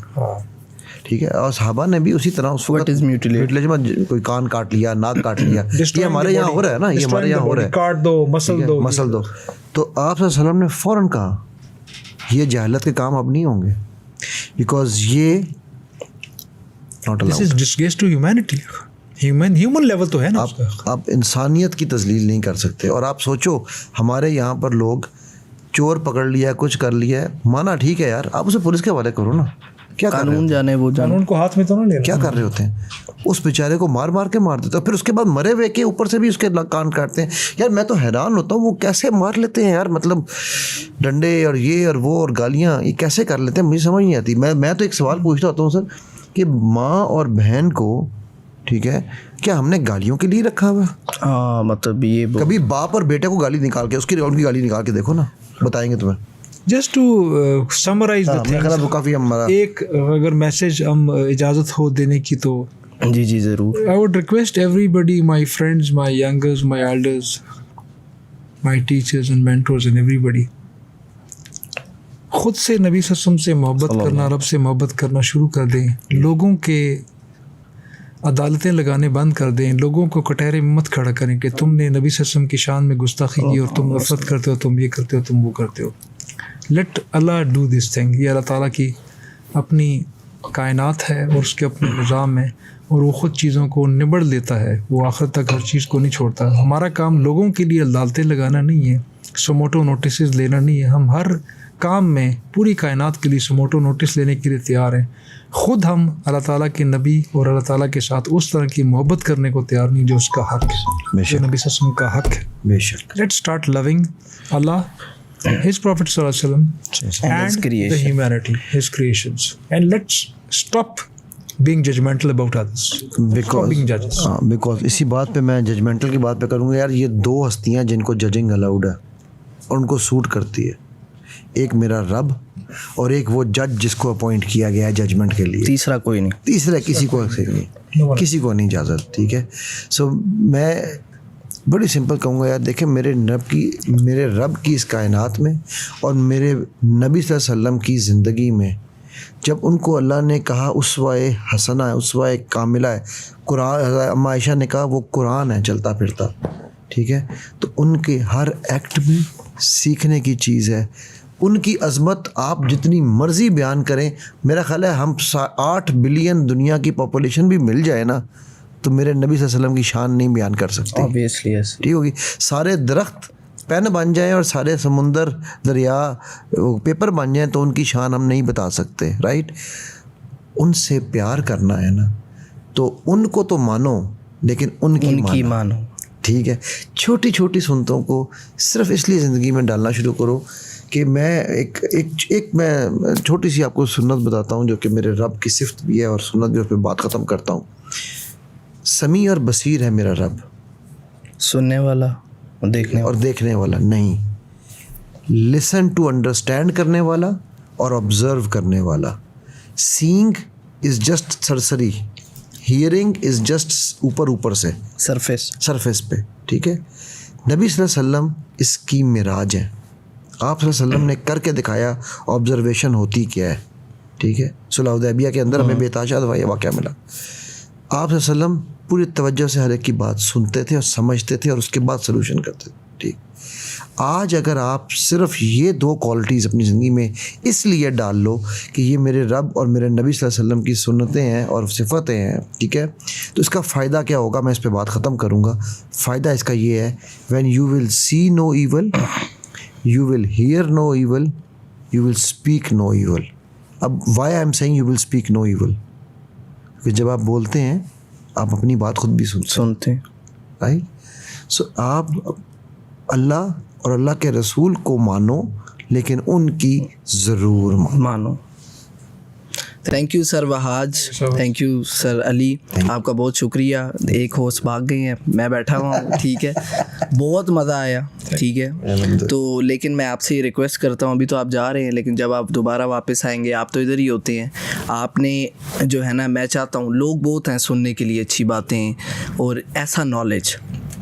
ٹھیک ہے. اور صحابہ نے بھی اسی طرح اس وقت mutilation کوئی کان کاٹ لیا, ناک کاٹ لیا, یہ ہمارے یہاں ہو رہا ہے نا, یہ ہمارے یہاں ہو رہا ہے, کاٹ دو, مسل دو. تو آپ صلی اللہ علیہ وسلم نے فوراً کہا یہ جہالت کے کام اب نہیں ہوں گے, بیکاز یہ not allowed. This is disgrace to humanity. Human level تو ہے نا. آپ انسانیت کی تذلیل نہیں کر سکتے. اور آپ سوچو ہمارے یہاں پر لوگ چور پکڑ لیا, کچھ کر لیا ہے, مانا ٹھیک ہے یار, آپ اسے پولیس کے حوالے کرو نا, کیا قانون جانے, وہ قانون کو ہاتھ میں تو نہ لے, کیا کر رہے ہوتے ہیں, اس بیچارے کو مار مار کے مار دیتے, پھر اس کے بعد مرے ہوئے کے اوپر سے بھی اس کے کان کاٹتے ہیں. یار میں تو حیران ہوتا ہوں وہ کیسے مار لیتے ہیں یار, مطلب ڈنڈے اور یہ اور وہ اور گالیاں, یہ کیسے کر لیتے ہیں, مجھے سمجھ نہیں آتی. میں تو ایک سوال پوچھتا ہوتا ہوں سر کہ ماں اور بہن کو, ٹھیک ہے, کیا ہم نے گالیوں کے لیے رکھا ہوا؟ ہاں مطلب یہ کبھی باپ اور بیٹے کو گالی نکال کے, اس کی ان کی گالی نکال کے دیکھو نا, بتائیں گے تمہیں. Just to summarize the things, کافی ہمارا ایک اگر میسج ہم اجازت ہو دینے کی تو جی ضرور. I would request everybody, my friends, my youngers, my elders, my teachers and mentors and everybody, خود سے نبی صلی اللہ علیہ وسلم سے محبت کرنا, رب سے محبت کرنا شروع کر دیں. لوگوں کے عدالتیں لگانے بند کر دیں. لوگوں کو کٹہرے میں مت کھڑا کریں کہ تم نے نبی صلی اللہ علیہ وسلم کی شان میں گستاخی کی اور تم نفرت کرتے ہو, تم یہ کرتے ہو, تم وہ کرتے ہو. لیٹ اللہ ڈو دس تھنگ. یہ اللہ تعالیٰ کی اپنی کائنات ہے اور اس کے اپنے نظام ہے, اور وہ خود چیزوں کو نبڑ لیتا ہے, وہ آخر تک ہر چیز کو نہیں چھوڑتا. ہمارا کام لوگوں کے لیے عدالتیں لگانا نہیں ہے, سموٹو نوٹسز لینا نہیں ہے. ہم ہر کام میں پوری کائنات کے لیے سموٹو نوٹس لینے کے لیے تیار ہیں. خود ہم اللہ تعالیٰ کے نبی اور اللہ تعالیٰ کے ساتھ اس طرح کی محبت کرنے کو تیار نہیں جو اس کا حق ہے, جو نبی صلی اللہ علیہ وسلم کا حق ہے. بے شک. لیٹس اسٹارٹ لونگ اللہ, His Prophet صلی اللہ علیہ وسلم and the humanity, His creations, and let's stop being judgmental about others. Stop being judges. Because اسی بات پہ میں ججمنٹل کی بات پہ کروں گا. یار یہ دو ہستیاں جن کو ججنگ الاؤڈ ہے اور ان کو سوٹ کرتی ہے, ایک میرا رب اور ایک وہ جج جس کو اپوائنٹ کیا گیا ہے ججمنٹ کے لیے. تیسرا کوئی نہیں, تیسرا کسی کو نہیں, کسی کو نہیں اجازت. ٹھیک ہے. سو میں بڑی سمپل کہوں گا یار, دیکھیں میرے رب کی اس کائنات میں اور میرے نبی صلی اللہ علیہ وسلم کی زندگی میں جب ان کو اللہ نے کہا اسوہ حسنہ ہے, اسوہ کاملہ ہے, قرآن, اما عائشہ نے کہا وہ قرآن ہے چلتا پھرتا, ٹھیک ہے, تو ان کے ہر ایکٹ میں سیکھنے کی چیز ہے. ان کی عظمت آپ جتنی مرضی بیان کریں, میرا خیال ہے ہم 8 بلین دنیا کی پاپولیشن بھی مل جائے نا تو میرے نبی صلی اللہ علیہ وسلم کی شان نہیں بیان کر سکتے. ٹھیک ہوگی. سارے درخت پین بن جائیں اور سارے سمندر دریا پیپر بن جائیں تو ان کی شان ہم نہیں بتا سکتے. رائٹ. ان سے پیار کرنا ہے نا, تو ان کو تو مانو لیکن ان کی مانو. ٹھیک ہے. چھوٹی چھوٹی سنتوں کو صرف اس لیے زندگی میں ڈالنا شروع کرو کہ میں ایک میں چھوٹی سی آپ کو سنت بتاتا ہوں جو کہ میرے رب کی صفت بھی ہے اور سنت بھی, اس پہ بات ختم کرتا ہوں. سمیع اور بصیر ہے میرا رب, سننے والا اور دیکھنے والا نہیں. لسن ٹو انڈرسٹینڈ کرنے والا اور آبزرو کرنے والا. سینگ از جسٹ سرسری, ہیئرنگ از جسٹ اوپر سے سرفیس پہ. ٹھیک ہے. نبی صلی اللہ علیہ وسلم اس کی معراج ہے. آپ صلی اللہ علیہ وسلم نے کر کے دکھایا آبزرویشن ہوتی کیا ہے. ٹھیک ہے. صلح حدیبیہ کے اندر ہمیں بے تاشا واقعہ ملا. آپ صلی اللہ علیہ وسلم پوری توجہ سے ہر ایک کی بات سنتے تھے اور سمجھتے تھے اور اس کے بعد سلوشن کرتے تھے. ٹھیک. آج اگر آپ صرف یہ 2 کوالٹیز اپنی زندگی میں اس لیے ڈال لو کہ یہ میرے رب اور میرے نبی صلی اللہ علیہ وسلم کی سنتیں ہیں اور صفتیں ہیں, ٹھیک ہے, تو اس کا فائدہ کیا ہوگا, میں اس پہ بات ختم کروں گا. فائدہ اس کا یہ ہے, when you will see no evil, you will hear no evil, you will speak no evil. اب why I am seeing you will speak no evil, کہ جب آپ بولتے ہیں آپ اپنی بات خود بھی سنتے ہیں. رائٹ. سو آپ اللہ اور اللہ کے رسول کو مانو لیکن ان کی ضرور مانو. Thank you sir Wahaj, thank you sir Ali, آپ کا بہت شکریہ. ایک ہوسٹ بھاگ گئی ہیں, میں بیٹھا ہوا ہوں. ٹھیک ہے. بہت مزہ آیا. ٹھیک ہے. تو لیکن میں آپ سے یہ ریکویسٹ کرتا ہوں, ابھی تو آپ جا رہے ہیں لیکن جب آپ دوبارہ واپس آئیں گے, آپ تو ادھر ہی ہوتے ہیں, آپ نے جو ہے نا, میں چاہتا ہوں, لوگ بہت ہیں سننے کے لیے اچھی باتیں اور ایسا نالج